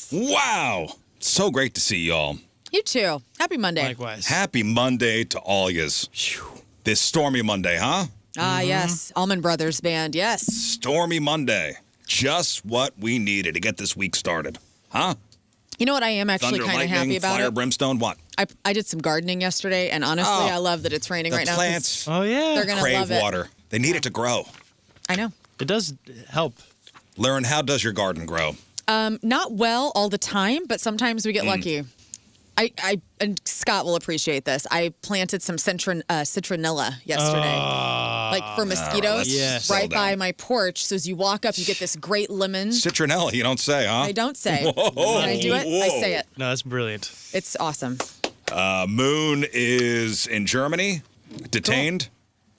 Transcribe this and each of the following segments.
Rizz. Wow. So great to see y'all. You too. Happy Monday. Likewise. Happy Monday to all yous. This stormy Monday, huh? Yes. Allman Brothers Band. Yes. Stormy Monday. Just what we needed to get this week started. Huh? You know what I am actually Thunder, kind of lightning, happy about fire, it? brimstone, what? I did some gardening yesterday, and honestly, I love that it's raining The right now. plants Oh, yeah. They're going to crave love it. water. They need it to grow. I know. It does help. Learn, how does your garden grow? Not well all the time, but sometimes we get lucky. And Scott will appreciate this. I planted some citronella yesterday, like for mosquitoes, Yes. right settle down. by my porch. So as you walk up, you get this great lemon. Citronella, you don't say, huh? I don't say. Whoa. When I do it, I say it. No, that's brilliant. It's awesome. Moon is in Germany, detained.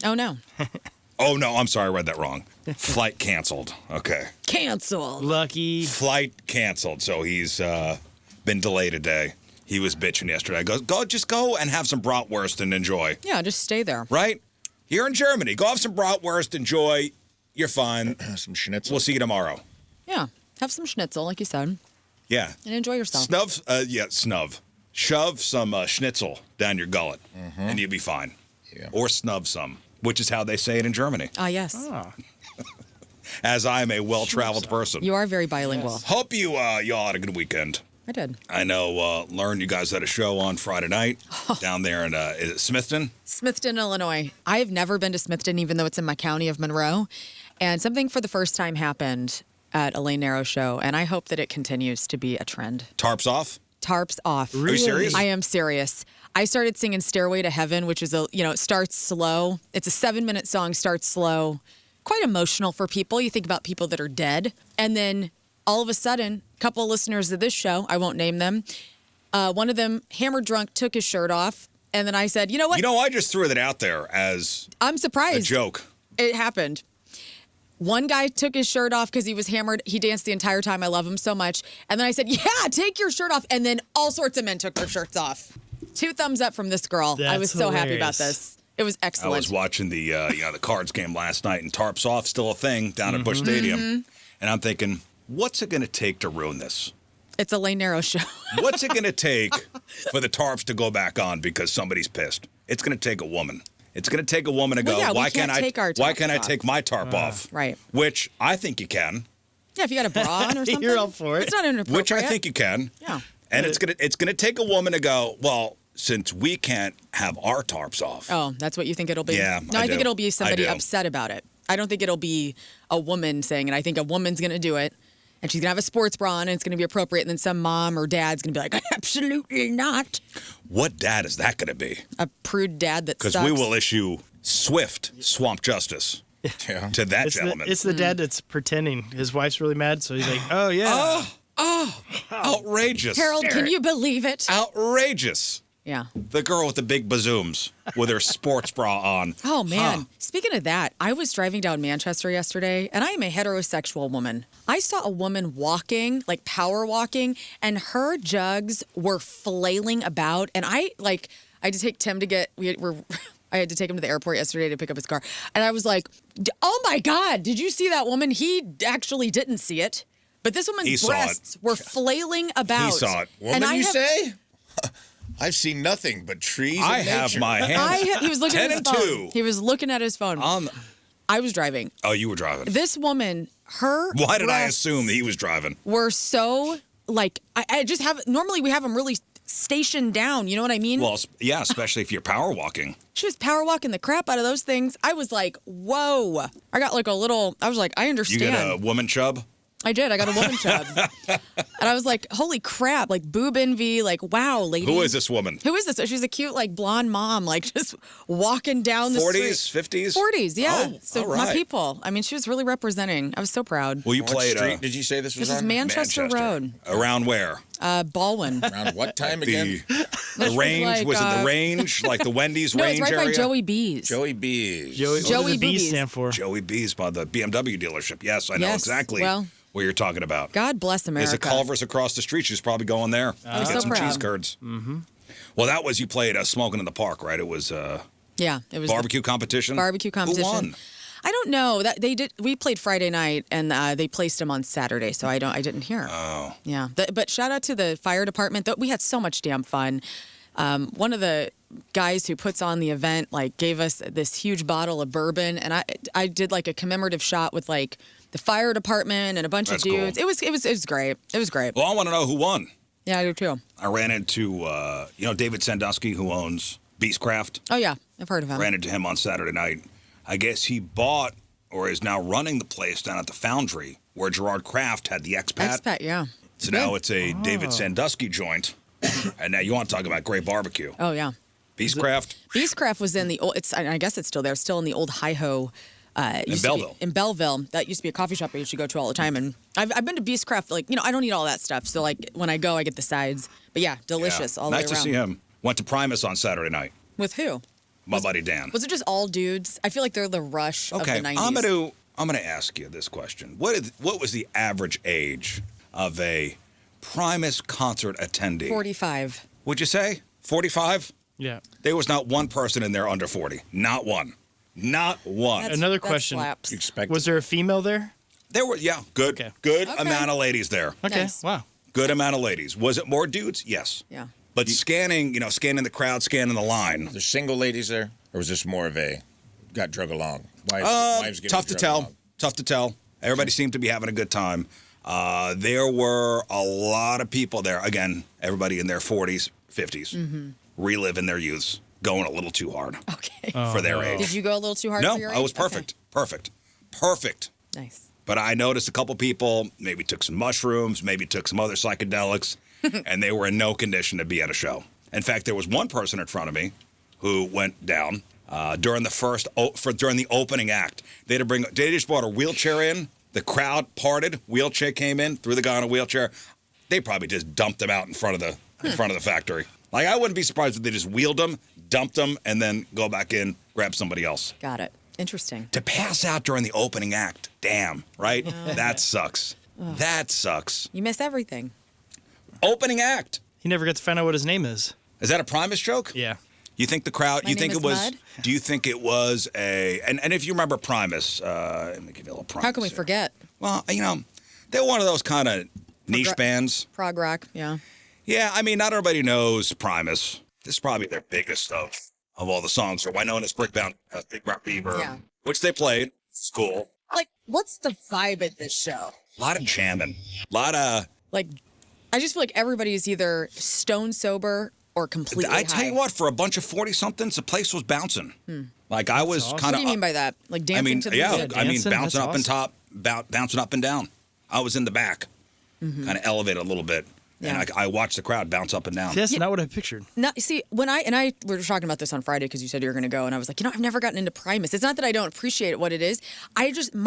Oh no, Oh, no, I'm sorry, I read that wrong. Flight canceled. Okay. cancel. Lucky. Flight canceled, so he's been delayed a day. He was bitching yesterday. I go, just go and have some bratwurst and enjoy. Yeah, just stay there. Right? Here in Germany, go have some bratwurst, enjoy. You're fine. Some schnitzel. We'll see you tomorrow. Yeah, have some schnitzel, like you said, Yeah. and enjoy yourself. Snub. Shove some schnitzel down your gullet, and you'll be fine. Yeah. Or snub some, which is how they say it in Germany. Yes, As I am a well-traveled person. you are very bilingual. Hope you y'all had a good weekend. I did. I know, Learn, you guys had a show on Friday night down there in is it Smithton? Smithton, Illinois. I have never been to Smithton, even though it's in my county of Monroe. And something for the first time happened at a Lane Narrow show, and I hope that it continues to be a trend. Tarps off? Tarps off. Are you serious? I am serious. I started singing Stairway to Heaven, which is it starts slow. It's a 7-minute song, starts slow. Quite emotional for people. You think about people that are dead. And then all of a sudden, a couple of listeners of this show, I won't name them, one of them, hammered drunk, took his shirt off. And then I said, you know what? I just threw that out there as I'm surprised. a joke. It happened. One guy took his shirt off because he was hammered. He danced the entire time. I love him so much. And then I said, yeah, take your shirt off. And then all sorts of men took their shirts off. 2 thumbs up from this girl. I was That's so happy about hilarious. this. It was I excellent. was watching the the Cards game last night, and Tarps off, still a thing down at Busch Stadium. And I'm thinking, what's it going to take to ruin this? It's a Lane Narrow show. What's it going to take for the Tarps to go back on because somebody's pissed? It's going to take a woman. It's going to take a woman to Well, go, yeah, we why can't can't take our why tops can't I off." take my tarp off? Right. Which I think you can. Yeah, if you got a bra on or something. You're up for it. It's not inappropriate. Which I think you can. Yeah. And it's gonna take a woman to go, well, since we can't have our tarps off. Oh, that's what you think it'll be? Yeah, No, I I think do. it'll be somebody I do. upset about it. I don't think it'll be a woman saying it. I think a woman's going to do it, and she's going to have a sports bra on, and it's going to be appropriate, and then some mom or dad's going to be like, absolutely not. What dad is that going to be? A prude dad that sucks. Because we will issue swift swamp justice Yeah. to that It's gentleman. the dad that's pretending. His wife's really mad, so he's like, oh, yeah. Outrageous. Harold, can you believe it? Outrageous. Yeah. The girl with the big bazooms with her sports bra on. Oh, man. Huh. Speaking of that, I was driving down Manchester yesterday, and I am a heterosexual woman. I saw a woman walking, like power walking, and her jugs were flailing about. And I had to take Tim to get, I had to take him to the airport yesterday to pick up his car. And I was like, oh my God, did you see that woman? He actually didn't see it. But this He woman's saw it. breasts were flailing about. He saw it. Woman, I you have- say? I've seen nothing but trees I and have nature. my hands. He was looking at 10 his and phone. 2. He was looking at his phone. on. I was driving. Oh, you were driving. This woman, her Why did I breasts assume that he was driving? were so, like, I just have, normally we have them really stationed down. You know what I mean? Well, yeah, especially if you're power walking. She was power walking the crap out of those things. I was like, whoa. I got like a little, I was like, I You understand. get a woman chub? I did. I got a woman chub. And I was like, holy crap, like boob envy, like, wow, lady. Who is this woman? Who is this? She's a cute, like, blonde mom, like, just walking down the 40s, street. 50s? 40s, yeah. Oh, So all my right. people. I mean, she was really representing. I was so proud. Well, you What played street did you say this was This is on? Manchester Road. Around where? Baldwin. Around what time again? The range? like, was it the range? Like the Wendy's No, range it's right area? by Joey B's. Joey B's. Joey, what Joey does the B Boobies. stand for? Joey B's by the BMW dealership. Yes, I know Yes, exactly well- what you're talking about. God bless America. There's a Culver's across the street. She's probably going there to was get so some proud. cheese curds. Mm-hmm. Well, that was, you played Smoking in the Park, right? It was Yeah, it was barbecue competition. barbecue competition. Who won? I don't know that they did. We played Friday night, and they placed him on Saturday, so I didn't hear. Oh. Yeah, but shout out to the fire department. We had so much damn fun. One of the guys who puts on the event gave us this huge bottle of bourbon, and I did a commemorative shot with the fire department and a bunch That's of dudes. cool. It was great. It was great. Well, I want to know who won. Yeah, I do too. I ran into David Sandusky, who owns Beastcraft. Oh yeah, I've heard of him. Ran into him on Saturday night. I guess he bought or is now running the place down at the Foundry where Gerard Kraft had the expat. Expat, yeah. So now it's a David Sandusky joint. And now you want to talk about great barbecue. Oh yeah. Beastcraft. Beastcraft was in the old. I guess it's still there. Still in the old Hi-Ho. In Belleville. In Belleville. That used to be a coffee shop I used to go to all the time. And I've been to Beastcraft. I don't eat all that stuff. So when I go, I get the sides. But yeah, delicious all the way around. Nice to see him. Went to Primus on Saturday night. With who? My buddy Dan. Was it just all dudes? I feel like they're the rush of the 90s. I'm gonna ask you this question. What was the average age of a Primus concert attendee? 45. Would you say 45? Yeah. There was not one person in there under 40. Not one. Not one. Another That question. slaps. You expect Was there a female there? There were, good. Okay. Good Okay. amount of ladies there. Okay. Nice. Wow. Good amount of ladies. Was it more dudes? Yes. Yeah. But scanning the crowd, scanning the line. There's single ladies there, or was this more of a got drug along? Wives getting Tough to drug tell. along? Tough to tell. Everybody seemed to be having a good time. There were a lot of people there. Again, everybody in their 40s, 50s, reliving their youths, going a little too hard Okay. for their age. Did you go a little too hard No, for your age? I was perfect. Perfect. Perfect. Okay. Nice. But I noticed a couple people maybe took some mushrooms, maybe took some other psychedelics, and they were in no condition to be at a show. In fact, there was one person in front of me who went down during the opening act. They just brought a wheelchair in. The crowd parted. Wheelchair came in, threw the guy in a wheelchair. They probably just dumped him out in front of the factory. I wouldn't be surprised if they just wheeled him, dumped him, and then go back in, grab somebody else. Got it. Interesting. To pass out during the opening act, damn, right? That sucks. That sucks. You miss everything. Opening act. He never got to find out what his name is. Is that a Primus joke? Yeah. You think the crowd? My you name think is it was? Mud. Do you think it was a? And if you remember Primus, let me give you a little Primus. How can we here. forget? Well, they're one of those kind of niche bands. Prog rock, yeah. Yeah, not everybody knows Primus. This is probably their biggest of all the songs. Or Winona's Big Rock Fever, Yeah. which they played. It's cool. What's the vibe at this show? A lot of jamming. A lot of. I just feel like everybody's either stone sober or completely I tell high. you what, for a bunch of 40-somethings, the place was bouncing. I was awesome. kind What of. do you mean by that? Dancing to the music? Dancing? Bouncing That's up and top, bouncing up and down. I was in the back, kind of elevated a little bit, Yeah. and I watched the crowd bounce up and down. See, that's not what I pictured. No, see, we were talking about this on Friday because you said you were going to go, and I was like, I've never gotten into Primus. It's not that I don't appreciate what it is.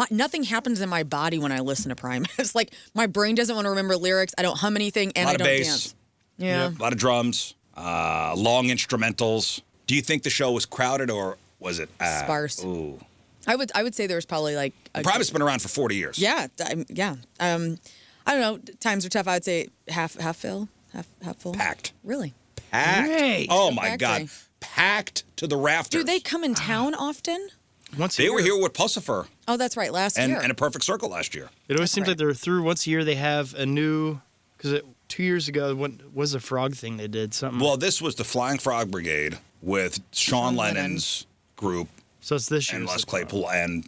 Nothing happens in my body when I listen to Primus. My brain doesn't want to remember lyrics. I don't hum anything, and A lot I of don't bass. dance. Yeah. A lot of drums, long instrumentals. Do you think the show was crowded or was it Sparse. Ooh. I would say there was probably a Primus has been around for 40 years. Yeah, yeah. I don't know. Times are tough. I would say half full. Packed. Really? Packed. Great. Oh my Factory. God. Packed to the rafters. Do they come in town often? Once a They year. were here with Pussifer Oh, that's right. Last and year. a Perfect Circle last year. It always That's seems right. like they're through once a year. They have a new, because 2 years ago, what was the frog thing they did? Something. Well, this was the Flying Frog Brigade with Sean Lennon's group So it's this year. and Les Claypool and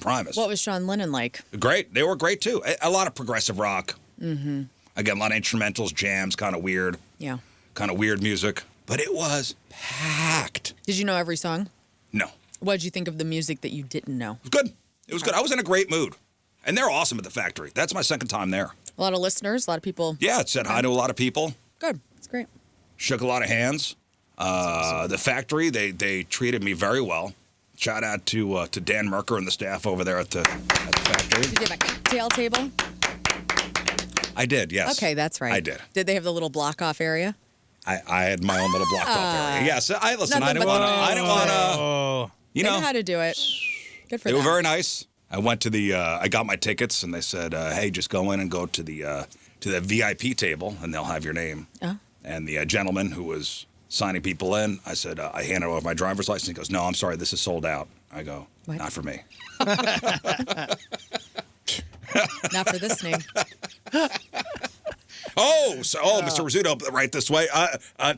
Primus. What was Sean Lennon like? Great. They were great too. A lot of progressive rock. Mm-hmm. Again, a lot of instrumentals, jams, kind of weird music. But it was packed. Did you know every song? No. What did you think of the music that you didn't know? It was good. It was good. I was in a great mood. And they're awesome at the factory. That's my second time there. A lot of listeners, a lot of people. Yeah, it said hi to a lot of people. Good. It's great. Shook a lot of hands. The factory, they treated me very well. Shout out to Dan Merker and the staff over there at the factory. Did you have a cocktail table? I did, yes. Okay, that's right. I did. Did they have the little block off area? I had my own little blocked off area. Yes, I didn't Nothing but want to. the I didn't want to. Oh. You They know know, how to do it. Good for they them. were very nice. I went to the. I got my tickets, and they said, "Hey, just go in and go to the VIP table, and they'll have your name." Oh. And the gentleman who was signing people in, I said, I handed over my driver's license. He goes, "No, I'm sorry, this is sold out." I go, What? not for me. Not for this name. Mr. Rizzuto, right this way.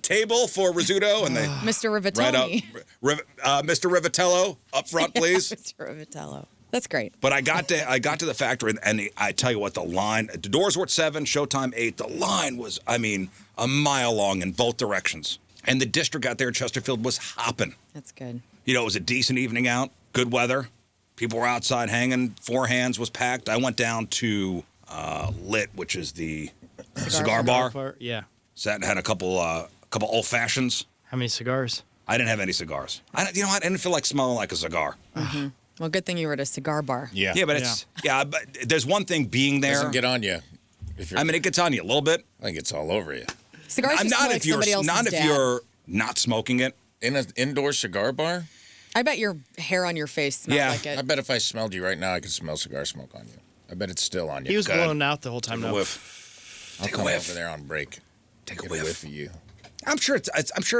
Table for Rizzuto, and they Mr. Rivatelli. right up. Mr. Rivatello, up front, please. Mr. Rivatello. That's great. But I got to the factory, and I tell you what, the line. The doors were at 7, showtime 8. The line was, I mean, a mile long in both directions. And the district out there in Chesterfield was hopping. That's good. You know, it was a decent evening out, good weather. People were outside hanging. Four Hands was packed. I went down to Lit, which is the cigar bar. Yeah. Sat and had a couple old fashions. How many cigars? I didn't have any cigars. You know what? I didn't feel like smelling like a cigar. Mm-hmm. Well, good thing you were at a cigar bar. Yeah. Yeah, but but there's one thing being there. Doesn't get on you. I mean, it gets on you a little bit. I think it's all over you. Cigars just smell like somebody else's not if dad. you're not smoking it. In an indoor cigar bar? I bet your hair on your face smells like it. I bet if I smelled you right now, I could smell cigar smoke on you. I bet it's still on you. He was blown out the whole time. Take a whiff. I'll come over there on break. Take a Get whiff of you. I'm sure it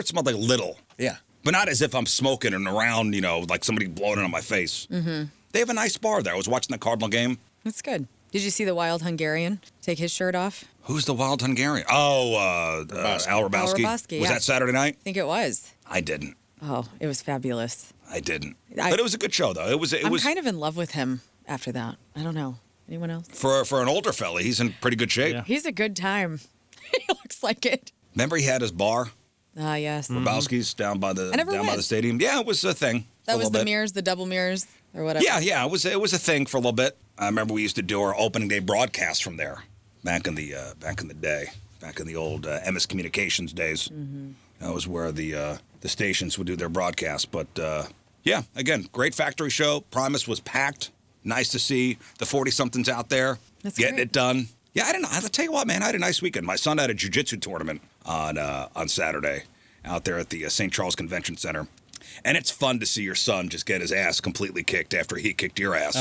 smelled like little. Yeah. But not as if I'm smoking and around, like somebody blowing it on my face. Mm-hmm. They have a nice bar there. I was watching the Cardinal game. That's good. Did you see the Wild Hungarian take his shirt off? Who's the Wild Hungarian? Oh, Al Rabowski. Al Rabowski, Was yeah. that Saturday night? I think it was. I didn't. Oh, it was fabulous. I didn't. But it was a good show, though. I'm kind of in love with him after that. I don't know. Anyone else? For an older fella, he's in pretty good shape. Yeah. He's a good time. He looks like it. Remember he had his bar, Ah, yes. Rabowski's, down by the never by went. the stadium. Yeah, it was a thing. That for a was little the bit. mirrors, the double mirrors, or whatever. Yeah, it was a thing for a little bit. I remember we used to do our opening day broadcast from there back in the day, back in the old MS Communications days. Mm-hmm. That was where the stations would do their broadcast. But yeah, again, great factory show. Primus was packed. Nice to see the 40-somethings out there getting great. it done. Yeah, I'll tell you what, man, I had a nice weekend. My son had a Ju-Jitsu tournament on Saturday out there at the St. Charles Convention Center. And it's fun to see your son just get his ass completely kicked after he kicked your ass.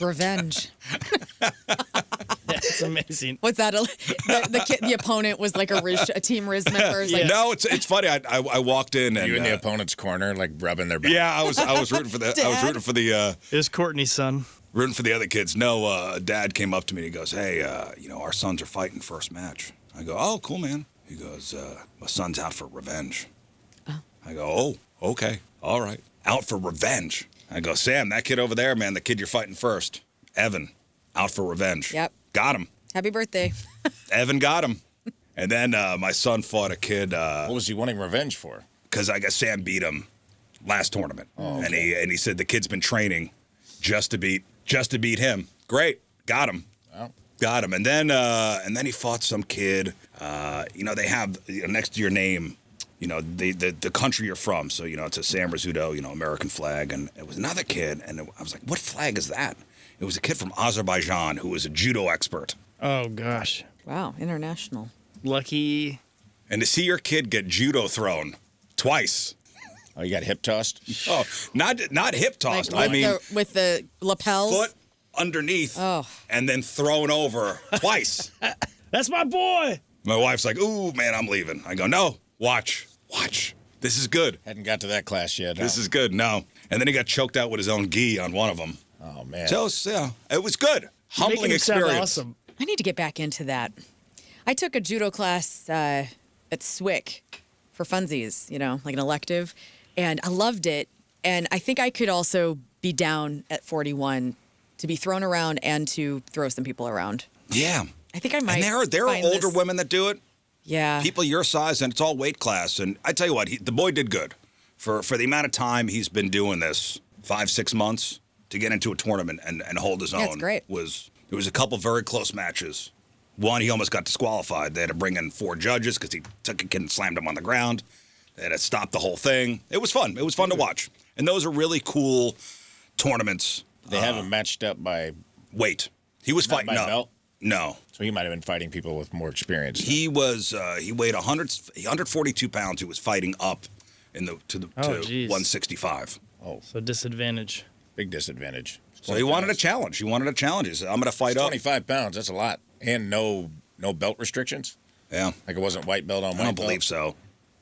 Revenge. That's amazing. What's that? The opponent was like a Team Rizz member. It's like, No, it's funny. I walked in and You in the opponent's corner, like rubbing their back. yeah, I was rooting for the It was Courtney's son. rooting for the other kids. No, Dad came up to me and he goes, "Hey, our sons are fighting first match." I go, "Oh, cool, man." He goes, "My son's out for revenge." I go, "Oh, okay, all right, out for revenge." I go, "Sam, that kid over there, man, the kid you're fighting first, Evan, out for revenge." Yep. Got him. Happy birthday. Evan got him. And then my son fought a kid What was he wanting revenge for? because I guess Sam beat him last tournament, and he said the kid's been training just to beat him. Great, got him. Wow. Got him. And then he fought some kid. They have next to your name, the country you're from. So it's a Sam Rizzuto, American flag, and it was another kid, and I was like, what flag is that? It was a kid from Azerbaijan who was a judo expert. Oh, gosh. Wow, international. Lucky. And to see your kid get judo thrown twice. Oh, you got hip tossed? Oh, not hip tossed. Like with the lapels. Foot underneath and then thrown over twice. That's my boy. My wife's like, "Ooh, man, I'm leaving." I go, "No, watch. This is good. Hadn't got to that class yet. This is good." No. And then he got choked out with his own gi on one of them. Oh, man. So, yeah, it was good. Humbling Making him sound experience. awesome. I need to get back into that. I took a judo class at SWIC for funsies, like an elective, and I loved it. And I think I could also be down at 41 to be thrown around and to throw some people around. Yeah. I think I might. And there are find older this- women that do it. Yeah. People your size, and it's all weight class. And I tell you what, the boy did good. For the amount of time he's been doing this, 5-6 months, to get into a tournament and hold his own. Yeah, it's great. There was a couple very close matches. One, he almost got disqualified. They had to bring in 4 judges because he took a kid and slammed him on the ground. They had to stop the whole thing. It was fun. It was fun to watch. And those are really cool tournaments. They haven't matched up by Weight. He was Not fighting by up. belt? No. So he might have been fighting people with more experience. He weighed 142 pounds. He was fighting up to geez. 165. So disadvantage. Big disadvantage. So he wanted a challenge. He said, "I'm going to fight up." 25 pounds, that's a lot. And no belt restrictions? Yeah. Like it wasn't white belt on white I don't belt? believe so.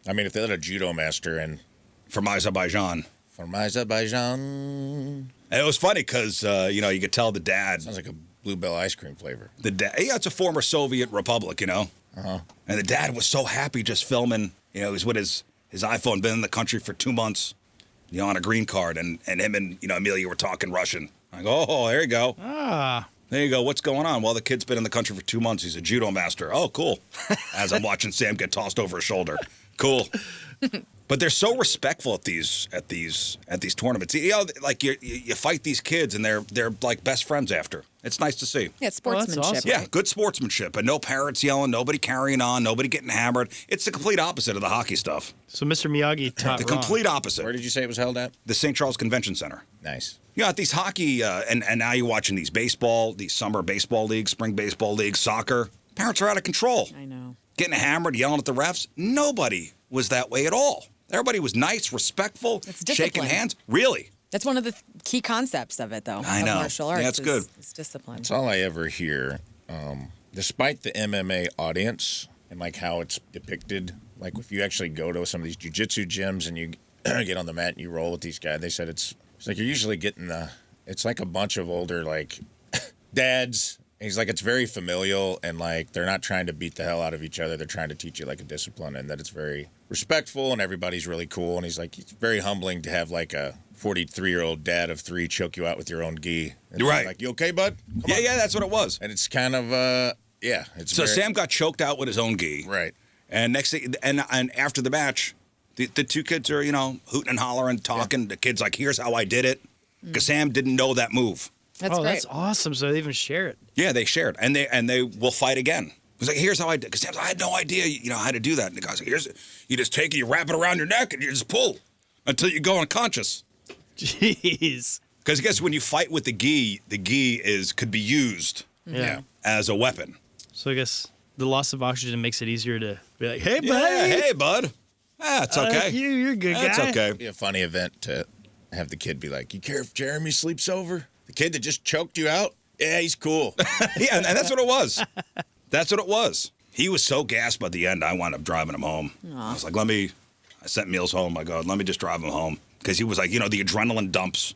I mean, if they let a judo master in From Azerbaijan. From Azerbaijan. And it was funny because, you could tell the dad. Sounds like a Bluebell ice cream flavor. The dad, yeah, it's a former Soviet republic, Uh-huh. And the dad was so happy just filming. He was with his iPhone, been in the country for 2 months, on a green card. And him and, Amelia were talking Russian. I go, oh, there you go. Ah. There you go. What's going on? Well, the kid's been in the country for 2 months. He's a judo master. Oh, cool. As I'm watching Sam get tossed over his shoulder. Cool. But they're so respectful at these tournaments. You fight these kids and they're like best friends after. It's nice to see. Yeah, it's sportsmanship. awesome. Yeah, good sportsmanship, and no parents yelling, nobody carrying on, nobody getting hammered. It's the complete opposite of the hocky stuff. So Mr. Miyagi taught The wrong. complete opposite. Where did you say it was held at? The St. Charles Convention Center. Nice. At these hockey, and now you're watching these summer baseball leagues, spring baseball leagues, soccer. Parents are out of control. I know. Getting hammered, yelling at the refs. Nobody was that way at all. Everybody was nice, respectful, It's shaking discipline. hands. Really? That's one of the key concepts of it, though. I of know. martial arts. Yeah, it's good. It's discipline. That's all I ever hear. Despite the MMA audience and like how it's depicted, like if you actually go to some of these jiu-jitsu gyms and you get on the mat and you roll with these guys, they said it's like you're usually getting it's like a bunch of older like dads. He's like, it's very familial and like they're not trying to beat the hell out of each other. They're trying to teach you like a discipline and that it's very respectful and everybody's really cool. And he's like, it's very humbling to have like a 43-year-old dad of 3 choke you out with your own gi. And You're right. Like, you okay, bud? Come on. Yeah, that's what it was. And it's kind of, yeah. It's So very, Sam got choked out with his own gi. Right. And next thing, and after the match, the 2 kids are, hooting and hollering, talking. Yeah. The kid's like, here's how I did it. Because Sam didn't know that move. That's great. That's awesome. So they even share it. Yeah, they shared. And they will fight again. He's like, here's how I did. Because Sam's like, I had no idea, how to do that. And the guy's like, you just take it, you wrap it around your neck, and you just pull until you go unconscious. Jeez. Because I guess when you fight with the gi could be used as a weapon. So I guess the loss of oxygen makes it easier to be like, hey, buddy. Yeah, hey, bud. It's okay. You're a good guy. That's okay. It'd be a funny event to have the kid be like, you care if Jeremy sleeps over? The kid that just choked you out? Yeah, he's cool. Yeah, and that's what it was. That's what it was. He was so gassed by the end, I wound up driving him home. Aww. I was like, I sent Meals home. I go, let me just drive him home. Because he was like, the adrenaline dumps.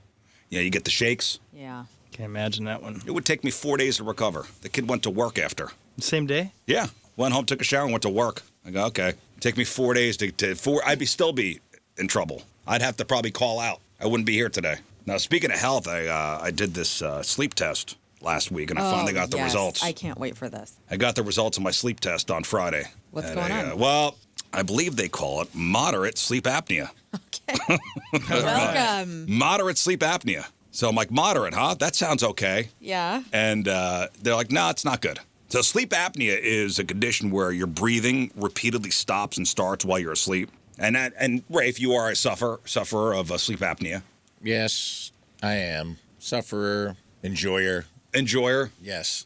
You get the shakes. Yeah. Can't imagine that one. It would take me 4 days to recover. The kid went to work after. Same day? Yeah. Went home, took a shower, and went to work. I go, okay. Take me 4 days I'd still be in trouble. I'd have to probably call out. I wouldn't be here today. Now, speaking of health, I did this sleep test last week, and I finally got the results. I can't wait for this. I got the results of my sleep test on Friday. What's going on? Well, I believe they call it moderate sleep apnea. Okay. Welcome. Moderate sleep apnea. So I'm like, moderate, huh? That sounds okay. Yeah. And they're like, no, it's not good. So sleep apnea is a condition where your breathing repeatedly stops and starts while you're asleep. And Rafe, you are a sufferer of sleep apnea. Yes, I am. Sufferer, enjoyer. Enjoyer? Yes.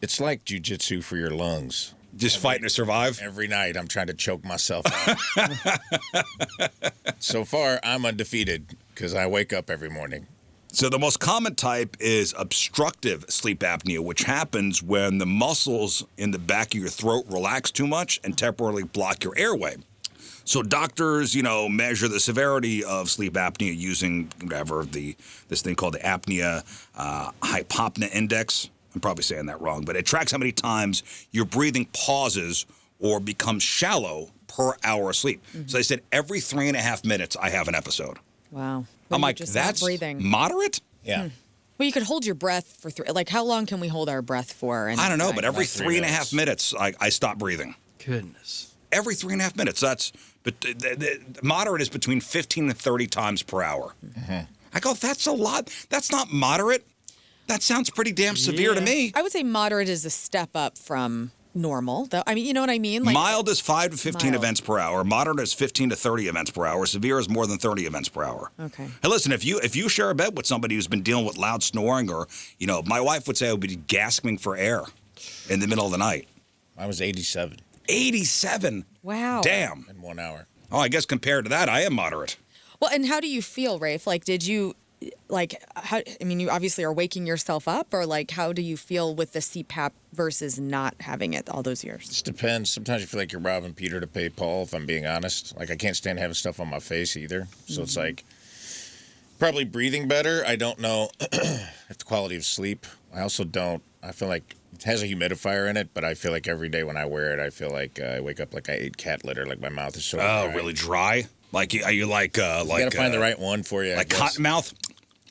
It's like jujitsu for your lungs. Just fighting to survive? Every night I'm trying to choke myself out. So far, I'm undefeated because I wake up every morning. So the most common type is obstructive sleep apnea, which happens when the muscles in the back of your throat relax too much and temporarily block your airway. So doctors, measure the severity of sleep apnea using this thing called the apnea hypopnea index. I'm probably saying that wrong, but it tracks how many times your breathing pauses or becomes shallow per hour of sleep. Mm-hmm. So they said every 3.5 minutes I have an episode. Wow. I'm like, just that's not breathing. Moderate? Yeah. Well, you could hold your breath for how long can we hold our breath for? I don't know, but every Like 3.5 minutes I stop breathing. Goodness. Every 3.5 minutes. But the moderate is between 15 and 30 times per hour. Mm-hmm. I go, that's a lot. That's not moderate. That sounds pretty damn severe to me. I would say moderate is a step up from normal. I mean, you know what I mean? Like, mild is 5 to 15 mild. events per hour. Moderate is 15 to 30 events per hour. Severe is more than 30 events per hour. Okay. Hey, listen, if you share a bed with somebody who's been dealing with loud snoring or, my wife would say I would be gasping for air in the middle of the night. I was 87 87? Wow. Damn. in 1 hour. Oh, I guess compared to that, I am moderate. Well, and how do you feel, Rafe? Like, did you, you obviously are waking yourself up, or how do you feel with the CPAP versus not having it all those years? Just depends. Sometimes you feel like you're robbing Peter to pay Paul, if I'm being honest. Like, I can't stand having stuff on my face either. So it's like, Probably breathing better. I don't know if the quality of sleep. I also don't. I feel like it has a humidifier in it, but I feel like every day when I wear it, I feel like I wake up like I ate cat litter. Like my mouth is so dry. Oh, really dry? Like, are you like You gotta find the right one for you. Like cotton mouth?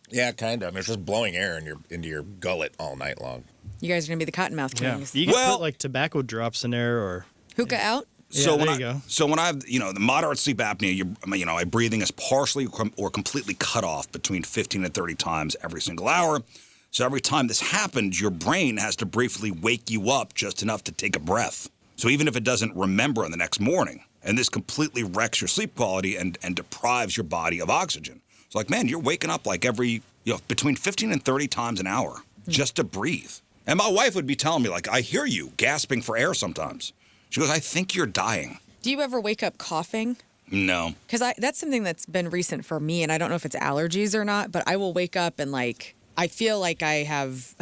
Yeah, kind of. It's just blowing air into your gullet all night long. You guys are going to be the cottonmouth kings. You can put like tobacco drops in there or hookah out. So there when you go. So when I have, the moderate sleep apnea, my breathing is partially or completely cut off between 15 and 30 times every single hour. So every time this happens, your brain has to briefly wake you up just enough to take a breath. So even if it doesn't remember in the next morning, and this completely wrecks your sleep quality and deprives your body of oxygen. It's like, man, you're waking up like every, between 15 and 30 times an hour just to breathe. And my wife would be telling me, like, I hear you gasping for air sometimes. She goes, I think you're dying. Do you ever wake up coughing? No. Because that's something that's been recent for me, and I don't know if it's allergies or not, but I will wake up and, like, I feel like I have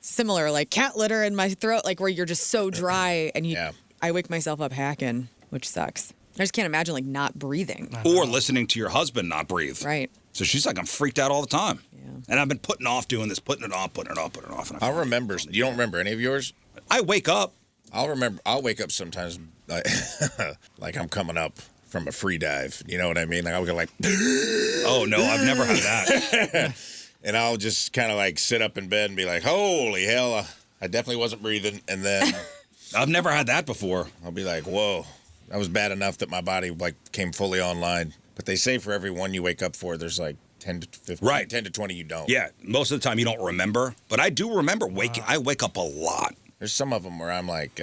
similar, like, cat litter in my throat, like, where you're just so dry, and I wake myself up hacking, which sucks. I just can't imagine, like, not breathing. Or listening to your husband not breathe. Right. So she's like, I'm freaked out all the time. Yeah. And I've been putting off doing this, putting it off. And I'll remember. You don't remember any of yours? I wake up. I'll wake up sometimes like I'm coming up from a free dive. You know what I mean? Like I'll go like, oh no, I've never had that. And I'll just kind of like sit up in bed and be like, holy hell, I definitely wasn't breathing. And then I've never had that before. I'll be like, whoa, that was bad enough that my body like came fully online. But they say for every one you wake up for, there's like 10 to 15, right. 10 to 20 you don't. Yeah, most of the time you don't remember. But I do remember waking. I wake up a lot. There's some of them where I'm like,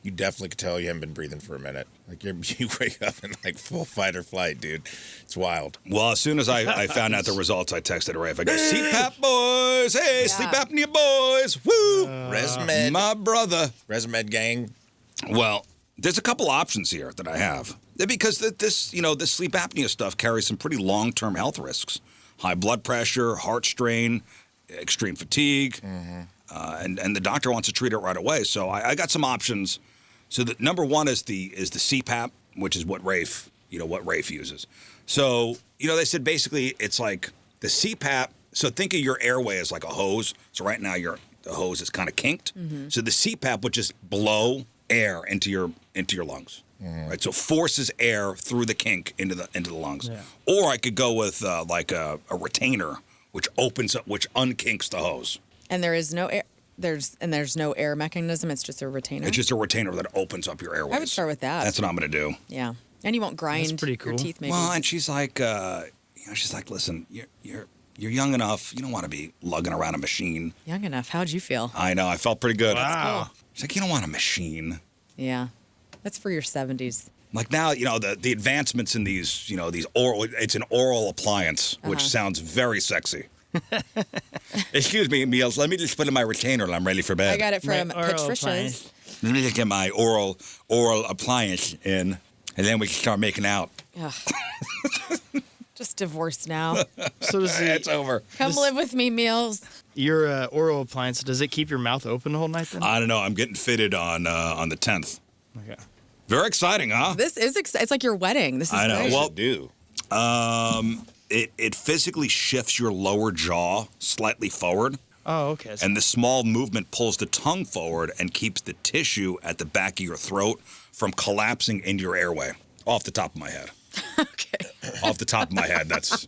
you definitely could tell you haven't been breathing for a minute. Like you wake up in like full fight or flight, dude. It's wild. Well, as soon as I found out the results, I texted Rafe. I go, CPAP boys, hey, sleep apnea boys, woo, ResMed, my brother, ResMed gang. Well, there's a couple options here that I have because this sleep apnea stuff carries some pretty long-term health risks: high blood pressure, heart strain, extreme fatigue. Mm-hmm. And the doctor wants to treat it right away. So I got some options. So the number one is the CPAP, which is what Rafe uses. So, they said basically it's like the CPAP. So think of your airway as like a hose. So right now the hose is kind of kinked. Mm-hmm. So the CPAP would just blow air into your lungs. Mm-hmm. Right? So forces air through the kink into the lungs. Yeah. Or I could go with like a retainer, which opens up, which unkinks the hose. And there is no air. There's no air mechanism. It's just a retainer. It's just a retainer that opens up your airways. I would start with that. That's what I'm going to do. Yeah, and you won't grind your teeth. Maybe. Well, and she's like, listen, you're young enough. You don't want to be lugging around a machine. Young enough. How'd you feel? I know. I felt pretty good. Wow. She's like, you don't want a machine. Yeah, that's for your 70s. Like now, the advancements in these oral. It's an oral appliance, which sounds very sexy. Excuse me, Meals. Let me just put in my retainer and I'm ready for bed. I got it from Patricia's. Let me just get my oral appliance in, and then we can start making out. Just divorced now. So it's over. Come live with me, Meals. Your oral appliance, does it keep your mouth open the whole night then? I don't know. I'm getting fitted on the 10th. Okay. Very exciting, huh? This is it's like your wedding. This is I know. great. Well, do. It physically shifts your lower jaw slightly forward. Oh, okay. And the small movement pulls the tongue forward and keeps the tissue at the back of your throat from collapsing into your airway. Off the top of my head. Okay. Off the top of my head, that's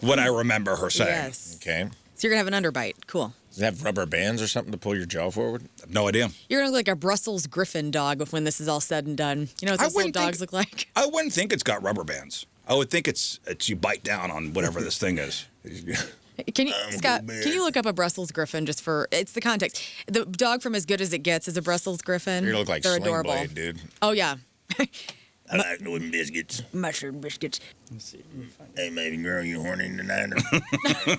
what I remember her saying. Yes. Okay. So you're going to have an underbite. Cool. Does it have rubber bands or something to pull your jaw forward? No idea. You're going to look like a Brussels Griffin dog when this is all said and done. You know what those little dogs look like? I wouldn't think it's got rubber bands. I would think it's you bite down on whatever this thing is. Can you, Scott, can you look up a Brussels Griffin just for, it's the context. The dog from As Good As It Gets is a Brussels Griffin. You look like They're Sling adorable. Blade, dude. Oh, yeah. I like doing biscuits. Mushroom biscuits. Let's see. Hey, baby girl, you horny tonight?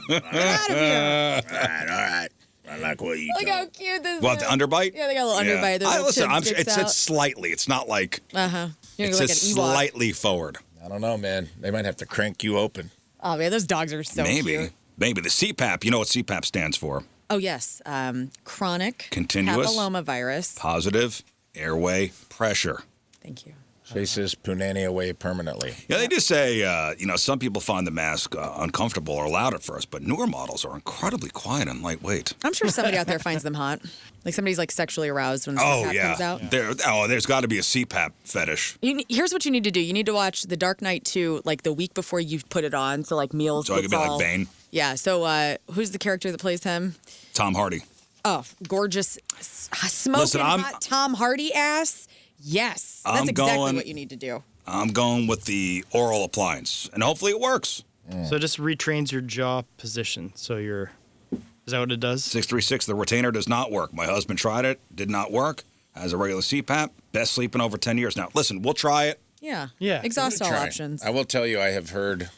Get out of here. All right. I like what you Look how cute this is. What, the underbite? Yeah, they got a little underbite. Their little listen, chin sticks out. it's slightly. It's not like. Uh-huh. You're It's like an just Ewok. slightly forward. I don't know, man. They might have to crank you open. Oh, man, those dogs are so cute. Maybe. The CPAP, you know what CPAP stands for? Oh, yes. Chronic Continuous papillomavirus. Positive airway pressure. Thank you. Chases Punani away permanently. Yeah, they do say, some people find the mask uncomfortable or loud at first, but newer models are incredibly quiet and lightweight. I'm sure somebody out there finds them hot. Like somebody's like sexually aroused when the CPAP comes out. There's got to be a CPAP fetish. Here's what you need to do. You need to watch The Dark Knight 2 like the week before you put it on. So like meals. So I could be like Bane. Yeah. So who's the character that plays him? Tom Hardy. Oh, gorgeous, smoking hot Tom Hardy ass. Yes, that's exactly what you need to do. I'm going with the oral appliance, and hopefully it works. So it just retrains your jaw position. So is that what it does? 636, the retainer does not work. My husband tried it, did not work. Has a regular CPAP, best sleep in over 10 years. Now, listen, we'll try it. Yeah. Yeah. Exhaust all options. I will tell you, I have heard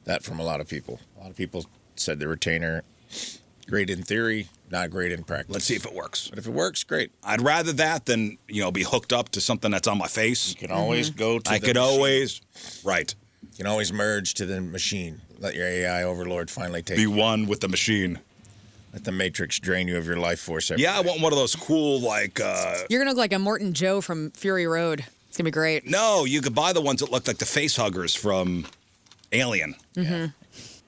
that from a lot of people. A lot of people said the retainer, great in theory, not great in practice. Let's see if it works. But if it works, great. I'd rather that than, be hooked up to something that's on my face. You can always go to the machine. Right. You can always merge to the machine. Let your AI overlord finally take Be one with the machine. Let the Matrix drain you of your life force. Yeah, I want one of those cool, You're going to look like a Morton Joe from Fury Road. It's going to be great. No, you could buy the ones that look like the face huggers from Alien. Mm-hmm.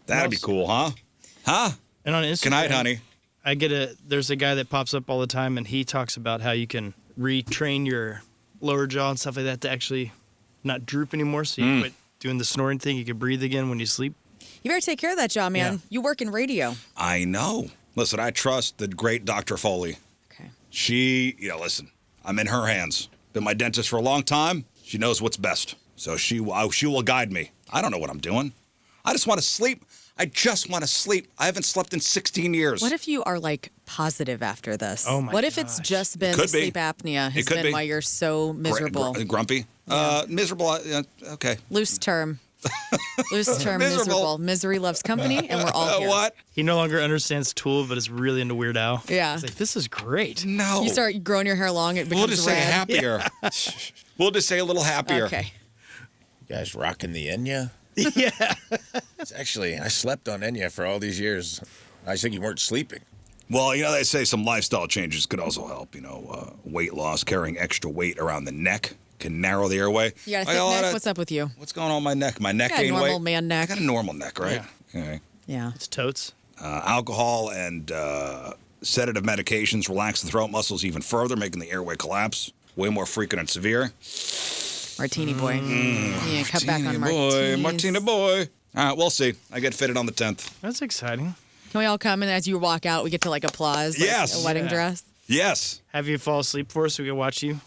That'd be cool, huh? Huh? And on Instagram, Good night, honey. There's a guy that pops up all the time, and he talks about how you can retrain your lower jaw and stuff like that to actually not droop anymore. So you quit doing the snoring thing. You can breathe again when you sleep. You better take care of that jaw, man. Yeah. You work in radio. I know. Listen, I trust the great Dr. Foley. Okay. She, listen, I'm in her hands. Been my dentist for a long time. She knows what's best. So she will guide me. I don't know what I'm doing. I just want to sleep. I haven't slept in 16 years. What if you are like positive after this? Oh my What if it's just been sleep apnea has been why you're so miserable? Grumpy? Yeah. Miserable, okay. Loose term. Loose term, miserable. Misery loves company, and we're all here. What? He no longer understands Tool, but is really into Weird Al. Yeah. He's like, this is great. No. You start growing your hair long, it becomes We'll just say red. happier. We'll just say a little happier. Okay. You guys rocking the Enya? Yeah. It's actually, I slept on Enya for all these years. I think you weren't sleeping. Well, they say some lifestyle changes could also help. Weight loss, carrying extra weight around the neck can narrow the airway. You got a thick neck? What's up with you? What's going on with my neck? My neck You got a gained normal weight. man neck. I got a normal neck, right? Yeah. Okay. Yeah. It's totes. Alcohol and sedative medications relax the throat muscles even further, making the airway collapse. Way more frequent and severe. Martini boy. Yeah, cut back on martinis. Martini boy. All right, we'll see. I get fitted on the 10th. That's exciting. Can we all come and as you walk out, we get to like applause? Like Yes. A wedding Yeah. dress? Yes. Have you fall asleep for us so we can watch you?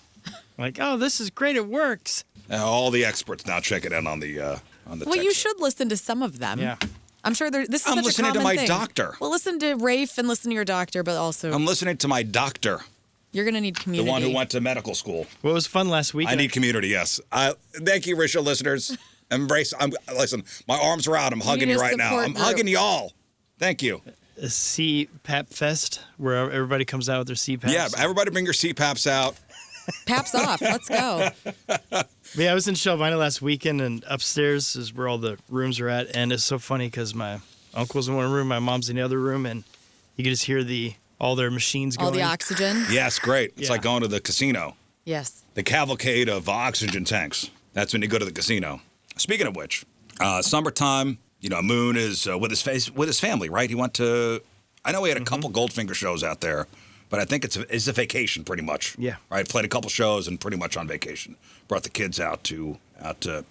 Like, oh, this is great. It works. All the experts now check it out on the Well, text. you should listen to some of them. Yeah. I'm sure this is I'm such a listening to common my thing. doctor. Well, listen to Rafe and listen to your doctor, but also I'm listening to my doctor, you're going to need the community. one who went to medical school. What was fun last week? I need community, yes. Thank you, Rizz Show listeners. Embrace. Listen, my arms are out. I'm hugging need you a right now. support I'm group. hugging y'all. Thank you. a CPAP fest where everybody comes out with their CPAPs. Yeah, everybody bring your CPAPs out. Paps off. Let's go. Yeah, I was in Shelvina last weekend, and upstairs is where all the rooms are at. And it's so funny because my uncle's in one room, my mom's in the other room, and you can just hear all their machines going. All the oxygen. Yes, great. It's Yeah. like going to the casino. Yes. The cavalcade of oxygen tanks. That's when you go to the casino. Speaking of which, summertime, Moon is with his family, right? He went to, I know he had a couple Goldfinger shows out there, but I think it's a vacation pretty much. Yeah. Right? Played a couple shows and pretty much on vacation. Brought the kids out to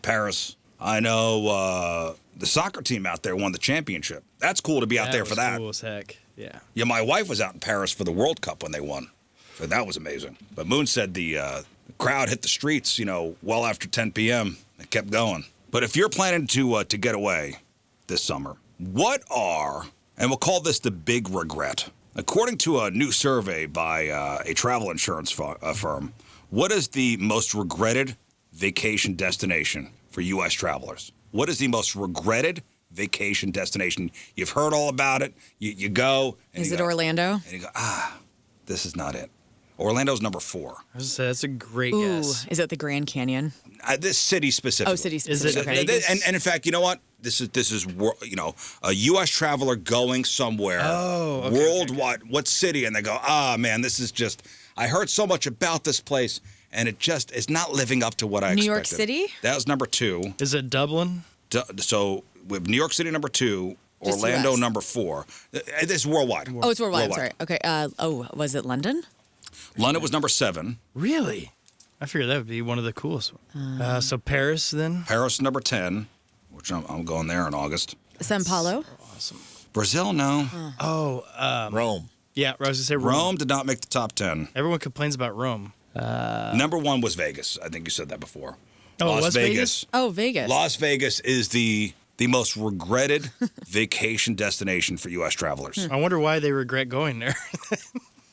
Paris. I know the soccer team out there won the championship. That's cool to be out there for that. Cool as heck. Yeah. Yeah, my wife was out in Paris for the World Cup when they won. So that was amazing. But Moon said the crowd hit the streets, well after 10 p.m. It kept going. But if you're planning to get away this summer, what are, and we'll call this the big regret, according to a new survey by a travel insurance firm, what is the most regretted vacation destination for U.S. travelers? What is the most regretted vacation destination? You've heard all about it. You go. And Is it Orlando? And you go, this is not it. Orlando's number 4. I was gonna say, that's a great Ooh, guess. is it the Grand Canyon? This city specifically. Oh, city Is specific. it okay. Vegas? And in fact, you know what? This is a U.S. traveler going somewhere Oh, okay, worldwide. What city? And they go, man, this is just. I heard so much about this place, and it just is not living up to what I expected. New York City? That was number 2. Is it Dublin? So with New York City number 2, Just Orlando US. number 4. It's worldwide. Oh, it's worldwide. I'm sorry. Okay. Was it London? London was number 7. Really? I figured that would be one of the coolest ones. So Paris then? Paris number 10, which I'm going there in August. Sao Paulo? Awesome. Brazil, no. Rome. Yeah, I was going to say Rome did not make the top 10. Everyone complains about Rome. Number 1 was Vegas. I think you said that before. Oh, Las was Vegas? Oh, Vegas. Las Vegas is the most regretted vacation destination for U.S. travelers. I wonder why they regret going there.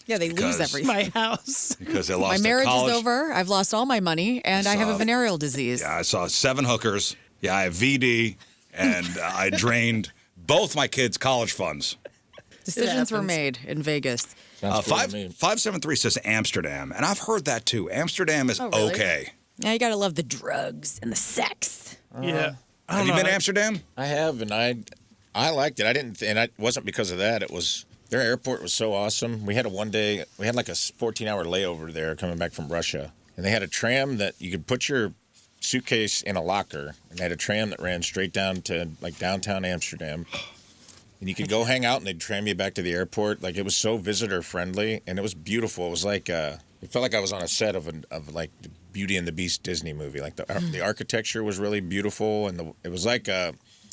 Yeah, they lose Because- everything. My house. Because they lost My their marriage college. is over. I've lost all my money, and I have a venereal disease. Yeah, I saw 7 hookers. Yeah, I have VD, and I drained both my kids' college funds. Decisions were happens. made in Vegas. Sounds cool to me. 573 says Amsterdam, and I've heard that too. Amsterdam is Oh, really? okay. Now you gotta love the drugs and the sex. Yeah. I Have don't you know. been to Amsterdam? I have, and I liked it. I didn't, and it wasn't because of that. It was their airport was so awesome. We had like a 14-hour layover there coming back from Russia, and they had a tram that you could put your suitcase in a locker, and they had a tram that ran straight down to like downtown Amsterdam. And you could go hang out, and they'd tram you back to the airport. Like, it was so visitor friendly, and it was beautiful. It was like it felt like I was on a set of like the Beauty and the Beast Disney movie. Like the architecture was really beautiful, and it was like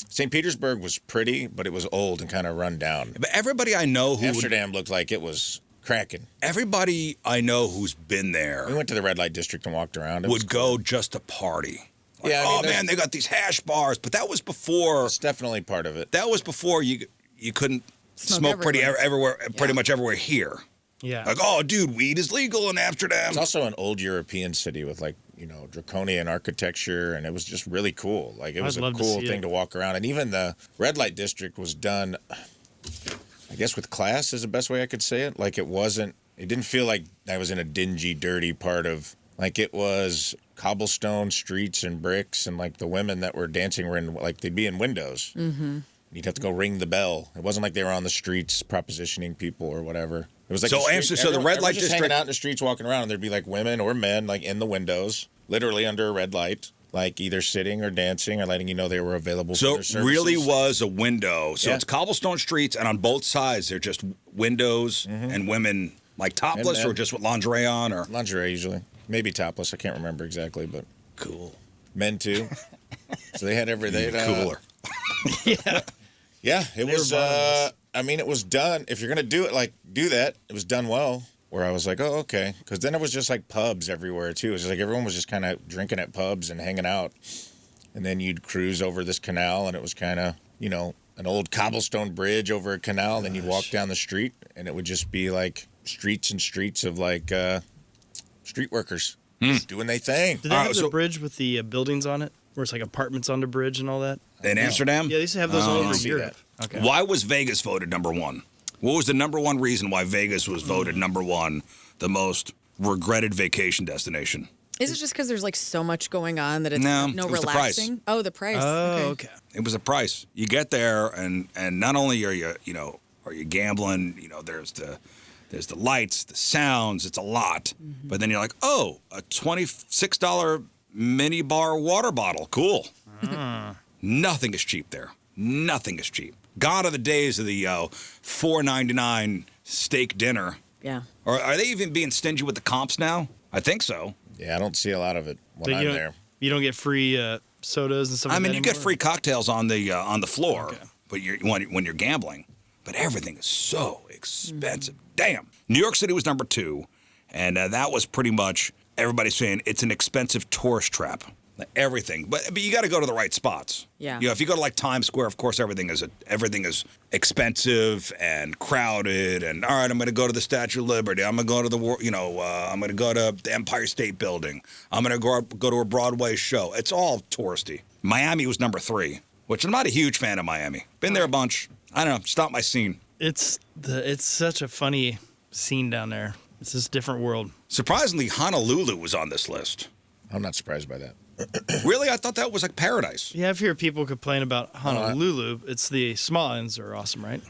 St. Petersburg was pretty, but it was old and kind of run down. But everybody I know Amsterdam looked like it was cracking. everybody I know who's been there We went to the red light district and walked around. It was would go just to party. Like, Yeah, I mean, oh man, they got these hash bars, but that was before. It's definitely part of it. That was before you couldn't smoke pretty everywhere. pretty much everywhere here. Yeah. Like, oh, dude, weed is legal in Amsterdam. It's also an old European city with like, draconian architecture, and it was just really cool. Like, it was I'd a love to cool see thing it. to walk around. And even the red light district was done, I guess, with class is the best way I could say it. Like, it didn't feel like I was in a dingy, dirty part of, like, it was cobblestone streets and bricks, and like the women that were dancing were in, like, they'd be in windows. Mm-hmm. You'd have to go ring the bell. It wasn't like they were on the streets propositioning people or whatever. It was like So the street- Amsterdam- so the everyone- red light everyone's just district- hanging out in the streets, walking around, and there'd be like women or men like in the windows, literally under a red light, like either sitting or dancing or letting you know they were available for So their it services. really was a window. So Yeah. it's cobblestone streets, and on both sides they're just windows and women like topless men. or just with lingerie on or lingerie usually, maybe topless. I can't remember exactly, but cool. men too. So they had Cooler. Yeah, it was. bottomless. I mean, it was done. If you're gonna do it, like do that. It was done well. Where I was like, oh, okay, because then it was just like pubs everywhere too. It was like everyone was just kind of drinking at pubs and hanging out, and then you'd cruise over this canal, and it was kind of an old cobblestone bridge over a canal. And then you'd walk down the street, and it would just be like streets and streets of like street workers just doing their thing. Did they All have right, the so- bridge with the buildings on it? Where it's like apartments on the bridge and all that? In Amsterdam? Yeah, they used to have those all I over didn't see Europe. Okay. Why was Vegas voted number 1? What was the number 1 reason why Vegas was voted number 1, the most regretted vacation destination? Is it just because there's like so much going on that it's No, no it was the price. relaxing? Oh, the price. Oh, okay. It was a price. You get there, and not only are you gambling, there's the lights, the sounds, it's a lot. But then you're like, oh, a $26 mini bar water bottle, cool. Nothing is cheap there. Nothing is cheap. Gone are the days of the $4.99 steak dinner. Yeah. Or are they even being stingy with the comps now? I think so. Yeah, I don't see a lot of it when So I'm there. you don't get free sodas and stuff I like mean, that you get anymore? free cocktails on the floor, Okay. but when you're gambling. But everything is so expensive. Damn. New York City was number 2, and that was pretty much everybody saying it's an expensive tourist trap. Everything, but you got to go to the right spots. Yeah. If you go to like Times Square, of course everything is expensive and crowded. And all right, I'm going to go to the Statue of Liberty. I'm going to go to I'm going to go to the Empire State Building. I'm going to go to a Broadway show. It's all touristy. Miami was number 3, which I'm not a huge fan of Miami. Been there a bunch. I don't know. It's not my scene. It's such a funny scene down there. It's this different world. Surprisingly, Honolulu was on this list. I'm not surprised by that. Really, I thought that was like paradise. Yeah, I've heard people complain about Honolulu. The small islands are awesome, right?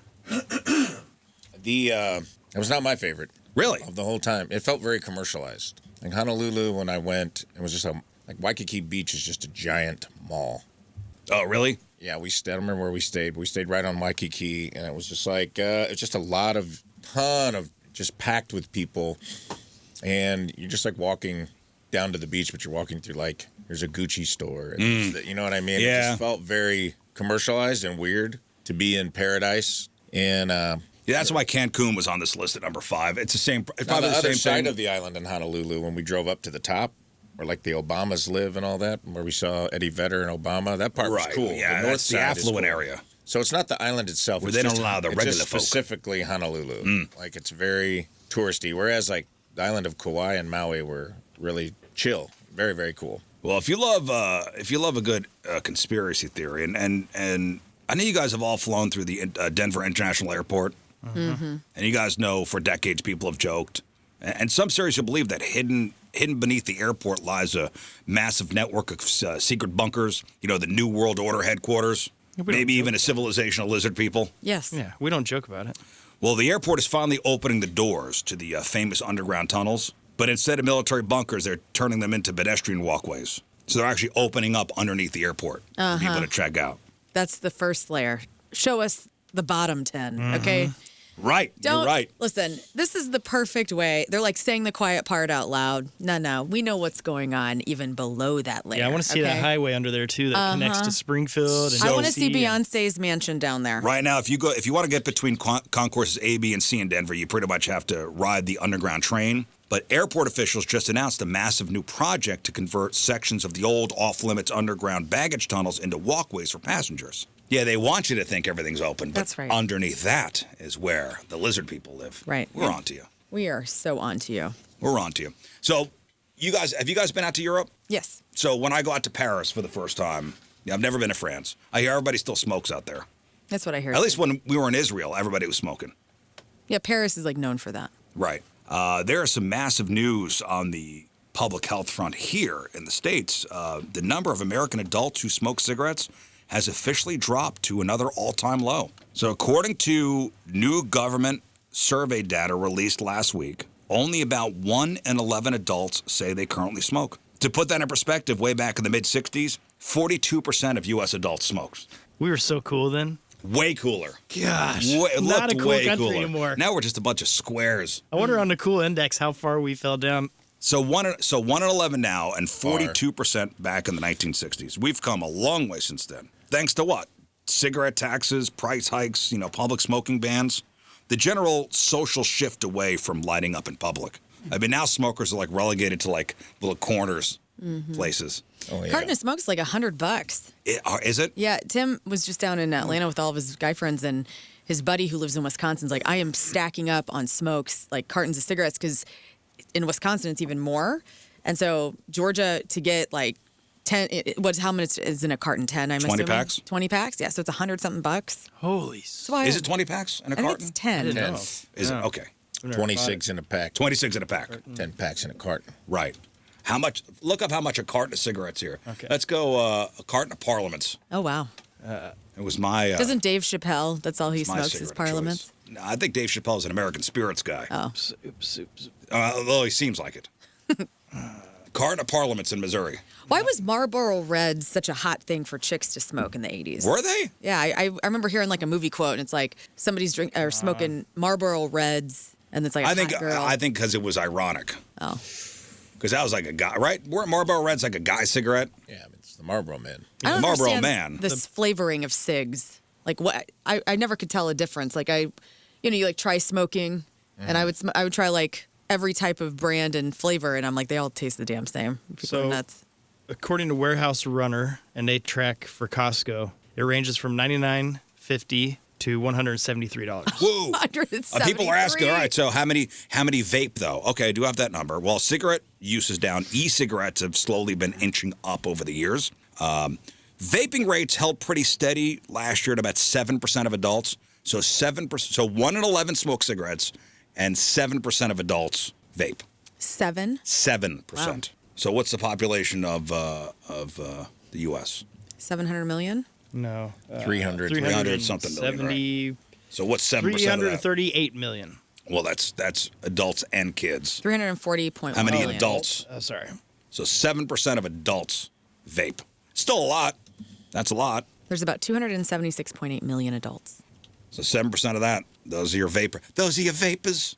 It was not my favorite. Really? Of the whole time. It felt very commercialized. Like Honolulu, when I went, it was just like Waikiki Beach is just a giant mall. Oh, really? Yeah, I don't remember where we stayed. We stayed right on Waikiki, and it was just like, it's just ton of just packed with people. And you're just like walking down to the beach, but you're walking through like, there's a Gucci store. And you know what I mean? Yeah. It just felt very commercialized and weird to be in paradise. And yeah, that's why Cancun was on this list at number 5. It's the same. It's on probably the the other same side thing. of the island in Honolulu, when we drove up to the top, where like the Obamas live and all that, where we saw Eddie Vedder and Obama, that part was cool. Yeah, the north that's the side is affluent cool. area. So it's not the island itself. Where it's they don't just- allow the it's regular just folk. specifically Honolulu. Like it's very touristy, whereas like the island of Kauai and Maui were really chill. Very, very cool. Well, if you love a good conspiracy theory, and I know you guys have all flown through the Denver International Airport, and you guys know for decades people have joked, and some seriously believe that hidden beneath the airport lies a massive network of secret bunkers. You know, the New World Order headquarters, maybe even a civilization of lizard people. Yes. Yeah, we don't joke about it. Well, the airport is finally opening the doors to the famous underground tunnels, but instead of military bunkers, they're turning them into pedestrian walkways. So they're actually opening up underneath the airport for people to check out. That's the first layer. Show us the bottom 10, okay? Right, you're right. Listen, this is the perfect way. They're like saying the quiet part out loud. No, we know what's going on even below that layer. Yeah, I want to see that highway under there too that connects to Springfield. And I want to see DC and- Beyonce's mansion down there. Right now, if you want to get between concourses A, B, and C in Denver, you pretty much have to ride the underground train. But airport officials just announced a massive new project to convert sections of the old off-limits underground baggage tunnels into walkways for passengers. Yeah, they want you to think everything's open, but That's right. underneath that is where the lizard people live. Right. We're on to you. We are so on to you. We're on to you. So, have you guys been out to Europe? Yes. So when I go out to Paris for the first time, I've never been to France. I hear everybody still smokes out there. That's what I heard. At least when we were in Israel, everybody was smoking. Yeah, Paris is like known for that. Right. There is some massive news on the public health front here in the States. The number of American adults who smoke cigarettes has officially dropped to another all-time low. So according to new government survey data released last week, only about 1 in 11 adults say they currently smoke. To put that in perspective, way back in the mid-'60s, 42% of U.S. adults smoked. We were so cool then. Way cooler. Gosh, It not looked a cool way country cooler. anymore. Now we're just a bunch of squares. I wonder on the cool index how far we fell down. So 1 in 11 now, and 42% back in the 1960s. We've come a long way since then. Thanks to what? Cigarette taxes, price hikes, public smoking bans. The general social shift away from lighting up in public. I mean, now smokers are like relegated to like little corners, places. Oh, yeah. Carton of smoke's like $100. Is it? Yeah, Tim was just down in Atlanta with all of his guy friends, and his buddy who lives in Wisconsin's like, I am stacking up on smokes, like cartons of cigarettes, because in Wisconsin it's even more. And so Georgia, to get like 10, how much is in a carton? 10, I'm 20 assuming? packs? 20 packs, yeah, so it's 100-something bucks. Holy. So I, Is it 20 packs in a I think carton? it's 10. know. Is it? Okay. 26 in a pack. 26 in a pack. 10 packs in a carton. Right. How much? Look up how much a carton of cigarettes here. Okay. Let's go a carton of Parliaments. Oh, wow. It was my. Doesn't Dave Chappelle, that's all he my smokes is cigarette of Parliaments? choice. No, I think Dave Chappelle's an American spirits guy. Oh. Although he seems like it. Carton of Parliaments in Missouri. Why was Marlboro Red such a hot thing for chicks to smoke in the 80s? Were they? Yeah, I remember hearing like a movie quote, and it's like somebody's smoking Marlboro Reds, and it's like a I think hot girl. I think because it was ironic. Oh. Because that was like a guy, right? Weren't Marlboro Reds like a guy cigarette? Yeah, I mean, it's the Marlboro Man. I don't Marlboro understand Man. this flavoring of cigs. Like what? I never could tell a difference. Like you like try smoking, and I would try like every type of brand and flavor, and I'm like, they all taste the damn same. People are nuts. According to Warehouse Runner, and they track for Costco, it ranges from $99.50 to $173. Woo! 173. People are asking, all right, so how many vape though? Okay, I do have that number. Well, cigarette use is down. E-cigarettes have slowly been inching up over the years. Vaping rates held pretty steady last year at about 7% of adults. So 7%. So 1 in 11 smoke cigarettes, and 7% of adults vape. 7? 7%. Wow. So what's the population of the U.S.? 700 million? No. 300. 300 something million, 70, So what's 7% of that? 338 million. Well, that's adults and kids. 340.1 How many million. adults? Sorry. So 7% of adults vape. Still a lot. That's a lot. There's about 276.8 million adults. So 7% of that. Those are your vapors.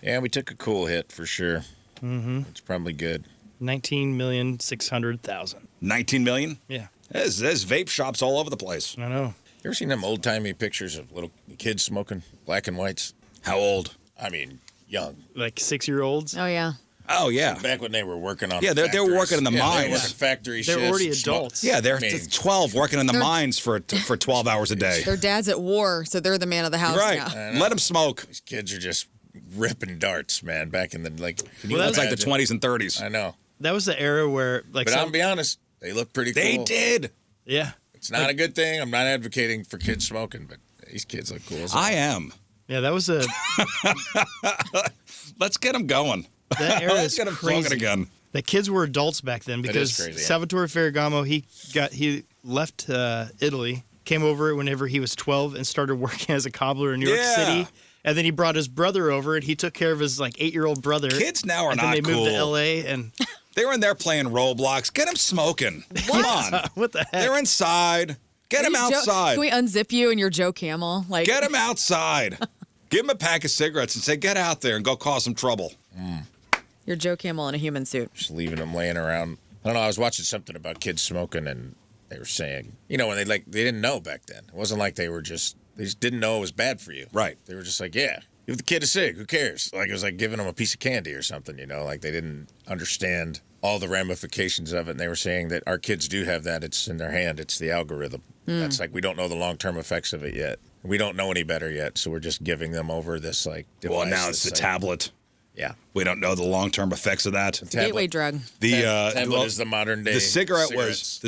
Yeah, we took a cool hit for sure. Mm-hmm. It's probably good. 19,600,000. 19 million? Yeah. There's vape shops all over the place. I know. You ever seen them old-timey pictures of little kids smoking black and whites? How old? I mean, young. Like 6-year-olds. Oh, yeah. Oh, yeah. Back when they were working on Yeah, they were working in the They were mines. working factory They're shifts, already smoke- adults. Yeah, they're I mean, 12 working in the they're- mines for 12 hours a day. Their dad's at war, so they're the man of the house Right. now. Let them smoke. These kids are just ripping darts, man, back in the, like... Can you Well, That's like the imagine? 20s and 30s. I know. That was the era where, like, But I'll be honest, they look pretty cool. They did. yeah, It's not a good thing. I'm not advocating for kids smoking, but these kids look cool. I am. yeah, that was a Let's get them going. that era Let's is get them crazy. talking again. The kids were adults back then That because is crazy, yeah. Salvatore Ferragamo he left Italy, came over whenever he was 12 and started working as a cobbler in New York Yeah. City. And then he brought his brother over and he took care of his like 8-year-old brother. Kids now are and not then they moved to cool. LA and They were in there playing Roblox. Get them smoking. Come on. what the heck? They're inside. Get them Joe- outside. Can we unzip you and your Joe Camel? Like, Get them outside. Give them a pack of cigarettes and say, get out there and go cause some trouble. your Joe Camel in a human suit. Just leaving them laying around. I don't know. I was watching something about kids smoking, and they were saying, you know, when they didn't know back then. It wasn't like they just didn't know it was bad for you. Right. They were just like, yeah, give the kid a cig. Who cares? Like it was like giving them a piece of candy or something. You know, like they didn't understand all the ramifications of it. And they were saying that our kids do have that. It's in their hand. It's the algorithm. That's like we don't know the long-term effects of it yet. We don't know any better yet, so we're just giving them over this like device. Well, now it's the that's, like, tablet. Yeah. We don't know the long-term effects of that. Gateway drug. The tablet is the modern day. the cigarette cigarettes.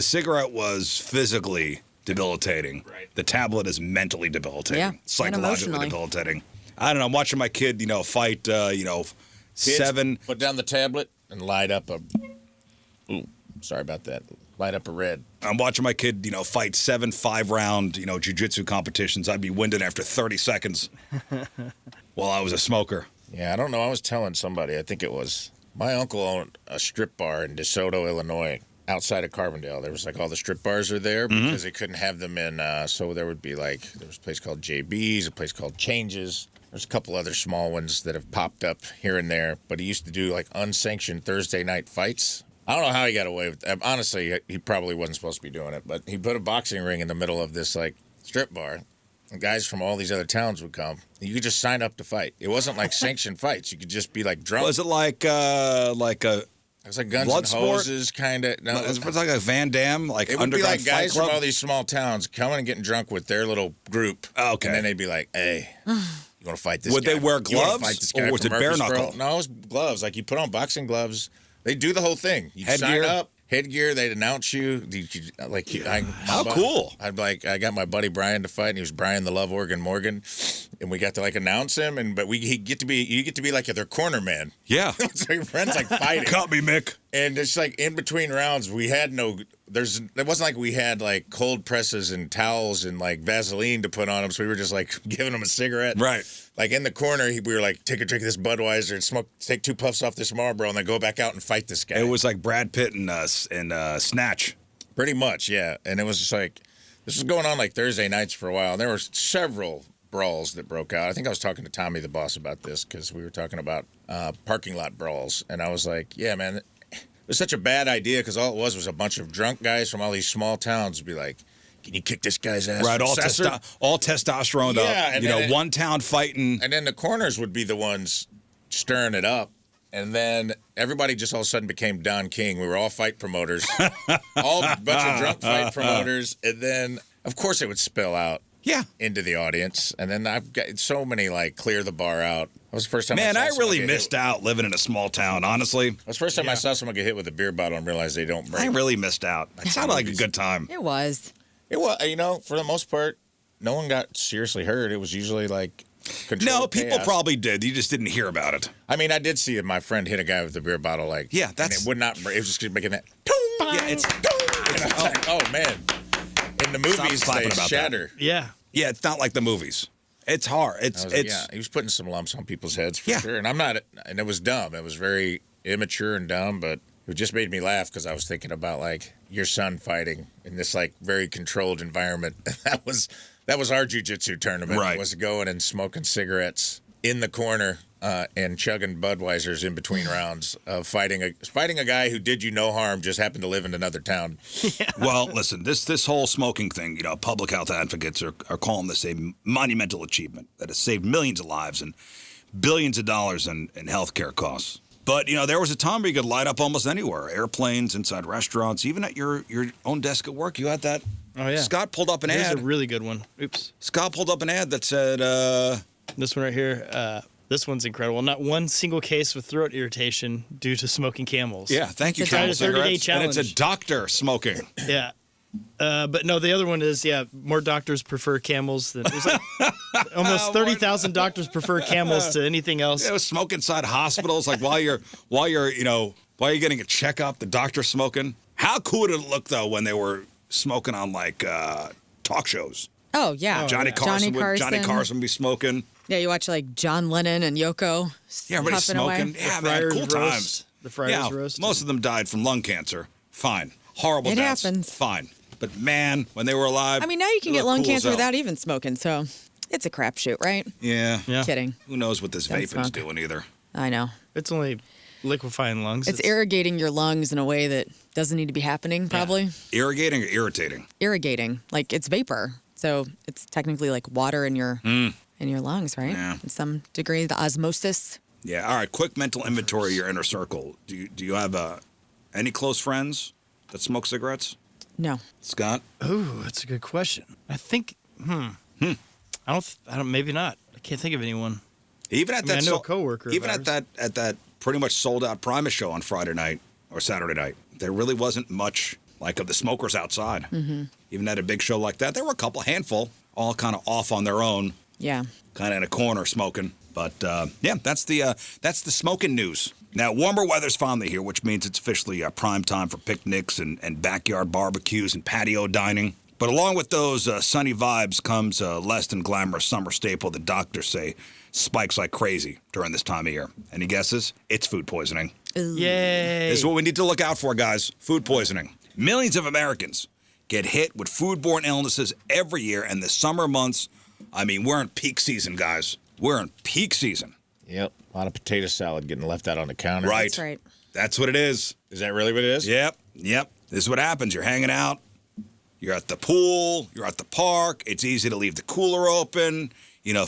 was physically debilitating. Right. The tablet is mentally debilitating, Yeah, and psychologically emotionally. debilitating. I don't know. I'm watching my kid, fight. Kids, 7. Put down the tablet and light up a. Ooh, sorry about that. Light up a red. I'm watching my kid, fight 7 5-round, Jiu-Jitsu competitions. I'd be winded after 30 seconds while I was a smoker. Yeah, I don't know. I was telling somebody. I think it was my uncle owned a strip bar in DeSoto, Illinois, outside of Carbondale. There was like all the strip bars are there because they couldn't have them in. So there would be there was a place called JB's, a place called Changes. There's a couple other small ones that have popped up here and there. But he used to do like unsanctioned Thursday night fights. I don't know how he got away with it. Honestly, he probably wasn't supposed to be doing it. But he put a boxing ring in the middle of this like strip bar. And guys from all these other towns would come. You could just sign up to fight. It wasn't like sanctioned fights. You could just be like drunk. Was it like a It was like guns blood and sport? hose, kind of. No, it was like a Van Damme, like it would be underground like guys fight club? from all these small towns coming and getting drunk with their little group. Oh, okay. And then they'd be like, hey, you want to fight this Would guy? they wear You wanna gloves, fight this or guy was from it bare Murfreesboro?" knuckle? No, it was gloves. Like you put on boxing gloves. They do the whole thing. You Headgear? sign up. Headgear, they'd announce you. How cool. I got my buddy Brian to fight, and he was Brian the Love Organ Morgan, and we got to like announce him, you get to be like their corner man. Yeah. So your friends like fighting. Cut me, Mick. And it's like in between rounds, we had it wasn't like we had like cold presses and towels and like Vaseline to put on them. So we were just like giving them a cigarette. Right. Like in the corner, we were like, take a drink of this Budweiser and take 2 puffs off this Marlboro and then go back out and fight this guy. It was like Brad Pitt and Snatch. Pretty much, yeah. And it was just like, this was going on like Thursday nights for a while. And there were several brawls that broke out. I think I was talking to Tommy the boss about this because we were talking about parking lot brawls. And I was like, yeah, man, it was such a bad idea because all it was a bunch of drunk guys from all these small towns be like, can you kick this guy's ass? Right, all testosterone Yeah, and up. then One town fighting. And then the corners would be the ones stirring it up. And then everybody just all of a sudden became Don King. We were all fight promoters. All a bunch of drunk fight promoters. And then, of course, it would spill out Yeah. into the audience. And then I've got so many, like, clear the bar out. That was the first time Man, I I saw someone really get missed out living in a small town, honestly. That was the first time I saw someone get hit with a beer bottle and realize they don't break. I really missed out. It sounded like a good time. It was. It was, for the most part, no one got seriously hurt. It was usually, like, No, controlled people chaos. probably did. You just didn't hear about it. I mean, I did see my friend hit a guy with a beer bottle, like, Yeah, and that's- it would not break. It was just making that. Yeah, it's And I was like, oh man! In the movies, clapping they about shatter. Yeah. yeah, it's not like the movies. It's hard. Yeah, he was putting some lumps on people's heads for sure. And and it was dumb. It was very immature and dumb, but it just made me laugh because I was thinking about like your son fighting in this like very controlled environment. That was our jiu-jitsu tournament. Right. Was going and smoking cigarettes in the corner and chugging Budweisers in between rounds of fighting a guy who did you no harm, just happened to live in another town. Yeah. Well, listen, this whole smoking thing, public health advocates are calling this a monumental achievement that has saved millions of lives and billions of dollars in healthcare costs. But, there was a time where you could light up almost anywhere. Airplanes, inside restaurants, even at your own desk at work. You had that. Oh, yeah. Scott pulled up an ad. Here's a really good one. Oops. Scott pulled up an ad that said... This one right here, this one's incredible. Not one single case of throat irritation due to smoking Camels. Yeah, thank you, Camel cigarettes. And it's a doctor smoking. Yeah. But no, the other one is, more doctors prefer Camels than... There's like almost 30,000 doctors prefer Camels to anything else. Yeah, smoke inside hospitals, like while you're getting a checkup, the doctor's smoking. How cool did it look, though, when they were smoking on, like, talk shows? Oh, yeah. Johnny Carson would be smoking. Yeah, you watch like John Lennon and Yoko. Yeah, everybody's smoking. Away. Yeah, man, cool times. The Friars roast. Most of them died from lung cancer. Fine. Horrible deaths. It happens. Fine. But man, when they were alive. I mean, now you can get lung cancer without even smoking, so it's a crapshoot, right? Yeah. Kidding. Who knows what this vaping's doing either? I know. It's only liquefying lungs. It's irrigating your lungs in a way that doesn't need to be happening, probably. Yeah. Irrigating or irritating? Irrigating. Like it's vapor. So it's technically like water in your lungs, right? Yeah. In some degree, the osmosis. Yeah. All right. Quick mental inventory of your inner circle. Do you have any close friends that smoke cigarettes? No. Scott? Ooh, that's a good question. I think. I don't. Maybe not. I can't think of anyone. Even at I know a coworker. Even at that pretty much sold out Primus show on Friday night or Saturday night, there really wasn't much like of the smokers outside. Mm-hmm. Even at a big show like that, there were a handful, all kind of off on their own. Yeah. Kind of in a corner smoking. But that's the smoking news. Now, warmer weather's finally here, which means it's officially prime time for picnics and backyard barbecues and patio dining. But along with those sunny vibes comes a less than glamorous summer staple that doctors say spikes like crazy during this time of year. Any guesses? It's food poisoning. Ooh. Yay. This is what we need to look out for, guys. Food poisoning. Millions of Americans get hit with foodborne illnesses every year, and the summer months, I mean, we're in peak season, guys. We're in peak season. Yep. A lot of potato salad getting left out on the counter. Right. That's right. That's what it is. Is that really what it is? Yep. This is what happens. You're hanging out. You're at the pool. You're at the park. It's easy to leave the cooler open.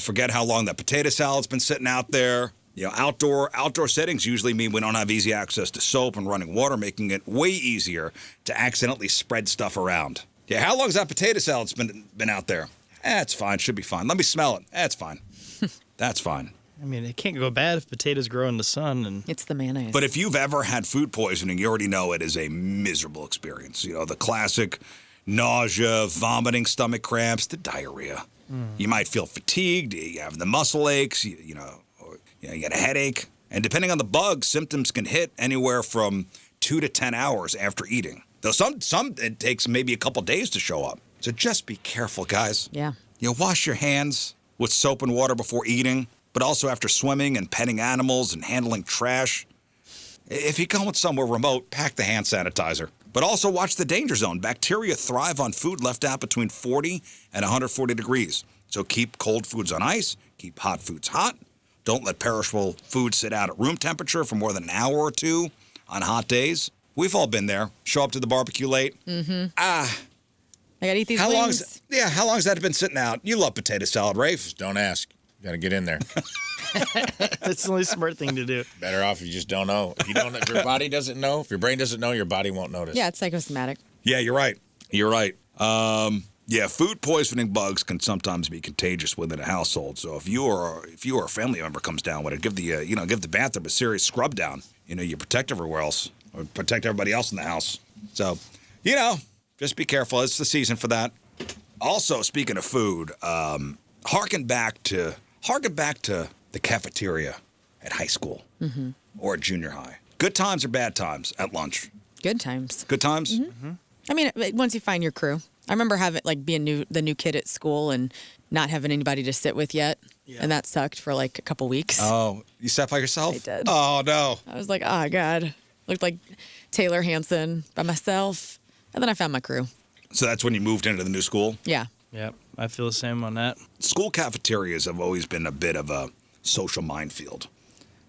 Forget how long that potato salad's been sitting out there. Outdoor settings usually mean we don't have easy access to soap and running water, making it way easier to accidentally spread stuff around. Yeah, how long's that potato salad's been out there? It's fine. Should be fine. Let me smell it. It's fine. That's fine. I mean, it can't go bad if potatoes grow in the sun. And It's the mayonnaise. But if you've ever had food poisoning, you already know it is a miserable experience. The classic nausea, vomiting, stomach cramps, the diarrhea. You might feel fatigued. You have the muscle aches. You get a headache. And depending on the bug, symptoms can hit anywhere from 2 to 10 hours after eating. Though some it takes maybe a couple days to show up. So just be careful, guys. Yeah. Wash your hands with soap and water before eating, but also after swimming and petting animals and handling trash. If you're going somewhere remote, pack the hand sanitizer. But also watch the danger zone. Bacteria thrive on food left out between 40 and 140 degrees. So keep cold foods on ice, keep hot foods hot. Don't let perishable food sit out at room temperature for more than an hour or two on hot days. We've all been there. Show up to the barbecue late. Mm-hmm. I gotta eat these wings. How long has that been sitting out? You love potato salad, Rafe. Just don't ask. You gotta get in there. That's the only smart thing to do. Better off if you just don't know. If your body doesn't know, if your brain doesn't know, your body won't notice. Yeah, it's psychosomatic. Yeah, you're right. Food poisoning bugs can sometimes be contagious within a household. So if you or a family member comes down with it, give the bathroom a serious scrub down. You protect everywhere else or protect everybody else in the house. So, just be careful. It's the season for that. Also, speaking of food, harken back to the cafeteria at high school or at junior high. Good times or bad times at lunch? Good times. Good times? Mm-hmm. I mean, once you find your crew. I remember having being the new kid at school and not having anybody to sit with yet. Yeah. And that sucked for like a couple weeks. Oh, you sat by yourself? I did. Oh, no. I was like, oh, God. Looked like Taylor Hanson by myself. And then I found my crew. So that's when you moved into the new school? Yeah. Yep, I feel the same on that. School cafeterias have always been a bit of a social minefield.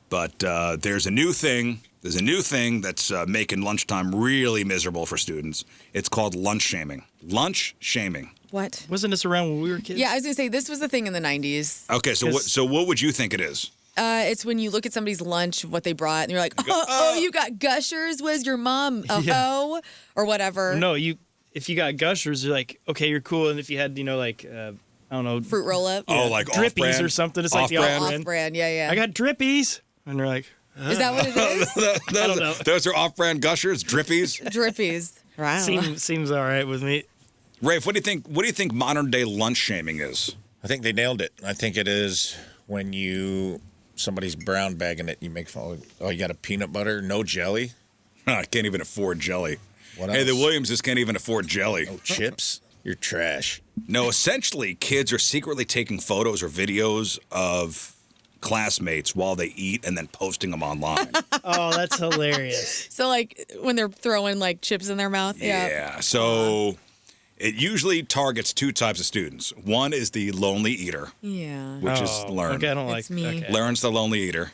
But there's a new thing. There's a new thing that's making lunchtime really miserable for students. It's called lunch shaming. Lunch shaming. What? Wasn't this around when we were kids? Yeah, I was going to say, this was the thing in the 90s. Okay, so what would you think it is? It's when you look at somebody's lunch, what they brought, and you're like, oh, you got Gushers? Was your mom a hoe? Or whatever. No, if you got Gushers, you're like, okay, you're cool. And if you had, I don't know. Fruit roll-up? Oh, like Drippies off-brand? or something. It's like the Off-brand? Off-brand, yeah. I got Drippies. And they're like, Is that what it is? I don't know. Those are off-brand Gushers, Drippies. Drippies. Wow. Seems all right with me. Rafe, what do you think modern-day lunch shaming is? I think they nailed it. I think it is when somebody's brown bagging it, you make fun. Oh, you got a peanut butter, no jelly? I can't even afford jelly. What Hey, else? the Williamses can't even afford jelly. No chips? You're trash. No, essentially, kids are secretly taking photos or videos of classmates while they eat and then posting them online. Oh, that's hilarious. So, when they're throwing, chips in their mouth? Yeah. So it usually targets two types of students. One is the lonely eater, Yeah. which is Learn. Okay, I don't It's like me. Okay. Learn's the lonely eater,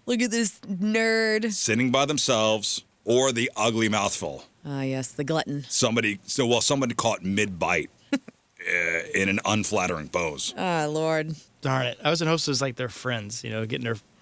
Look at this nerd. sitting by themselves, or the ugly mouthful. Ah, yes, the glutton. Somebody caught mid-bite in an unflattering pose. Ah, Lord. Darn it. I was in hopes it was like their friends,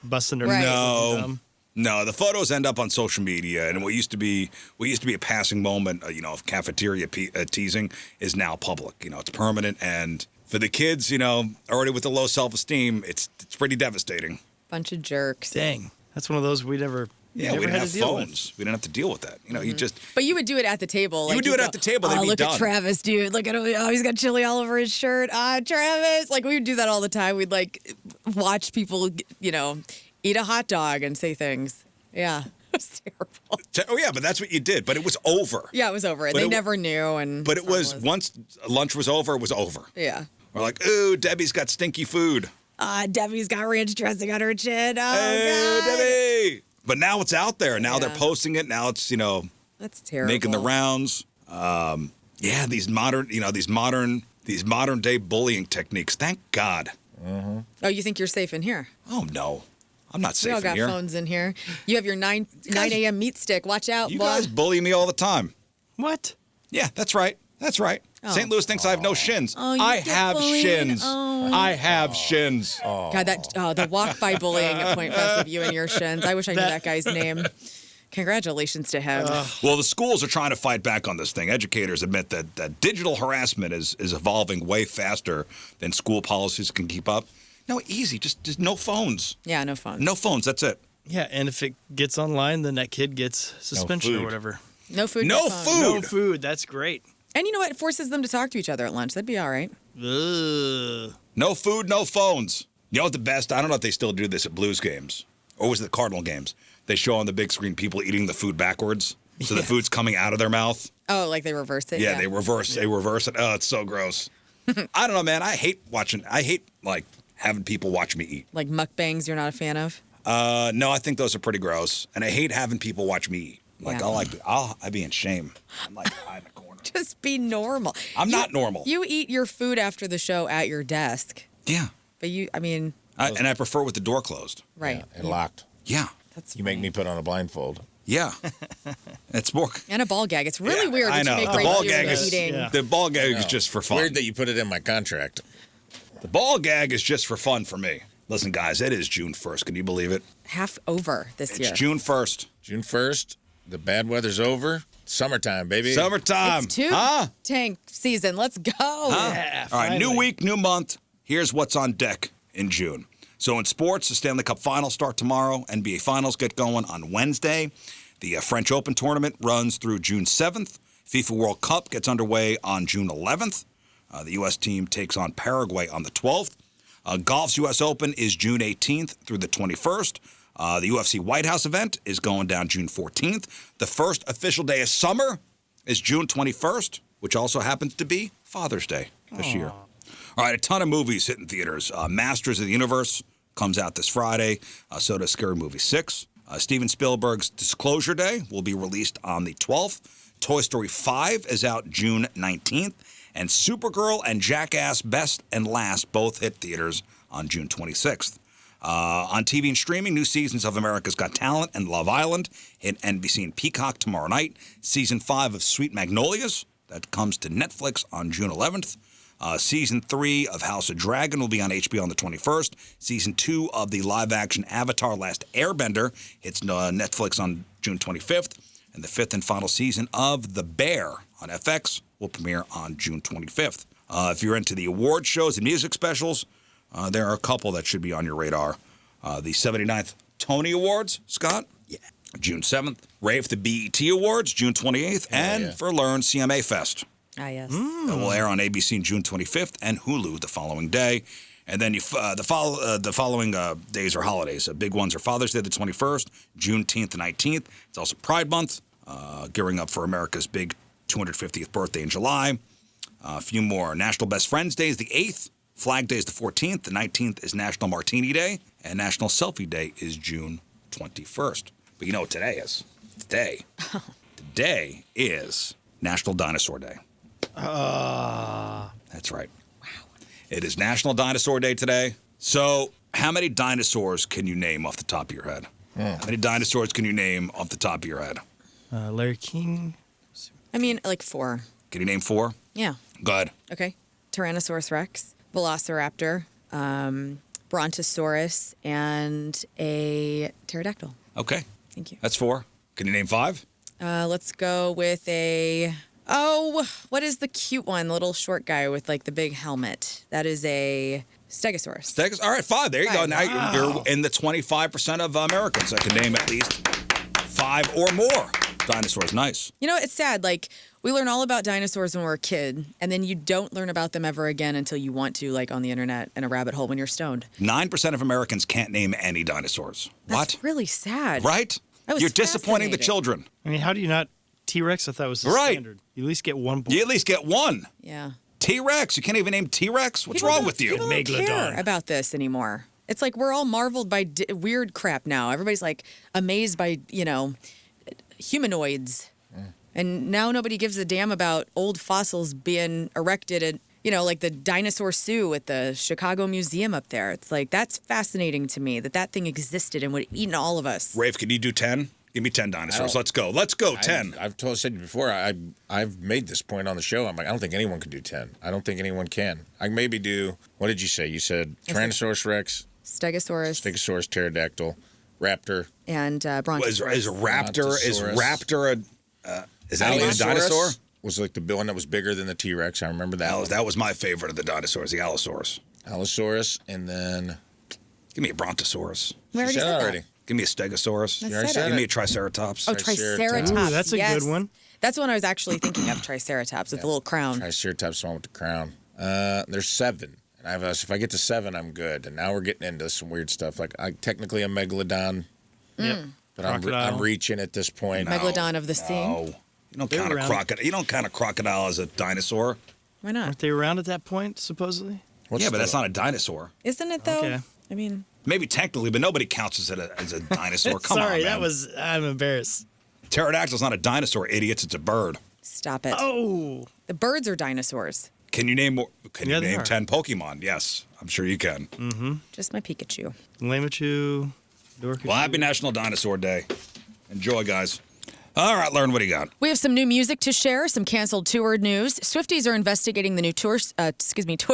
busting their Right. faces. No, the photos end up on social media, and what used to be a passing moment, of cafeteria teasing, is now public. It's permanent, and for the kids, already with the low self-esteem, it's pretty devastating. Bunch of jerks. Dang. That's one of those we never Yeah, never we didn't had have to deal with. phones. We didn't have to deal with that. You just But you would do it at the table. You would do it at the table, they'd Oh, be look done. at Travis, dude. Look at him. Oh, he's got chili all over his shirt. Ah, Travis. We would do that all the time. We'd watch people, eat a hot dog and say things. Yeah. It was terrible. Oh yeah, but that's what you did. But it was over. Yeah, it was over. But They it- never knew. But it was once lunch was over, it was over. Yeah. We're like, ooh, Debbie's got stinky food. Debbie's got ranch dressing on her chin. Oh, Hey, God. Debbie. But now it's out there. Now they're Yeah. posting it. Now it's That's terrible. making the rounds. These modern day bullying techniques. Thank God. Oh, you think you're safe in here? Oh no, I'm not We all safe in got here. phones in here. You have your 9 a.m. meat stick. Watch out, You boy. guys bully me all the time. What? Yeah, that's right. That's right. Oh. St. Louis thinks I have no shins. Oh, you I get have bullied. shins. Oh. I have shins. God, the walk by bullying at Point Fest with you and your shins. I wish I knew that guy's name. Congratulations to him. Well, the schools are trying to fight back on this thing. Educators admit that digital harassment is evolving way faster than school policies can keep up. No, easy. Just no phones. Yeah, no phones. No phones. That's it. Yeah, and if it gets online, then that kid gets suspension or food. whatever. No food. No phone. food. No food. That's great. And you know what? It forces them to talk to each other at lunch. That'd be all right. Ugh. No food, no phones. You know what the best? I don't know if they still do this at Blues games. Or was it the Cardinal games? They show on the big screen people eating the food backwards. So the food's coming out of their mouth. Oh, they reverse it? Yeah, they reverse it. Oh, it's so gross. I don't know, man. I hate having people watch me eat. Like mukbangs you're not a fan of? No, I think those are pretty gross. And I hate having people watch me eat. Yeah. I'd be in shame. I'm hide in a corner. Just be normal. I'm not normal. You eat your food after the show at your desk. Yeah. But And I prefer with the door closed. right. And locked. Yeah. That's You make me put on a blindfold. Yeah. It's more. And a ball gag. It's really weird I that know. you make The Ray ball do gag the is eating. Yeah. the ball gag is just for fun. Weird that you put it in my contract. The ball gag is just for fun for me. Listen, guys, it is June 1st. Can you believe it? Half over this It's year. June 1st. June 1st, the bad weather's over. Summertime, baby. Summertime. It's tube Huh? tank season. Let's go. Huh? Yeah, All right, new finally. week, new month. Here's what's on deck in June. So in sports, the Stanley Cup Finals start tomorrow. NBA Finals get going on Wednesday. The French Open tournament runs through June 7th. FIFA World Cup gets underway on June 11th. The U.S. team takes on Paraguay on the 12th. Golf's U.S. Open is June 18th through the 21st. The UFC White House event is going down June 14th. The first official day of summer is June 21st. which also happens to be Father's Day this year. All right, a ton of movies hitting theaters. Masters of the Universe comes out this Friday. So does Scary Movie 6. Steven Spielberg's Disclosure Day will be released on the 12th. Toy Story 5 is out June 19th. And Supergirl and Jackass Best and Last both hit theaters on June 26th. On TV and streaming, new seasons of America's Got Talent and Love Island hit NBC and Peacock tomorrow night. Season 5 of Sweet Magnolias, that comes to Netflix on June 11th. Season 3 of House of Dragon will be on HBO on the 21st. Season 2 of the live-action Avatar Last Airbender hits Netflix on June 25th. And the 5th and final season of The Bear on FX will premiere on June 25th. If you're into the award shows and music specials, there are a couple that should be on your radar. The 79th Tony Awards, Scott, June 7th. Rave the BET Awards, June 28th. And for Learn, CMA Fest. Ah, yes. That will air on ABC on June 25th and Hulu the following day. And then the following days are holidays. Big ones are Father's Day the 21st, Juneteenth the 19th. It's also Pride Month, gearing up for America's big 250th birthday in July. A few more. National Best Friends Day is the 8th. Flag Day is the 14th. The 19th is National Martini Day. And National Selfie Day is June 21st. But you know what today is? Today is National Dinosaur Day. That's right. Wow. It is National Dinosaur Day today. So how many dinosaurs can you name off the top of your head? How many dinosaurs can you name off the top of your head? Larry King. I mean, like 4. Can you name 4? Yeah. Go ahead. Okay. Tyrannosaurus Rex, Velociraptor, Brontosaurus, and a pterodactyl. Okay. Thank you. That's 4. Can you name 5? Let's go with what is the cute one? The little short guy with like the big helmet. That is a Stegosaurus. All right, 5. There you go. 5. Now you're in the 25% of Americans that can name at least 5 or more dinosaurs. Nice. You know, it's sad. Like, we learn all about dinosaurs when we're a kid, and then you don't learn about them ever again until you want to, like on the internet in a rabbit hole when you're stoned. 9% of Americans can't name any dinosaurs. That's really sad. Right? You're disappointing the children. I mean, how do you not T-Rex? I thought was the standard. You at least get 1 point. You at least get 1. Yeah. T-Rex. You can't even name T-Rex? What's wrong with you? People don't care about this anymore. It's like we're all marveled by weird crap now. Everybody's like amazed by, humanoids. And now nobody gives a damn about old fossils being erected at, like the dinosaur zoo at the Chicago Museum up there. It's like, that's fascinating to me that thing existed and would have eaten all of us. Rafe, can you do 10? Give me 10 dinosaurs. Let's go. Let's go, 10. I've said you before, I've made this point on the show. I'm like, I don't think anyone can do 10. I don't think anyone can. I maybe do, what did you say? You said Tyrannosaurus Rex, Stegosaurus, pterodactyl, raptor. And Brontosaurus. Is raptor is that even a dinosaur? Was like the one that was bigger than the T-Rex. I remember that. That was my favorite of the dinosaurs, the Allosaurus. Allosaurus, and then give me a Brontosaurus. We already said that. Give me a Stegosaurus. Give me a Triceratops. Oh, Triceratops. Ooh, that's a good one. That's the one I was actually thinking of, Triceratops with the little crown. Triceratops, the one with the crown. There's 7. And if I get to 7, I'm good. And now we're getting into some weird stuff. Like, technically a megalodon. Yep. But I'm reaching at this point. Megalodon of the sea. No. You don't count a crocodile as a dinosaur. Why not? Aren't they around at that point, supposedly? But that's not a dinosaur. Isn't it, though? Okay. I mean... Maybe technically, but nobody counts as a dinosaur. Come on, man. I'm embarrassed. Pterodactyl's not a dinosaur, idiots. It's a bird. Stop it. Oh. The birds are dinosaurs. Can you name more? Can you name 10 Pokemon? Yes, I'm sure you can. Mm-hmm. Just my Pikachu. Lamachu. Dorkachu. Well, happy National Dinosaur Day. Enjoy, guys. All right, Learn, what do you got? We have some new music to share, some canceled tour news. Swifties are investigating the new Toy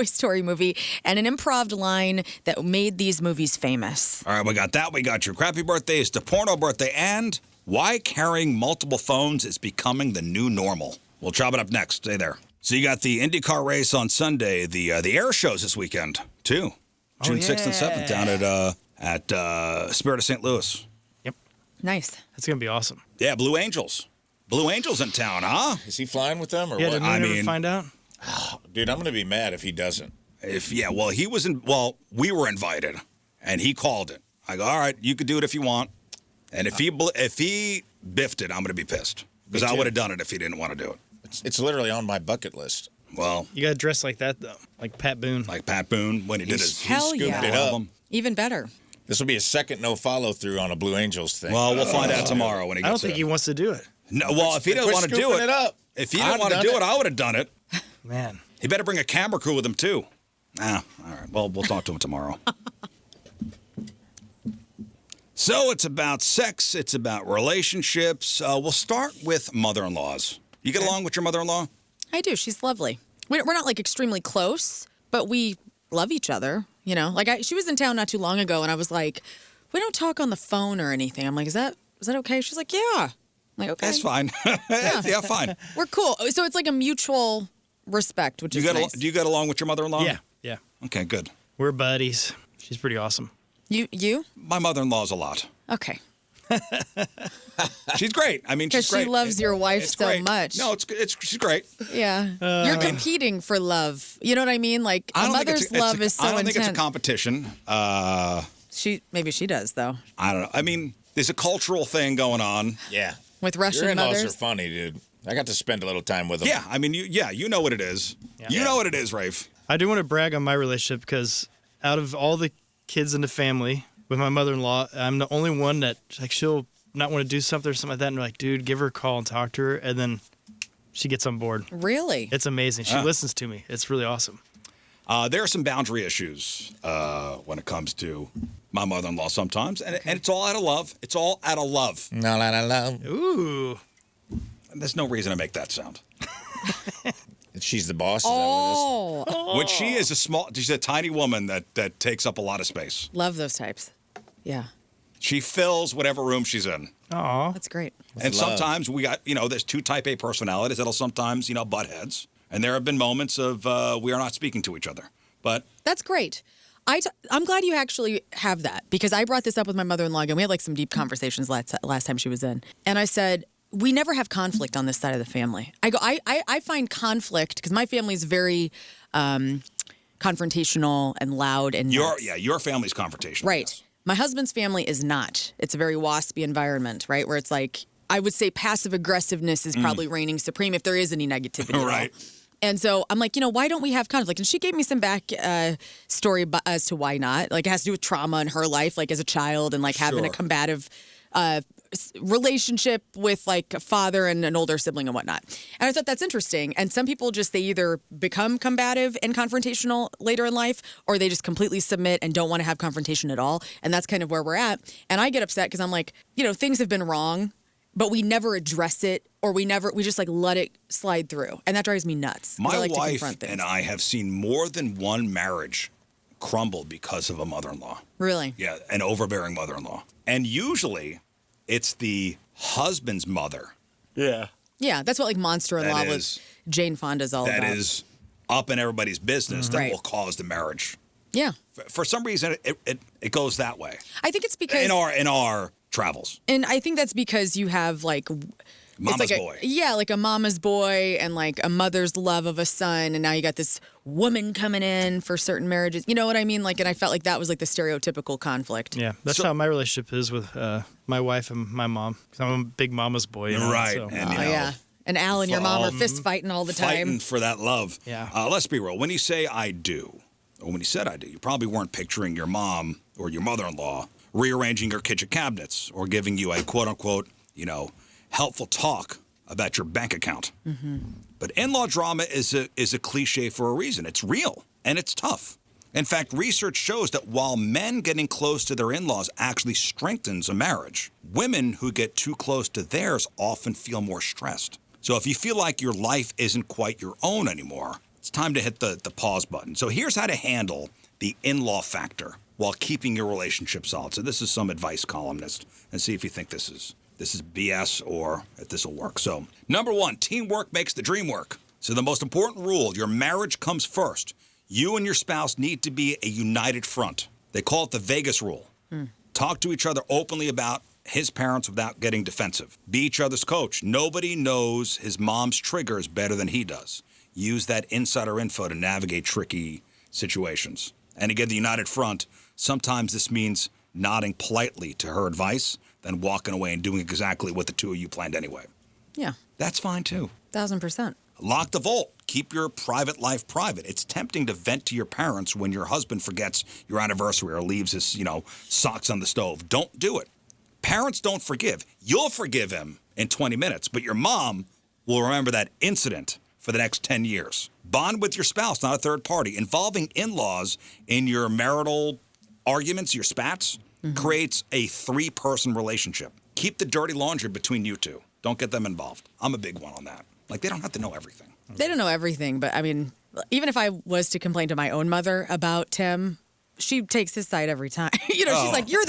Story movie and an improv line that made these movies famous. All right, we got that. We got your crappy birthdays, the porno birthday, and why carrying multiple phones is becoming the new normal. We'll chop it up next. Stay there. So you got the IndyCar race on Sunday, the air shows this weekend, too. June 6th and 7th down at Spirit of St. Louis. Nice. That's going to be awesome. Yeah, Blue Angels. Blue Angels in town, huh? Is he flying with them or what? what? Did we ever find out? Dude, I'm going to be mad if he doesn't. We were invited, and he called it. I go, all right, you could do it if you want. And if he biffed it, I'm going to be pissed. Because I would have done it if he didn't want to do it. It's literally on my bucket list. Well, You got to dress like that, though. Like Pat Boone. like Pat Boone when he did his Hell scooped yeah. it up. album. Even better. This will be a second no follow through on a Blue Angels thing. Well, we'll find out tomorrow when he I gets don't think there. he wants to do it. No, well, if he doesn't Quit want to do scooping it up. if he didn't I've want to done do it. it, I would have done it. Man. He better bring a camera crew with him too. All right. Well, we'll talk to him tomorrow. So it's about sex. It's about relationships. We'll start with mother-in-laws. You get along with your mother-in-law? I do. She's lovely. We're not like extremely close, but we love each other. You know, like she was in town not too long ago, and I was like, we don't talk on the phone or anything. I'm like, is that okay? She's like, yeah. I'm like, okay. That's fine. Yeah, fine. We're cool. So it's like a mutual respect, which is nice. Do you get along with your mother-in-law? Yeah. Okay, good. We're buddies. She's pretty awesome. You? My mother-in-law's a lot. Okay. She's great. I mean, she's Because great. she loves your wife It's so great. much. No, she's great. Yeah. You're competing for love. You know what I mean? Like a mother's love is so I don't intense. think it's a competition. Maybe she does though. I don't know. I mean, there's a cultural thing going on. Yeah. With Your Russian in-laws mothers. are funny, dude. I got to spend a little time with them. Yeah, I mean, you know what it is. Yeah. You know what it is, Rafe. I do want to brag on my relationship because out of all the kids in the family with my mother-in-law, I'm the only one that like she'll not want to do something or something like that, and we're like, dude, give her a call and talk to her, and then she gets on board. Really? It's amazing. She listens to me. It's really awesome. There are some boundary issues when it comes to my mother-in-law sometimes, and it's all out of love. It's all out of love. No, no, no, no. Ooh. And there's no reason to make that sound. She's the boss. Is that what it is? Oh, When she's a tiny woman that takes up a lot of space. love those types. Yeah, She fills whatever room she's in. Aw. that's great. And love. sometimes we got, there's two type A personalities that'll sometimes, butt heads. And there have been moments of we are not speaking to each other. But That's great. I'm glad you actually have that because I brought this up with my mother-in-law again. We had like some deep conversations last time she was in, and I said we never have conflict on this side of the family. I find conflict because my family is very confrontational and loud and nuts. your family's confrontational. Right. Yes. My husband's family is not. It's a very waspy environment, right? Where it's like, I would say passive aggressiveness is probably reigning supreme if there is any negativity. at all. Right. And so I'm like, why don't we have conflict? And she gave me some back story as to why not. Like it has to do with trauma in her life, like as a child and like having a Sure. combative relationship with like a father and an older sibling and whatnot. And I thought that's interesting. And some people they either become combative and confrontational later in life, or they just completely submit and don't want to have confrontation at all. And that's kind of where we're at. And I get upset because I'm like, things have been wrong, but we never address it, or we just like let it slide through. And that drives me nuts. 'cause I My like to wife confront things. and I have seen more than one marriage crumble because of a mother-in-law. Really? Yeah, an overbearing mother-in-law. And usually it's the husband's mother Yeah. Yeah, that's what like Monster-in-Law That with is- Jane Fonda's all that about. is up in everybody's business that Right. will cause the marriage. Yeah. For some reason, it goes that way I think it's because in our travels. and I think that's because you have like Mama's it's like boy. like a mama's boy and like a mother's love of a son, and now you got this woman coming in for certain marriages. You know what I mean? Like, and I felt like that was like the stereotypical conflict. Yeah. That's how my relationship is with my wife and my mom. 'Cause I'm a big mama's boy. Right. So. And, Oh yeah. And Al and your mom are fist fighting all the fighting time. for that love. Yeah. Let's be real. When you say I do, or when you said I do, you probably weren't picturing your mom or your mother-in-law rearranging your kitchen cabinets or giving you a quote-unquote, helpful talk about your bank account. Mm-hmm. But in-law drama is a cliche for a reason. It's real, and it's tough. In fact, research shows that while men getting close to their in-laws actually strengthens a marriage, women who get too close to theirs often feel more stressed. So if you feel like your life isn't quite your own anymore, it's time to hit the pause button. So here's how to handle the in-law factor while keeping your relationship solid. So this is some advice columnist, and see if you think this is BS or if this will work. So number one, teamwork makes the dream work. So the most important rule, your marriage comes first. You and your spouse need to be a united front. They call it the Vegas rule. Talk to each other openly about his parents without getting defensive. Be each other's coach. Nobody knows his mom's triggers better than he does. Use that insider info to navigate tricky situations. And again, the united front, sometimes this means nodding politely to her advice, then walking away and doing exactly what the two of you planned anyway. Yeah. That's fine too. 1,000%. Lock the vault. Keep your private life private. It's tempting to vent to your parents when your husband forgets your anniversary or leaves his, socks on the stove. Don't do it. Parents don't forgive. You'll forgive him in 20 minutes, but your mom will remember that incident for the next 10 years. Bond with your spouse, not a third party. Involving in-laws in your marital arguments, your spats, creates a 3-person relationship. Keep the dirty laundry between you two. Don't get them involved. I'm a big one on that. Like, they don't have to know everything. They don't know everything, but I mean, even if I was to complain to my own mother about Tim, she takes his side every time. She's like, you are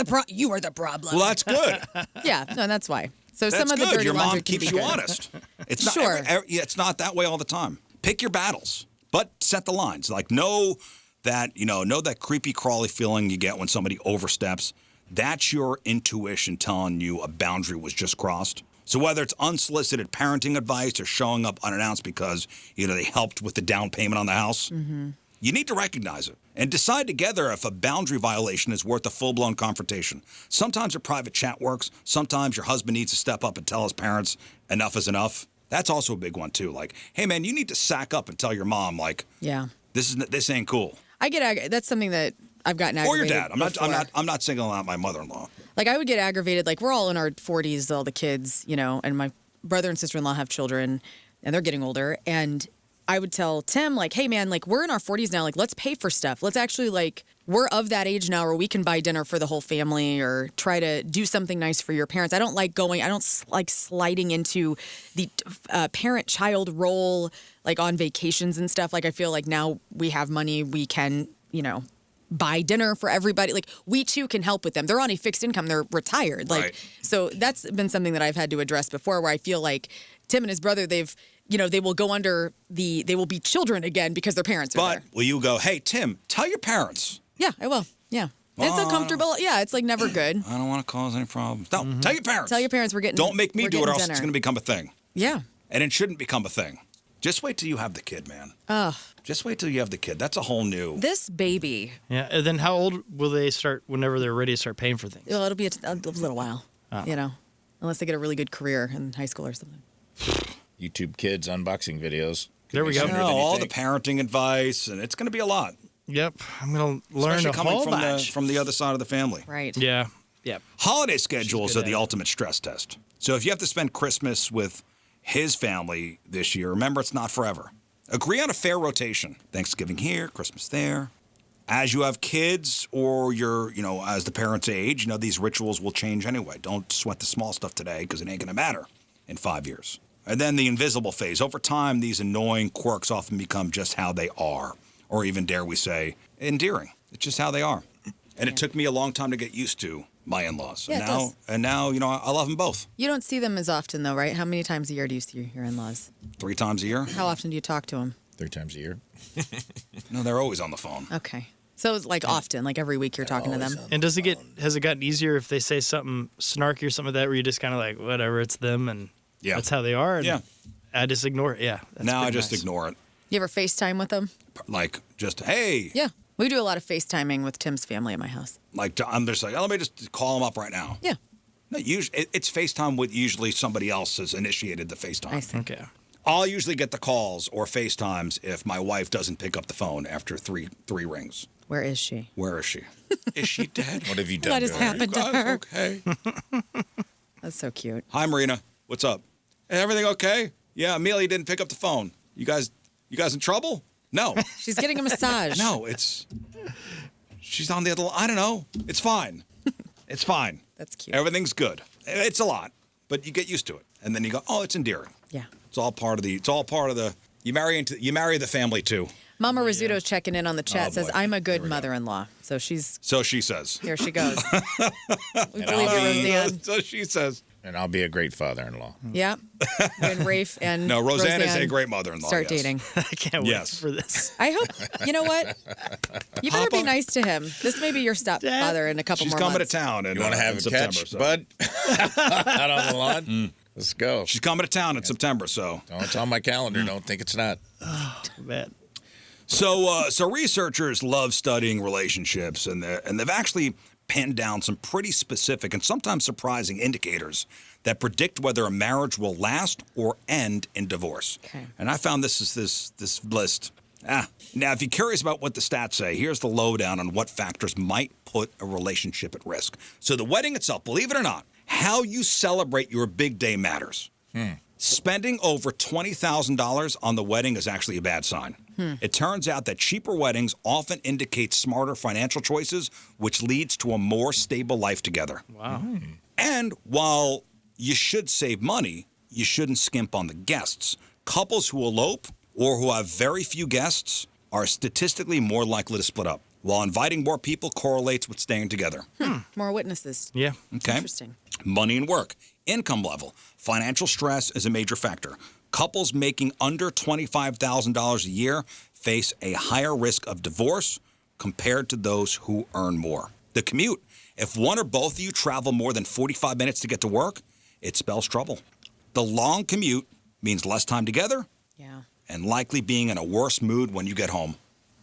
the problem. Well, that's good. Yeah, no, that's why. So That's some of the good. dirty Your laundry mom can keeps be you good. honest. It's not Sure. it's not that way all the time. Pick your battles, but set the lines. Like know that creepy crawly feeling you get when somebody oversteps. That's your intuition telling you a boundary was just crossed. So whether it's unsolicited parenting advice or showing up unannounced because they helped with the down payment on the house, you need to recognize it and decide together if a boundary violation is worth a full-blown confrontation. Sometimes a private chat works. Sometimes your husband needs to step up and tell his parents enough is enough. That's also a big one too. Like, hey man, you need to sack up and tell your mom, like, Yeah. this ain't cool. I get that's something that I've gotten Or your aggravated dad. before. I'm not singling out my mother-in-law. Like, I would get aggravated. Like, we're all in our 40s, all the kids, and my brother and sister-in-law have children, and they're getting older. And I would tell Tim, like, hey, man, like, we're in our 40s now. Like, let's pay for stuff. Let's actually, like, we're of that age now where we can buy dinner for the whole family or try to do something nice for your parents. I don't like sliding into the parent-child role, like, on vacations and stuff. Like, I feel like now we have money, we can, buy dinner for everybody. Like, we too can help with them. They're on a fixed income. They're retired. Like, Right. So that's been something that I've had to address before, where I feel like Tim and his brother, they will go under they will be children again because their parents are But there. will you go, hey, Tim, tell your parents. Yeah, I will. Yeah. It's uncomfortable. Yeah, it's like never good. I don't want to cause any problems. No, tell your parents. Tell your parents we're getting Don't make me we're do it or getting else it's dinner. going to become a thing. Yeah. And it shouldn't become a thing. Just wait till you have the kid, man. Ugh. Just wait till you have the kid. That's a whole new... This baby. Yeah. And then how old will they start whenever they're ready to start paying for things? Well, it'll be a little while. Unless they get a really good career in high school or something. YouTube Kids unboxing videos. There we go. Sooner than you all the think. parenting advice, and it's going to be a lot. Yep. I'm going to learn Especially a coming whole from bunch. from the other side of the family. Right. Yeah. Yep. Holiday schedules are good the idea. ultimate stress test. So if you have to spend Christmas with his family this year, remember it's not forever. Agree on a fair rotation. Thanksgiving here, Christmas there. As you have kids or you're, as the parents age, these rituals will change anyway. Don't sweat the small stuff today because it ain't going to matter in 5 years. And then the invisible phase. Over time, these annoying quirks often become just how they are, or even, dare we say, endearing. It's just how they are. And it took me a long time to get used to my in-laws. Yeah, it does. And now, I love them both. You don't see them as often, though, right? How many times a year do you see your in-laws? 3 times a year? How often do you talk to them? 3 times a year. No, they're always on the phone. Okay. So it's like often, like every week you're talking to them. And has it gotten easier if they say something snarky or something like that, where you just kind of like, whatever, it's them and Yeah. that's how they are? And Yeah. I just ignore it. Yeah. That's Now I pretty just nice. ignore it. You ever FaceTime with them? Like, just, hey. Yeah. We do a lot of FaceTiming with Tim's family at my house. Like, I'm just like, let me just call them up right now. Yeah. No, usually, it's FaceTime with usually somebody else has initiated the FaceTime. I see. Okay. I'll usually get the calls or FaceTimes if my wife doesn't pick up the phone after three rings. Where is she? Where is she? Is she dead? What have you done What to has her? happened to Guys, her? okay. That's so cute. Hi, Marina. What's up? Everything okay? Yeah, Amelia didn't pick up the phone. You guys in trouble? No. She's getting a massage. No, she's on the other line. I don't know. It's fine. It's fine. That's cute. Everything's good. It's a lot, but you get used to it. And then you go, oh, it's endearing. Yeah. It's all part of the, you marry the family too. Mama Rizzuto's checking in on the chat, Oh, says, boy. I'm a good mother-in-law. So So she says. here she goes. We And believe I'll you, be- Roseanne. So she says. And I'll be a great father-in-law. Yeah. When Rafe and No, Roseanne is a great mother-in-law. start yes. dating. I can't wait Yes. for this. I hope, you know what? You better be Papa. nice to him. This may be your stepfather in a couple She's more coming months. to town. You want to have in a September, catch, so. bud? Out on the lawn? Let's go. She's coming to town in September, so. Oh, it's on my calendar. Don't think it's not. Man. So researchers love studying relationships, and they've actually pinned down some pretty specific and sometimes surprising indicators that predict whether a marriage will last or end in divorce. Okay. And I found this list. Now, if you're curious about what the stats say, here's the lowdown on what factors might put a relationship at risk. So the wedding itself, believe it or not, how you celebrate your big day matters. Spending over $20,000 on the wedding is actually a bad sign. It turns out that cheaper weddings often indicate smarter financial choices, which leads to a more stable life together. Wow. And while you should save money, you shouldn't skimp on the guests. Couples who elope or who have very few guests are statistically more likely to split up, while inviting more people correlates with staying together. More witnesses. Yeah. Okay. Interesting. Money and work, income level, financial stress is a major factor. Couples making under $25,000 a year face a higher risk of divorce compared to those who earn more. The commute. If one or both of you travel more than 45 minutes to get to work, it spells trouble. The long commute means less time together Yeah. and likely being in a worse mood when you get home.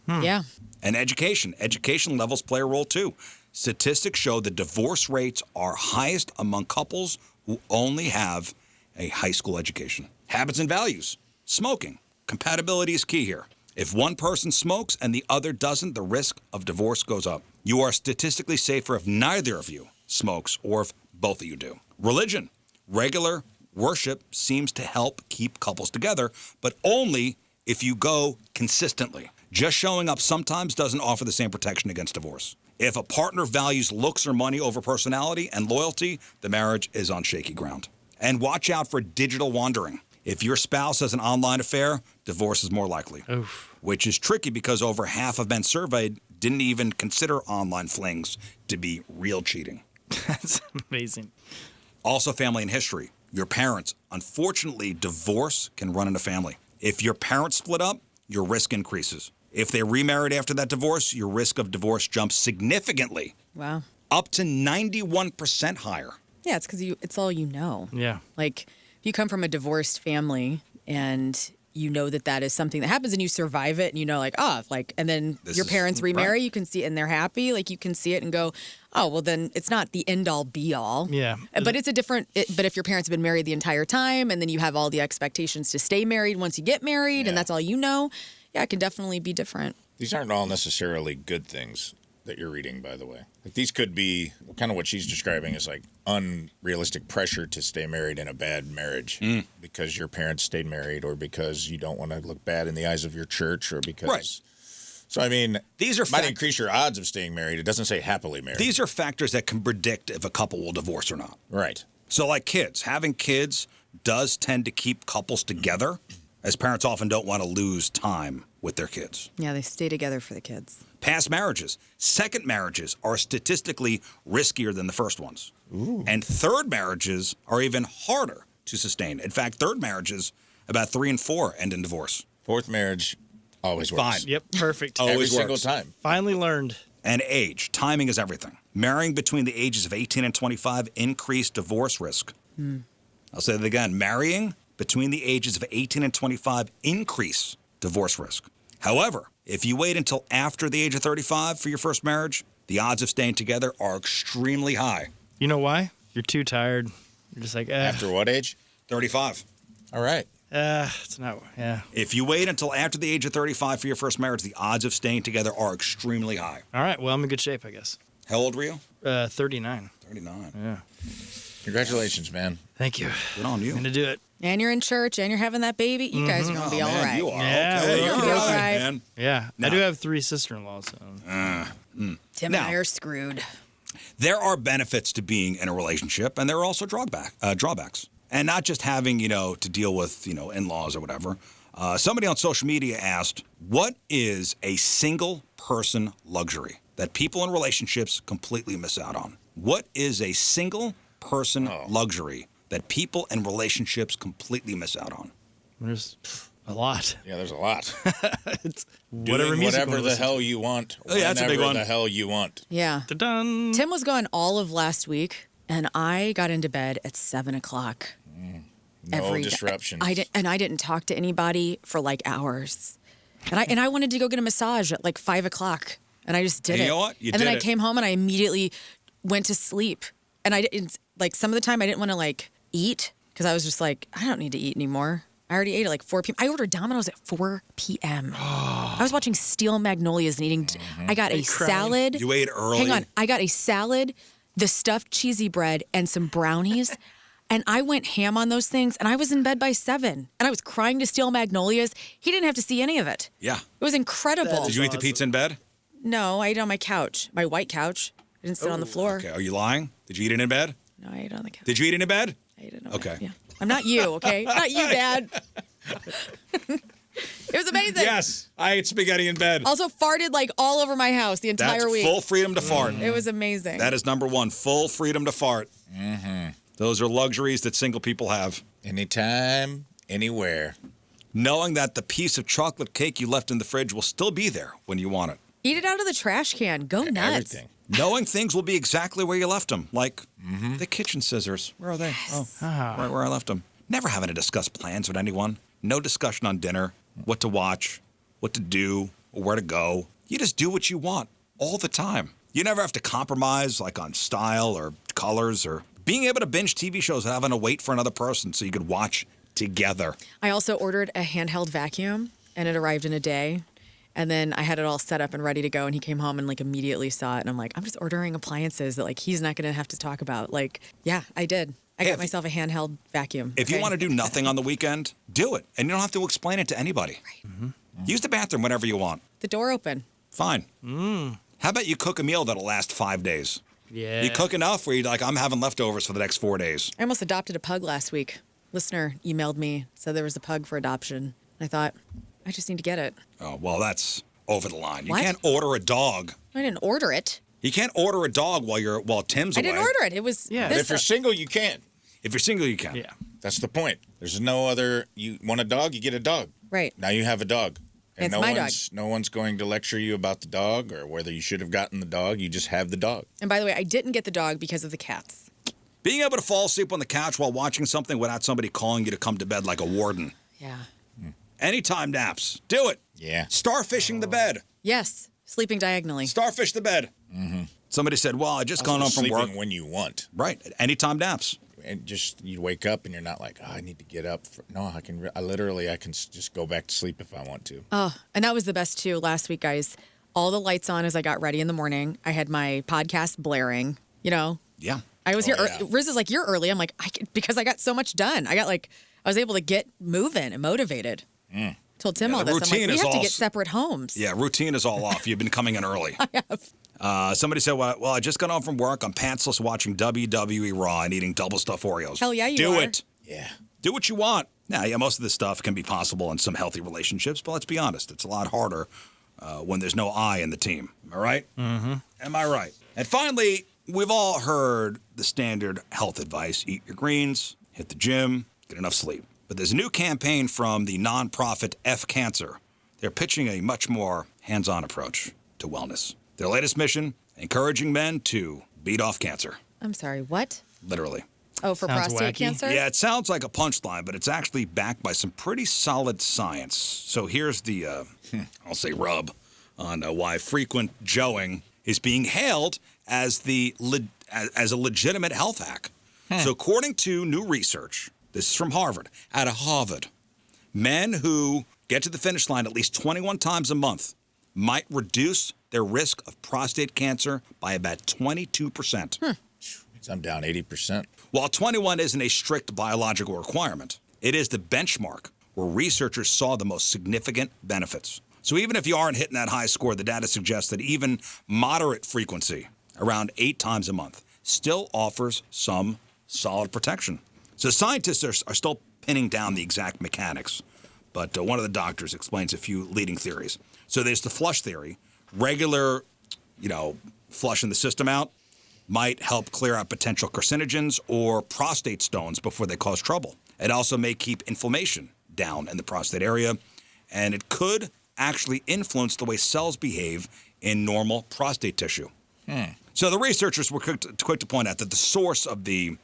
Yeah. And education. Education levels play a role too. Statistics show the divorce rates are highest among couples who only have a high school education. Habits and values. Smoking. Compatibility is key here. If one person smokes and the other doesn't, the risk of divorce goes up. You are statistically safer if neither of you smokes or if both of you do. Religion. Regular worship seems to help keep couples together, but only if you go consistently. Just showing up sometimes doesn't offer the same protection against divorce. If a partner values looks or money over personality and loyalty, the marriage is on shaky ground. And watch out for digital wandering. If your spouse has an online affair, divorce is more likely. Oof. Which is tricky because over half of men surveyed didn't even consider online flings to be real cheating. That's amazing. Also, family and history. Your parents. Unfortunately, divorce can run in a family. If your parents split up, your risk increases. If they remarried after that divorce, your risk of divorce jumps significantly, Wow. up to 91% higher. Yeah, it's because it's all you know. Yeah. Like, if you come from a divorced family and you know that is something that happens and you survive it and you know, like, and then This your is- parents remarry, right. you can see it and they're happy. Like, you can see it and go, oh, well, then it's not the end all be all. Yeah. But it's a different, but if your parents have been married the entire time and then you have all the expectations to stay married once you get married and that's all you know, yeah, it can definitely be different. These aren't all necessarily good things that you're reading, by the way. Like, these could be kind of what she's describing as like unrealistic pressure to stay married in a bad marriage because your parents stayed married or because you don't want to look bad in the eyes of your church or because. Right. So, I mean, These are might increase your odds of staying married. It doesn't say happily married. These are factors that can predict if a couple will divorce or not. Right. So like kids, having kids does tend to keep couples together, as parents often don't want to lose time with their kids. Yeah, they stay together for the kids. Past marriages. Second marriages are statistically riskier than the first ones. And third marriages are even harder to sustain. In fact, third marriages, about 3 and 4 end in divorce. Fourth marriage always works. Fine. Yep. Perfect. Oh. Every Always single works. time. Finally learned. And age. Timing is everything. Marrying between the ages of 18 and 25 increased divorce risk. I'll say that again. Marrying between the ages of 18 and 25 increase divorce risk. However, if you wait until after the age of 35 for your first marriage, the odds of staying together are extremely high. You know why? You're too tired. You're just like, After what age? 35. All right. it's not, yeah. If you wait until after the age of 35 for your first marriage, the odds of staying together are extremely high. All right. Well, I'm in good shape, I guess. How old were you? 39. 39. Yeah. Congratulations, man. Thank you. Good on you. I'm going to do it. And you're in church and you're having that baby, you guys are going to be all man, right. You are. Yeah, okay. we're You're okay. all right, Okay. man. Yeah. No. I do have 3 sister-in-laws. So. Tim Now- and I are screwed. There are benefits to being in a relationship, and there are also drawbacks. And not just having, to deal with, in-laws or whatever. Somebody on social media asked, what is a single person luxury that people in relationships completely miss out on? What is a single person luxury that people in relationships completely miss out on? There's a lot. Yeah, there's a lot. It's Doing music whatever we the listen hell you want. Oh, yeah, that's a big whenever one. the hell you want. Yeah. to. Dun. Tim was gone all of last week, and I got into bed at 7 o'clock. No day. disruptions. I didn't talk to anybody for like hours. And I wanted to go get a massage at like 5 o'clock, and I just did And it. you know what? You and then did I it. came home and I immediately went to sleep. And I didn't, like, some of the time I didn't want to like eat because I was just like, I don't need to eat anymore. I already ate at like 4 p.m. I ordered Domino's at 4 p.m. I was watching Steel Magnolias and eating. I got a salad. You ate early? Hang on. I got a salad, the stuffed cheesy bread, and some brownies. And I went ham on those things, and I was in bed by 7. And I was crying to Steel Magnolias. He didn't have to see any of it. Yeah. It was incredible. Did you eat the pizza in bed? No, I ate on my couch, my white couch. I didn't sit on the floor. Okay. Are you lying? Did you eat it in bed? No, I ate on the couch. Did you eat it in bed? I ate it on Okay. bed. Yeah. I'm not you, okay? Not you, Dad. It was amazing. Yes. I ate spaghetti in bed. Also farted like all over my house the entire That's week. full freedom to fart. It was amazing. That is number one, full freedom to fart. Those are luxuries that single people have. Anytime, anywhere. Knowing that the piece of chocolate cake you left in the fridge will still be there when you want it. Eat it out of the trash can. Go nuts. Everything. Knowing things will be exactly where you left them, like the kitchen scissors. Where are they? Oh, right where I left them. Never having to discuss plans with anyone. No discussion on dinner, what to watch, what to do, or where to go. You just do what you want all the time. You never have to compromise, like on style or colors or being able to binge TV shows without having to wait for another person so you could watch together. I also ordered a handheld vacuum, and it arrived in a day. And then I had it all set up and ready to go, and he came home and like immediately saw it. And I'm like, I'm just ordering appliances that like he's not going to have to talk about. Like, yeah, I did. I got myself a handheld vacuum. If you want to do nothing on the weekend, do it. And you don't have to explain it to anybody. Right. Use the bathroom whenever you want. The door open. Fine. How about you cook a meal that'll last 5 days? Yeah. You cook enough where you're like, I'm having leftovers for the next 4 days. I almost adopted a pug last week. Listener emailed me, said there was a pug for adoption. I thought, I just need to get it. Oh, well, that's over the line. You What? can't order a dog. I didn't order it. You can't order a dog while Tim's I away. didn't order it. It was Yeah. But this if you're single, you can. If you're single, you can. Yeah. That's the point. There's no other. You want a dog, you get a dog. right. Now you have a dog. And It's no my one's, dog. No one's going to lecture you about the dog or whether you should have gotten the dog. You just have the dog. And by the way, I didn't get the dog because of the cats. Being able to fall asleep on the couch while watching something without somebody calling you to come to bed like a warden. Yeah. Anytime naps. Do it. Yeah. Starfishing the bed. Yes. Sleeping diagonally. Starfish the bed. Somebody said, well, I just gone home from Sleeping work. when you want. Right. Anytime naps. And just you wake up and you're not like, oh, I need to get up. No, I can. I can just go back to sleep if I want to. Oh, and that was the best too last week, guys. All the lights on as I got ready in the morning. I had my podcast blaring, you know. Yeah. I was here. yeah. Riz is like, you're early. I'm like, because I got so much done. I was able to get moving and motivated. Told Tim Yeah, all the this. I'm like, routine we is have to all- get separate homes. Yeah, routine is all off. You've been coming in early. I have. Somebody said, well, I just got home from work. I'm pantsless watching WWE Raw and eating double stuffed Oreos. Hell yeah, you Do are. it. Yeah. Do what you want. Now, yeah, most of this stuff can be possible in some healthy relationships, but let's be honest. It's a lot harder when there's no I in the team. Am I right? Mm-hmm. Am I right? And finally, we've all heard the standard health advice. Eat your greens, hit the gym, get enough sleep. But there's a new campaign from the nonprofit F Cancer. They're pitching a much more hands-on approach to wellness. Their latest mission, encouraging men to beat off cancer. I'm sorry, what? Literally. Oh, for Sounds prostate wacky. cancer? Yeah, it sounds like a punchline, but it's actually backed by some pretty solid science. So here's the, I'll say rub, on why frequent joeing is being hailed as as a legitimate health hack. So according to new research, this is from Harvard, out of Harvard, men who get to the finish line at least 21 times a month might reduce their risk of prostate cancer by about 22%. Means I'm down 80%. While 21 isn't a strict biological requirement, it is the benchmark where researchers saw the most significant benefits. So even if you aren't hitting that high score, the data suggests that even moderate frequency, around 8 times a month, still offers some solid protection. So scientists are still pinning down the exact mechanics, but one of the doctors explains a few leading theories. So there's the flush theory. Regular, flushing the system out might help clear out potential carcinogens or prostate stones before they cause trouble. It also may keep inflammation down in the prostate area, and it could actually influence the way cells behave in normal prostate tissue. So the researchers were quick to point out that the source of the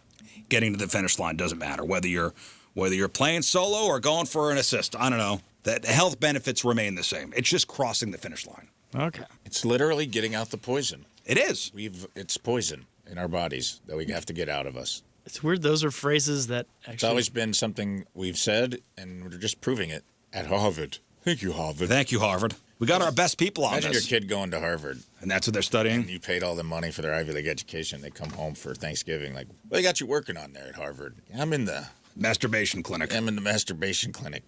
getting to the finish line doesn't matter. Whether you're playing solo or going for an assist, I don't know. The health benefits remain the same. It's just crossing the finish line. Okay. It's literally getting out the poison. It is. It's poison in our bodies that we have to get out of us. It's weird. Those are phrases that actually. It's always been something we've said, and we're just proving it at Harvard. Thank you, Harvard. Thank you, Harvard. We got our best people on Imagine this. your kid going to Harvard. And that's what they're studying? And you paid all the money for their Ivy League education. They come home for Thanksgiving like, what they got you working on there at Harvard? I'm in the... Masturbation clinic. I'm in the masturbation clinic.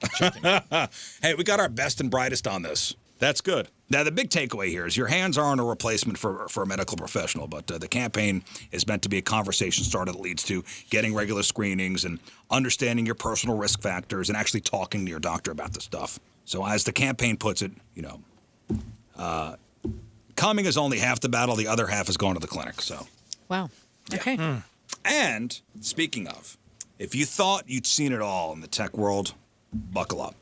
Hey, we got our best and brightest on this. That's good. Now, the big takeaway here is your hands aren't a replacement for a medical professional, but the campaign is meant to be a conversation starter that leads to getting regular screenings and understanding your personal risk factors and actually talking to your doctor about the stuff. So as the campaign puts it, coming is only half the battle. The other half is going to the clinic. So, Wow. Okay. Yeah. And speaking of, if you thought you'd seen it all in the tech world, buckle up.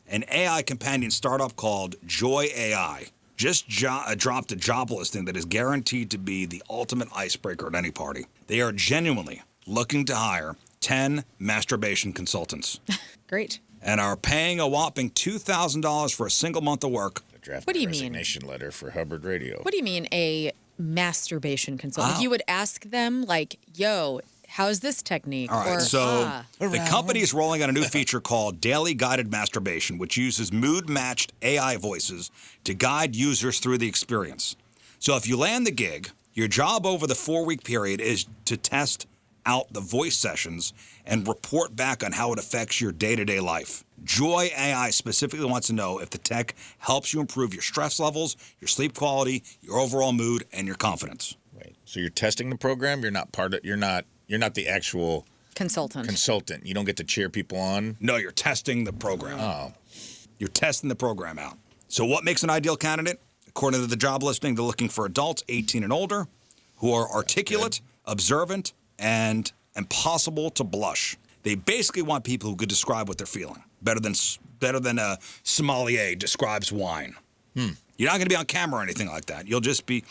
An AI companion startup called Joy AI just dropped a job listing that is guaranteed to be the ultimate icebreaker at any party. They are genuinely looking to hire 10 masturbation consultants. Great. And are paying a whopping $2,000 for a single month of work. What do you mean? Resignation letter for Hubbard Radio. What do you mean a masturbation consultant? You would ask them like, yo, how's this technique? All right, the company is rolling out a new feature called Daily Guided Masturbation, which uses mood-matched AI voices to guide users through the experience. So if you land the gig, your job over the 4-week period is to test out the voice sessions and report back on how it affects your day-to-day life. Joy AI specifically wants to know if the tech helps you improve your stress levels, your sleep quality, your overall mood, and your confidence. Wait, so you're testing the program? You're not you're not the actual consultant. You don't get to cheer people on? No, you're testing the program. Oh. You're testing the program out. So what makes an ideal candidate? According to the job listing, they're looking for adults 18 and older who are articulate, observant, and impossible to blush. They basically want people who could describe what they're feeling better than a sommelier describes wine. You're not going to be on camera or anything like that. You'll just be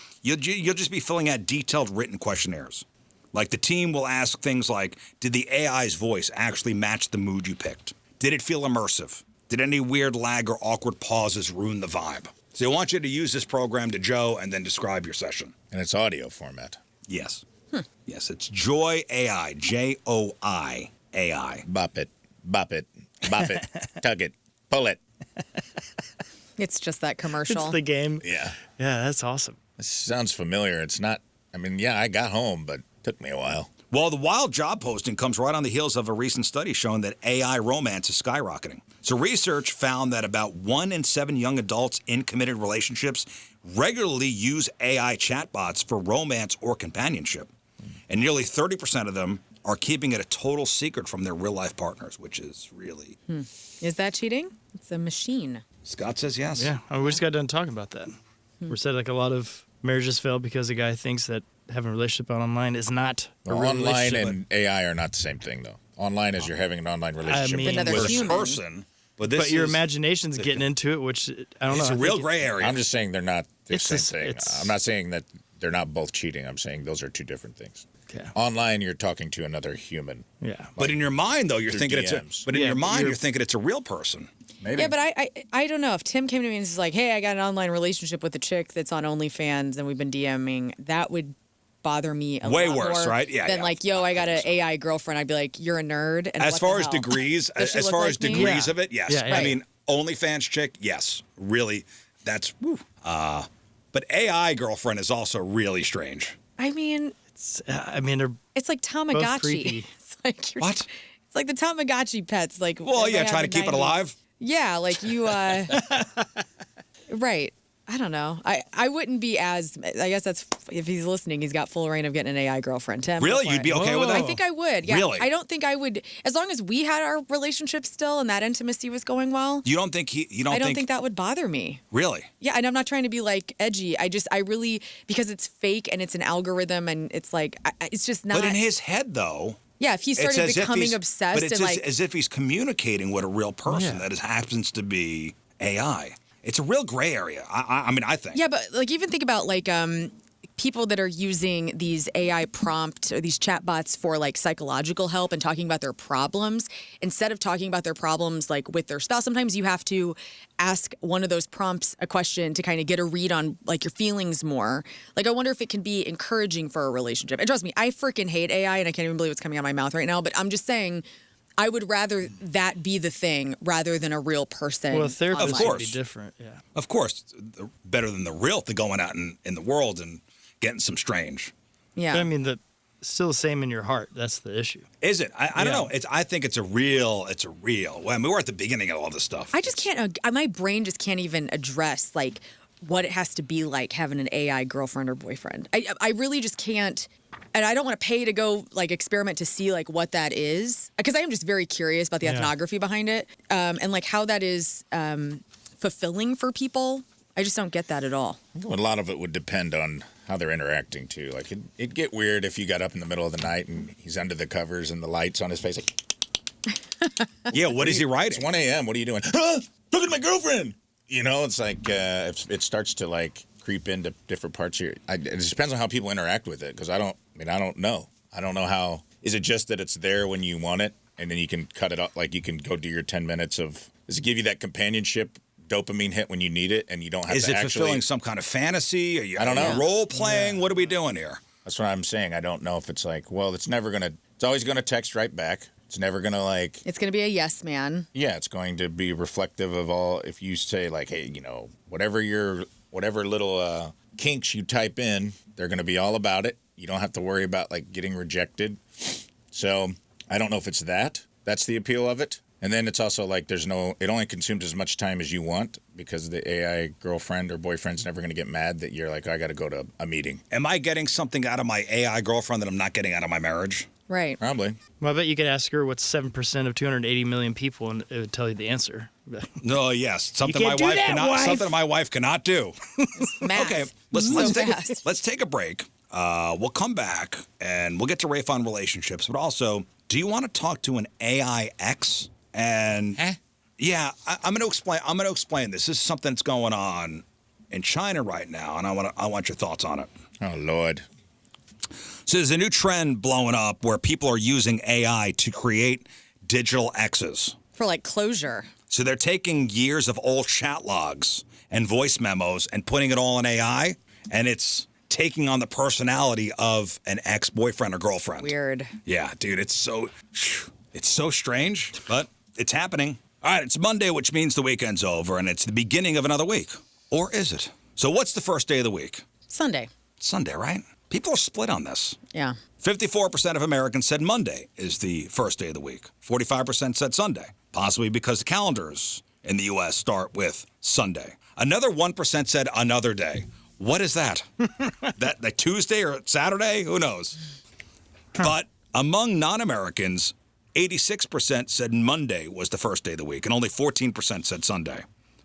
filling out detailed written questionnaires. Like the team will ask things like, did the AI's voice actually match the mood you picked? Did it feel immersive? Did any weird lag or awkward pauses ruin the vibe? So they want you to use this program to Joe and then describe your session. And it's audio format. Yes. Yes, it's Joy AI, Joi AI. Bop it, bop it, tug it, pull it. It's just that commercial. It's the game. Yeah. Yeah, that's awesome. This sounds familiar. It's not, I got home, but it took me a while. Well, the wild job posting comes right on the heels of a recent study showing that AI romance is skyrocketing. So research found that about 1 in 7 young adults in committed relationships regularly use AI chatbots for romance or companionship. And nearly 30% of them are keeping it a total secret from their real-life partners, which is really... Is that cheating? It's a machine. Scott says yes. Yeah, we just got done talking about that. We said like a lot of marriages fail because a guy thinks that having a relationship online is not a real Online relationship. and AI are not the same thing, though. Online is you're having an online relationship mean, with another With a human. person. But your imagination's getting into it, which I don't know. It's a I real think gray area. I'm just saying they're not the It's same the s- thing. it's- I'm not saying that they're not both cheating. I'm saying those are two different things. Okay. Online, you're talking to another human. Yeah. But in your mind, though, you're through thinking it's a... DMs. But in Yeah, your but mind, you're- you're thinking it's a real person. Maybe. Yeah, but I don't know. If Tim came to me and was like, hey, I got an online relationship with a chick that's on OnlyFans and we've been DMing, that would bother me a Way lot worse, more right? Yeah, than yeah. like, yo, I got an AI girlfriend. I'd be like, you're a nerd. And As what far the as hell? degrees, Does she as look far like as me? degrees Yeah. of it, yes. Yeah, yeah. I mean, OnlyFans chick, yes. Really, that's... Woo. But AI girlfriend is also really strange. I mean, They're it's like both Tamagotchi. creepy. It's like What? It's like the Tamagotchi pets. Like, Well, that yeah, they trying had to in keep the it 90s. alive. Yeah, like you, right. I don't know. I wouldn't be as, I guess that's, if he's listening, he's got full reign of getting an AI girlfriend. Tim, Really? go for You'd be it. okay with Whoa. that? I think I would. Yeah. Really? I don't think I would, as long as we had our relationship still and that intimacy was going well. You don't think he... You don't I don't think... think that would bother me. Really? Yeah, and I'm not trying to be like edgy. I really, because it's fake and it's an algorithm and it's like, it's just not. But in his head, though... Yeah, if he it's started as if becoming he's- obsessed but it's and as, like, as if he's communicating with a real person Yeah. that happens to be AI. It's a real gray area. I mean, I think. yeah, but like even think about like people that are using these AI prompt or these chatbots for like psychological help and talking about their problems, instead of talking about their problems like with their spouse, sometimes you have to ask one of those prompts a question to kind of get a read on like your feelings more. Like, I wonder if it can be encouraging for a relationship. And trust me, I freaking hate AI and I can't even believe what's coming out of my mouth right now, but I'm just saying, I would rather that be the thing rather than a real person. Well, therapy Of course. would be different. Yeah. Of course, better than the real thing going out in the world and getting some strange. Yeah. But I mean, still the same in your heart. That's the issue. Is it? I don't know. I think it's a real. Well, I mean, we're at the beginning of all this stuff. I just can't, my brain just can't even address like what it has to be like having an AI girlfriend or boyfriend. I really just can't. And I don't want to pay to go like experiment to see like what that is, because I am just very curious about the ethnography behind it, and like how that is fulfilling for people. I just don't get that at all. A lot of it would depend on how they're interacting too. Like it'd get weird if you got up in the middle of the night and he's under the covers and the lights on his face. Like, yeah, what is he writing? It's 1 a.m. What are you doing? Look at my girlfriend. You know, it's like it starts to like creep into different parts here. It just depends on how people interact with it, because I don't know. I don't know how. Is it just that it's there when you want it and then you can cut it off? Like you can go do your 10 minutes of. Does it give you that companionship dopamine hit when you need it and you don't have Is to it actually? fulfilling some kind of fantasy? I don't know. Role playing? What are we doing here? That's what I'm saying. I don't know if it's like, well, it's always gonna text right back. It's never gonna like. It's gonna be a yes man. Yeah, it's going to be reflective of all. If you say like, hey, whatever little kinks you type in, they're gonna be all about it. You don't have to worry about like getting rejected. So I don't know if it's that. That's the appeal of it. And then it's also like it only consumes as much time as you want, because the AI girlfriend or boyfriend's never going to get mad that you're like, I got to go to a meeting. Am I getting something out of my AI girlfriend that I'm not getting out of my marriage? Right. Probably. Well, I bet you could ask her what's 7% of 280 million people, and it would tell you the answer. No, yes, something can't my do wife that, cannot. wife. Something my wife cannot do. Math. Okay, let's take a break. We'll come back and we'll get to Rafe on relationships, but also, do you want to talk to an AI ex? And yeah, I'm going to explain this. This is something that's going on in China right now, and I want your thoughts on it. Oh Lord. So there's a new trend blowing up where people are using AI to create digital exes. For like closure. So they're taking years of old chat logs and voice memos and putting it all in AI, and it's taking on the personality of an ex-boyfriend or girlfriend. Weird. Yeah, dude, it's so strange, but it's happening. All right, it's Monday, which means the weekend's over, and it's the beginning of another week. Or is it? So what's the first day of the week? Sunday. Sunday, right? People are split on this. Yeah. 54% of Americans said Monday is the first day of the week. 45% said Sunday, possibly because the calendars in the U.S. start with Sunday. Another 1% said another day. What is that? that Tuesday or Saturday? Who knows? But among non-Americans, 86% said Monday was the first day of the week, and only 14% said Sunday.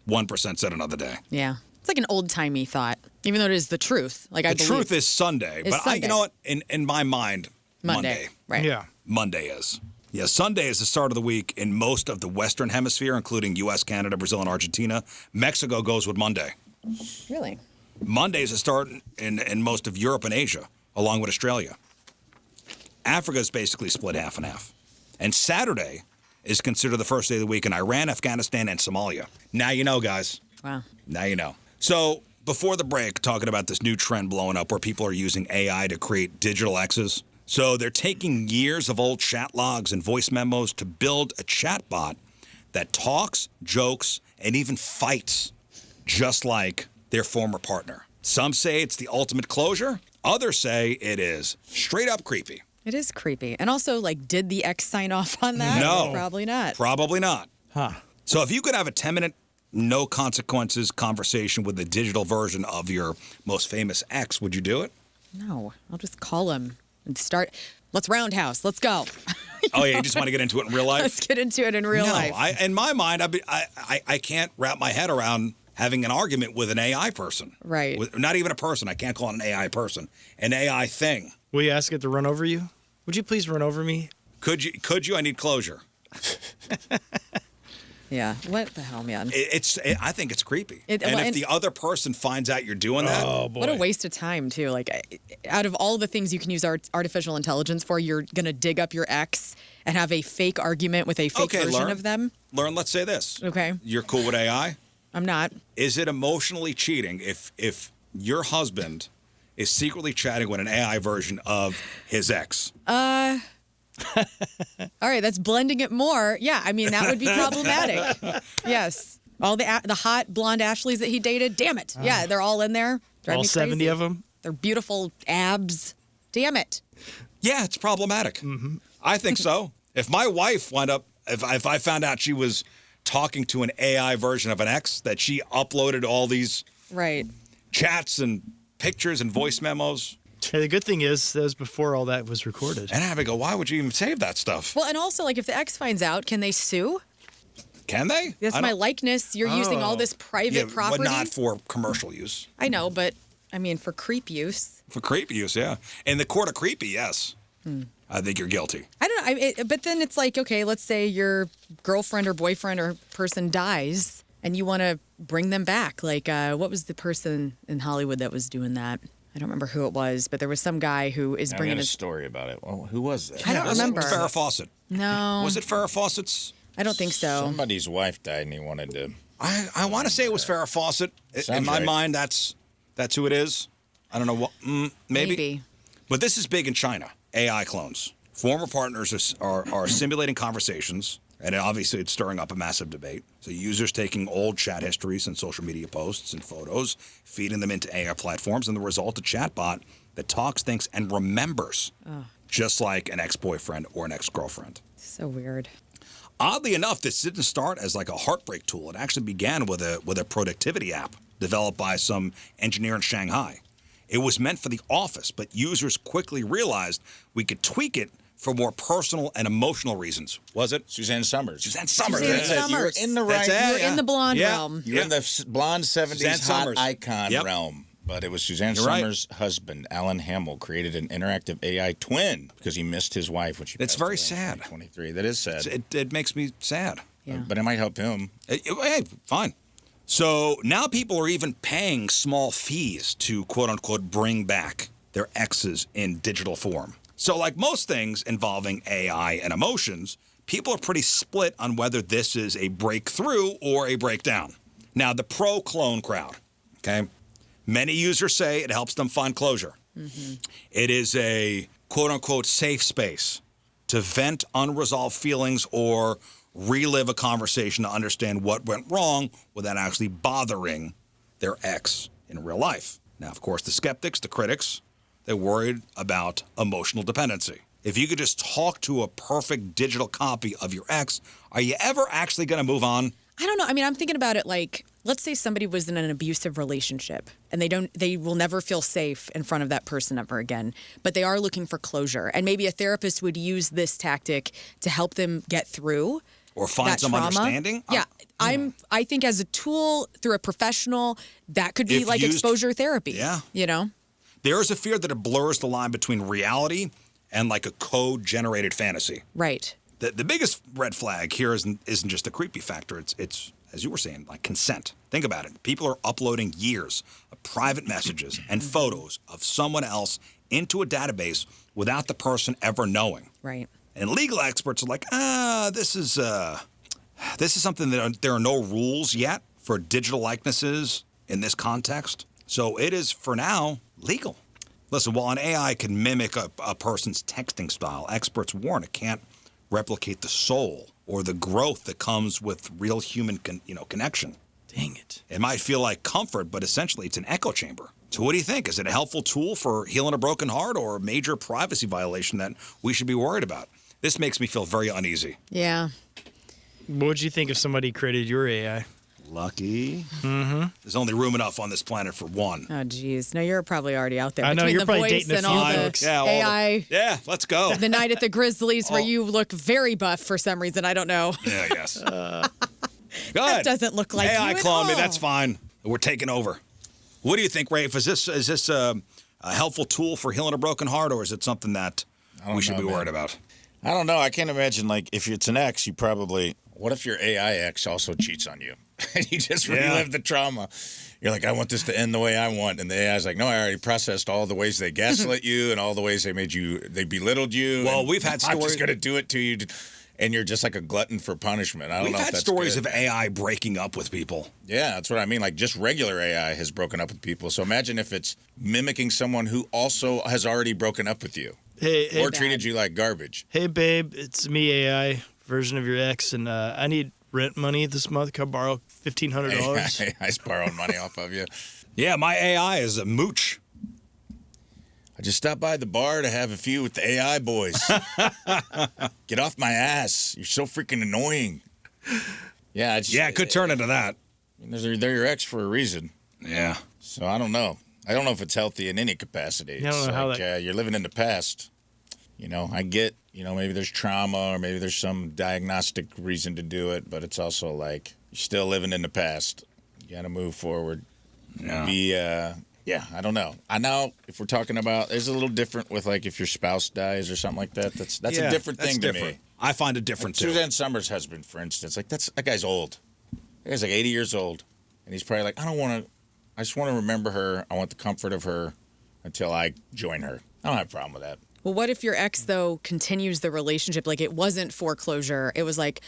1% said another day. Yeah. It's like an old-timey thought, even though it is the truth. Like, I believe truth is Sunday, but Sunday. you know what? In my mind, Monday. Right. Yeah. Monday is. Yeah, Sunday is the start of the week in most of the Western Hemisphere, including U.S., Canada, Brazil, and Argentina. Mexico goes with Monday. Really? Monday is the start in most of Europe and Asia, along with Australia. Africa is basically split half and half. And Saturday is considered the first day of the week in Iran, Afghanistan, and Somalia. Now you know, guys. Wow. Now you know. So before the break, talking about this new trend blowing up where people are using AI to create digital exes. So they're taking years of old chat logs and voice memos to build a chatbot that talks, jokes, and even fights just like their former partner. Some say it's the ultimate closure. Others say it is straight up creepy. It is creepy. And also, like, did the ex sign off on that? No. Probably not. Probably not. Huh. So if you could have a 10-minute, no consequences conversation with the digital version of your most famous ex, would you do it? No. I'll just call him and start. Let's roundhouse. Let's go. Oh, yeah, you just want to get into it in real life? Let's get into it in real life. No, in my mind, I can't wrap my head around having an argument with an AI person. Right. Not even a person. I can't call it an AI person. An AI thing. Will you ask it to run over you? Would you please run over me? Could you? I need closure. Yeah. What the hell, man? I think it's creepy. And if the other person finds out you're doing that, Oh boy. What a waste of time, too. Like, out of all the things you can use artificial intelligence for, you're going to dig up your ex and have a fake argument with a fake version of them? Learn, let's say this. Okay. You're cool with AI? I'm not. Is it emotionally cheating if your husband is secretly chatting with an AI version of his ex? All right, that's blending it more. Yeah, I mean, that would be problematic. Yes. All the hot blonde Ashleys that he dated, damn it. Yeah, they're all in there. Drive All me 70 crazy. of them? They're beautiful abs. Damn it. Yeah, it's problematic. Mm-hmm. I think so. If my wife if I found out she was talking to an AI version of an ex, that she uploaded all these Right. chats and pictures and voice memos, Hey, the good thing is that was before all that was recorded. and I have to go, why would you even save that stuff? Well, and also, like, if the ex finds out, can they sue? Can they? That's I my don't- likeness. You're using all this private Yeah, property. but not for commercial use. I know, but I mean, for creep use. For creepy use, yeah. In the court of creepy, yes. I think you're guilty. I don't know. But then it's like, okay, let's say your girlfriend or boyfriend or person dies and you want to bring them back. Like, what was the person in Hollywood that was doing that? I don't remember who it was, but there was some guy who is I bringing got a his. story about it. Well, who was that? I don't was remember. It Farrah Fawcett. No. Was it Farrah Fawcett's? I don't think so. Somebody's wife died and he wanted to. I want to say it was Farrah Fawcett. In Sounds my right. mind, that's who it is. I don't know what. Maybe. Maybe. But this is big in China. AI clones. Former partners are simulating conversations, and obviously it's stirring up a massive debate. So users taking old chat histories and social media posts and photos, feeding them into AI platforms, and the result, a chatbot that talks, thinks, and remembers, just like an ex-boyfriend or an ex-girlfriend. So weird. Oddly enough, this didn't start as like a heartbreak tool. It actually began with a productivity app developed by some engineer in Shanghai. It was meant for the office, but users quickly realized we could tweak it for more personal and emotional reasons. Was it? Suzanne Summers. Suzanne Summers. Suzanne That's it. Summers. You're in the right. That's it. You're in the blonde Yeah. realm. You're in the blonde 70s Suzanne hot Summers. icon Yep. realm. But it was Suzanne You're right. Summers' husband, Alan Hamill, created an interactive AI twin because he missed his wife when she It's passed very away in sad. 2023. That is sad. It makes me sad. Yeah. But it might help him. Hey, fine. So now people are even paying small fees to quote unquote bring back their exes in digital form. So, like most things involving AI and emotions, people are pretty split on whether this is a breakthrough or a breakdown. Now, the pro clone crowd, okay? Many users say it helps them find closure. It is a quote unquote safe space to vent unresolved feelings or relive a conversation to understand what went wrong without actually bothering their ex in real life. Now, of course, the skeptics, the critics, they're worried about emotional dependency. If you could just talk to a perfect digital copy of your ex, are you ever actually going to move on? I don't know. I mean, I'm thinking about it like, let's say somebody was in an abusive relationship and they will never feel safe in front of that person ever again, but they are looking for closure. And maybe a therapist would use this tactic to help them get through Or find that some trauma. understanding? Yeah. I think as a tool through a professional, that could be If like used- exposure therapy. Yeah. You know? There is a fear that it blurs the line between reality and like a code-generated fantasy. Right. The biggest red flag here isn't just the creepy factor. It's as you were saying, like consent. Think about it. People are uploading years of private messages and photos of someone else into a database without the person ever knowing. Right. And legal experts are like, this is something that there are no rules yet for digital likenesses in this context. So it is, for now, legal. Listen, while an AI can mimic a person's texting style, experts warn it can't replicate the soul or the growth that comes with real human connection. Dang it. It might feel like comfort, but essentially it's an echo chamber. So what do you think? Is it a helpful tool for healing a broken heart or a major privacy violation that we should be worried about? This makes me feel very uneasy. Yeah. What would you think if somebody created your AI? Lucky. Mm-hmm. There's only room enough on this planet for one. Oh, geez. No, you're probably already out there. I know, Between you're the probably voice dating a and few all the folks. AI. Yeah, let's go. The night at the Grizzlies where you look very buff for some reason. I don't know. Yeah, yes. Good. That doesn't look like AI you at clone me. all. That's fine. We're taking over. What do you think, Rafe? Is this a helpful tool for healing a broken heart, or is it something that we should be worried about? I don't know. I can't imagine, like, if it's an ex, you probably What if your AI ex also cheats on you? And you just Yeah. relive the trauma. You're like, I want this to end the way I want. And the AI's like, no, I already processed all the ways they gaslit you and all the ways they belittled you. Well, and we've had I'm stories. just going to do it to you. And you're just like a glutton for punishment. I don't We've know if had that's stories good. of AI breaking up with people. Yeah, that's what I mean. Like, just regular AI has broken up with people. So imagine if it's mimicking someone who also has already broken up with you Hey, or treated you like garbage. Hey, babe, it's me, AI version of your ex, and I need rent money this month. Can I borrow $1,500? I borrowed money off of you. Yeah, my AI is a mooch. I just stopped by the bar to have a few with the AI boys. Get off my ass. You're so freaking annoying. Yeah, Yeah, it could turn into that. They're your ex for a reason. Yeah. So I don't know. I don't know if it's healthy in any capacity. Yeah, I don't know how You're living in the past. I get, maybe there's trauma or maybe there's some diagnostic reason to do it, but it's also like you're still living in the past. You got to move forward. Yeah. I don't know. I know if we're talking about, it's a little different with like if your spouse dies or something like that. That's a different thing to me. I find it different too. Suzanne Summers' husband, for instance, like that guy's old. That guy's like 80 years old, and he's probably like, I just want to remember her. I want the comfort of her until I join her. I don't have a problem with that. Well, what if your ex, though, continues the relationship? Like, it wasn't foreclosure. It was like,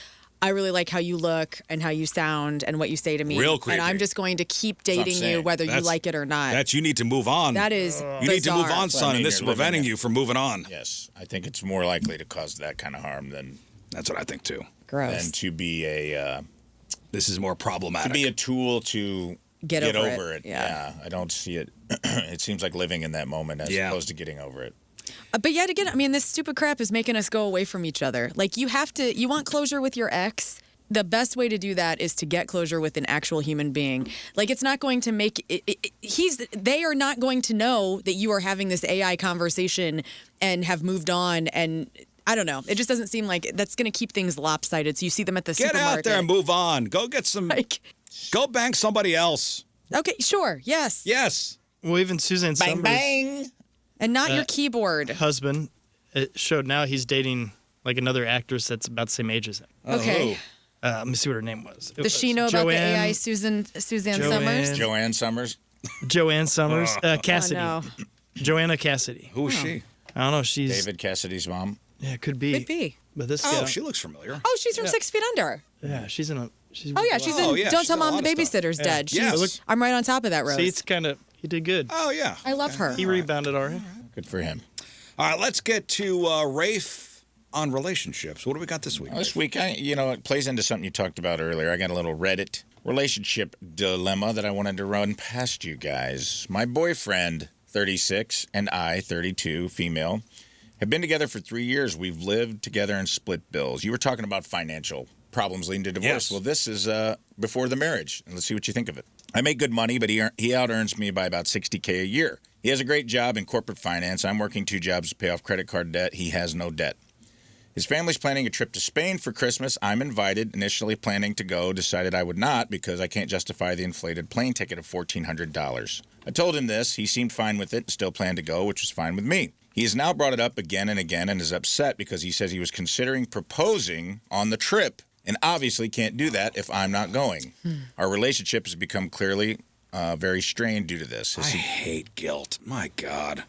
I really like how you look and how you sound and what you say to me. Real creepy. And I'm just going to keep what I'm dating you saying. whether you like it or not. You need to move on. That is You need to move bizarre. on, son, and this is You're living preventing it. you from moving on. Yes, I think it's more likely to cause that kind of harm than That's what I think too. Gross. to be a This is more problematic. tool to Get over it. Yeah. I don't see it. It seems like living in that moment as opposed to getting over it. But yet again, I mean, this stupid crap is making us go away from each other. Like, you want closure with your ex. The best way to do that is to get closure with an actual human being. Like, it's not going to make they are not going to know that you are having this AI conversation and have moved on. And I don't know. It just doesn't seem like that's going to keep things lopsided. So you see them at the Get supermarket. out there and move on. Go get some. Go bang somebody else. Okay, sure. Yes. Yes. Well, even Suzanne Summers' And not your keyboard. husband, it showed now he's dating like another actress that's about the same age as him. Okay. Let me see what her name was. Does she know about the AI Suzanne Summers? Joanne Summers. Joanne Summers. Cassidy. Oh, no. Joanna Cassidy. Who is she? I don't know. She's David Cassidy's mom. Yeah, it could be. Could be. But this Oh, guy, she looks familiar. Oh, she's from 6 Feet Under. yeah, she's in a. She's Oh, yeah, she's in Oh, yeah, Don't she's Tell done a Mom lot the of stuff. Babysitter's Dead. Yeah. She's- Yes. I'm right on top of that, Rose. See, it's kind of he did good. Oh, yeah. I love her. He rebounded all right. Good for him. All right, let's get to Rafe on relationships. What do we got this week? This week, it plays into something you talked about earlier. I got a little Reddit relationship dilemma that I wanted to run past you guys. My boyfriend, 36, and I, 32, female, have been together for 3 years. We've lived together and split bills. You were talking about financial problems leading to divorce. Yes. Well, this is before the marriage, and let's see what you think of it. I make good money, but he out-earns me by about $60K a year. He has a great job in corporate finance. I'm working 2 jobs to pay off credit card debt. He has no debt. His family's planning a trip to Spain for Christmas. I'm invited, initially planning to go, decided I would not because I can't justify the inflated plane ticket of $1,400. I told him this. He seemed fine with it and still planned to go, which was fine with me. He has now brought it up again and again and is upset because he says he was considering proposing on the trip and obviously can't do that if I'm not going. Our relationship has become clearly very strained due to this. I hate guilt. My God.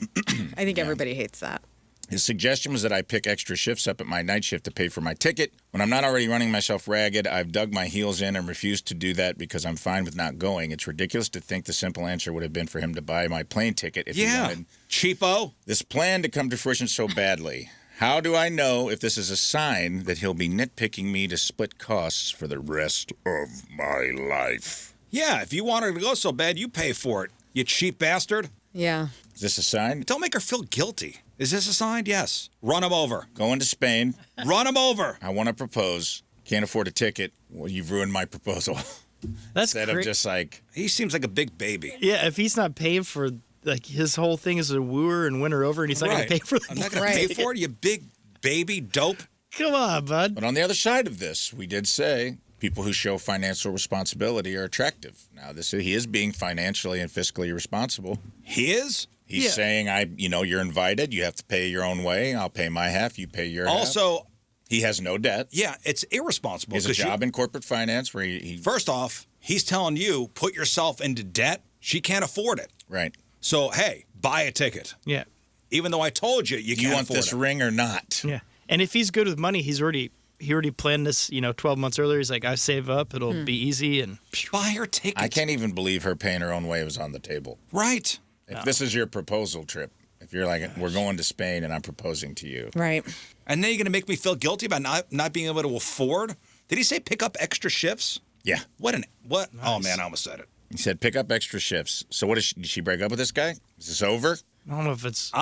I think everybody hates that. His suggestion was that I pick extra shifts up at my night shift to pay for my ticket. When I'm not already running myself ragged, I've dug my heels in and refused to do that because I'm fine with not going. It's ridiculous to think the simple answer would have been for him to buy my plane ticket if he wanted cheapo. this plan to come to fruition so badly. How do I know if this is a sign that he'll be nitpicking me to split costs for the rest of my life? Yeah, if you wanted to go so bad, you pay for it. You cheap bastard. Yeah. Is this a sign? Don't make her feel guilty. Is this a sign? Yes. Run him over. Going to Spain. Run him over. I want to propose. Can't afford a ticket. Well, you've ruined my proposal. That's Instead of just like, He seems like a big baby. yeah. If he's not paying for like his whole thing is to woo her and win her over, and he's not going to pay for the I'm not going to pay for it, you big baby dope. Come on, bud. but on the other side of this, we did say people who show financial responsibility are attractive. Now, he is being financially and fiscally responsible. He is? He's saying, you're invited. You have to pay your own way. I'll pay my half. You pay your half. Also, He has no debt. Yeah, it's irresponsible. He has a job in corporate finance where he... First off, he's telling you, put yourself into debt. She can't afford it. Right. So, hey, buy a ticket. Yeah. Even though I told you, you can't want afford this it. ring or not? Yeah. And if he's good with money, he already planned this, 12 months earlier. He's like, I save up. It'll be easy. And buy her ticket. I can't even believe her paying her own way was on the table. Right. If this is your proposal trip, if you're like, we're going to Spain and I'm proposing to you. Right. And then you're going to make me feel guilty about not being able to afford? Did he say pick up extra shifts? Yeah. What? Nice. Oh, man, I almost said it. He said pick up extra shifts. So what did she break up with this guy? Is this over? I don't know if it's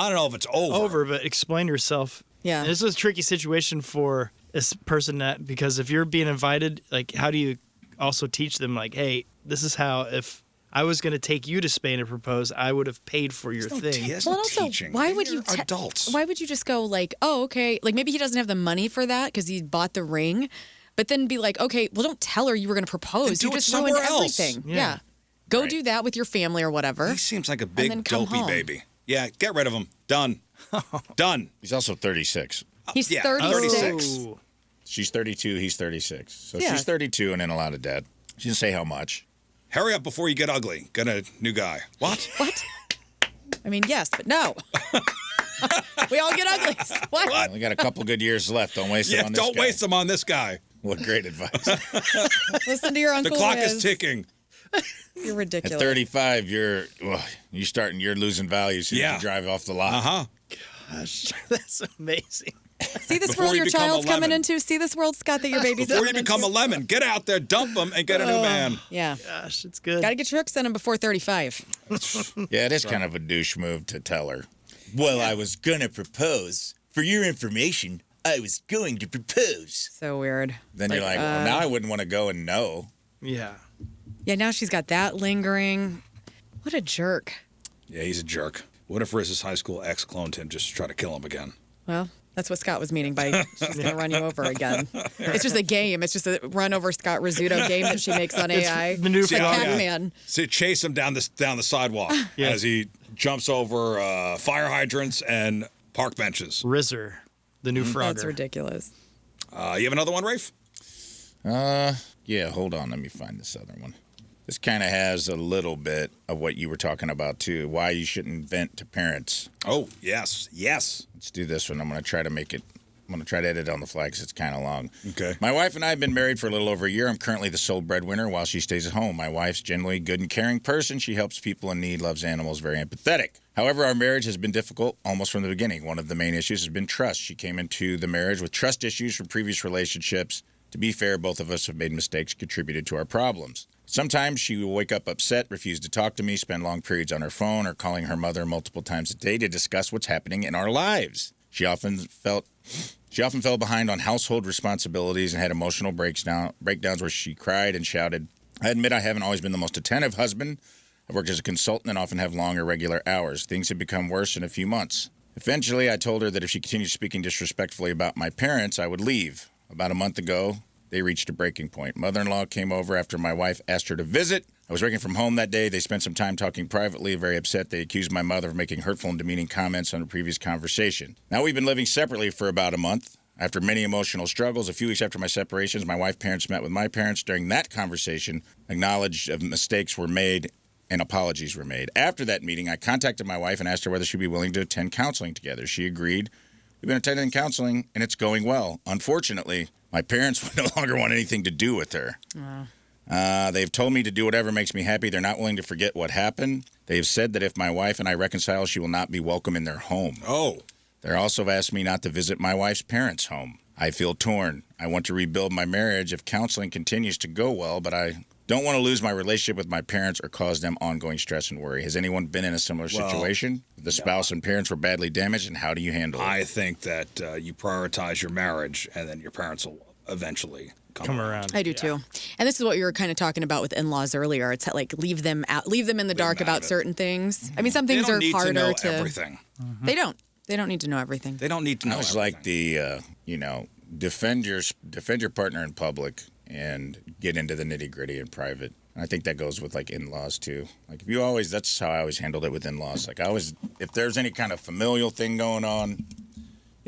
over. But explain yourself. Yeah. And this is a tricky situation for this person because if you're being invited, like, how do you also teach them, like, hey, this is how, if I was going to take you to Spain to propose, I would have paid for your thing. There's Well, no also, teaching. why would You're you adults? Why would you just go like, oh, okay, like maybe he doesn't have the money for that because he bought the ring, but then be like, okay, well, don't tell her you were going to propose. Then You do it just ruined somewhere else. everything. Yeah. Go Right. do that with your family or whatever. He seems like a then big come dopey home. baby. Yeah, get rid of him. Done. Done. He's also 36. He's yeah, 36. 36. Oh. She's 32. He's 36. So Yeah. she's 32 and in a lot of debt. She didn't say how much. Hurry up before you get ugly. Get a new guy. What? What? I mean, yes, but no. We all get ugly. What? We got a couple good years left. Don't waste it on this don't guy. waste them on this guy. What great advice. Listen to your The uncle. clock Liz. is ticking. You're At ridiculous. 35, you're losing value as soon as Yeah. you drive off the lot. Uh-huh. Gosh, that's amazing. See this Before world you your become child's a coming lemon. into? See this world, Scott, that your baby's Before you coming become a into? lemon, get out there, dump them, and get a new man. Yeah. Gosh, it's good. Got to get your hooks in him before 35. Yeah, it is kind of a douche move to tell her. Well, I was going to propose. For your information, I was going to propose. So weird. Then you're like, well, now I wouldn't want to go and know. Yeah. Yeah, now she's got that lingering. What a jerk. Yeah, he's a jerk. What if Rizz's high school ex cloned him just to try to kill him again? Well, that's what Scott was meaning by she's going to run you over again. It's just a game. It's just a run over Scott Rizzuto game that she makes on AI. the new It's like phone. Pac-Man. So chase him down the sidewalk Yeah. as he jumps over fire hydrants and park benches. Rizzer, the new Frogger. That's ridiculous. You have another one, Rafe? Yeah, hold on. Let me find this other one. This kind of has a little bit of what you were talking about, too. Why you shouldn't vent to parents. Oh, yes. Yes. Let's do this one. I'm going to try to edit it on the fly because it's kind of long. Okay. My wife and I have been married for a little over a year. I'm currently the sole breadwinner while she stays at home. My wife's generally a good and caring person. She helps people in need, loves animals, very empathetic. However, our marriage has been difficult almost from the beginning. One of the main issues has been trust. She came into the marriage with trust issues from previous relationships. To be fair, both of us have made mistakes, contributed to our problems. Sometimes she will wake up upset, refuse to talk to me, spend long periods on her phone, or calling her mother multiple times a day to discuss what's happening in our lives. She often fell behind on household responsibilities and had emotional breakdowns where she cried and shouted. I admit I haven't always been the most attentive husband. I've worked as a consultant and often have long, irregular hours. Things have become worse in a few months. Eventually, I told her that if she continued speaking disrespectfully about my parents, I would leave. About a month ago, they reached a breaking point. Mother-in-law came over after my wife asked her to visit. I was working from home that day. They spent some time talking privately, very upset. They accused my mother of making hurtful and demeaning comments on a previous conversation. Now we've been living separately for about a month. After many emotional struggles, a few weeks after my separations, my wife's parents met with my parents. During that conversation, acknowledged of mistakes were made and apologies were made. After that meeting, I contacted my wife and asked her whether she'd be willing to attend counseling together. She agreed. We've been attending counseling, and it's going well. Unfortunately, my parents no longer want anything to do with her. They've told me to do whatever makes me happy. They're not willing to forget what happened. They have said that if my wife and I reconcile, she will not be welcome in their home. Oh. They also have asked me not to visit my wife's parents' home. I feel torn. I want to rebuild my marriage if counseling continues to go well, but I don't want to lose my relationship with my parents or cause them ongoing stress and worry. Has anyone been in a similar situation? The spouse and parents were badly damaged, and how do you handle it? I think that you prioritize your marriage, and then your parents will eventually come around. I do too. And this is what you were kind of talking about with in-laws earlier. It's like leave them in the dark about certain things. I mean, some things are harder They don't need to know to. everything. They don't. They don't need to know everything. They don't need to know I was everything. like the, defend your partner in public and get into the nitty-gritty in private. And I think that goes with, like, in-laws, too. Like, that's how I always handled it with in-laws. Like, if there's any kind of familial thing going on,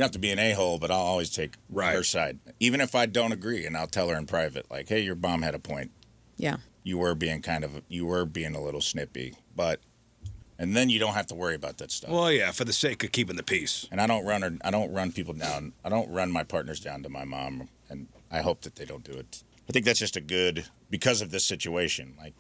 don't have to be an a-hole, but I'll always take her side. Even if I don't agree, and I'll tell her in private, like, hey, your mom had a point. Yeah. You were being a little snippy, and then you don't have to worry about that stuff. Well, yeah, for the sake of keeping the peace. And I don't run people down. I don't run my partners down to my mom, and I hope that they don't do it. I think that's just because of this situation. Like,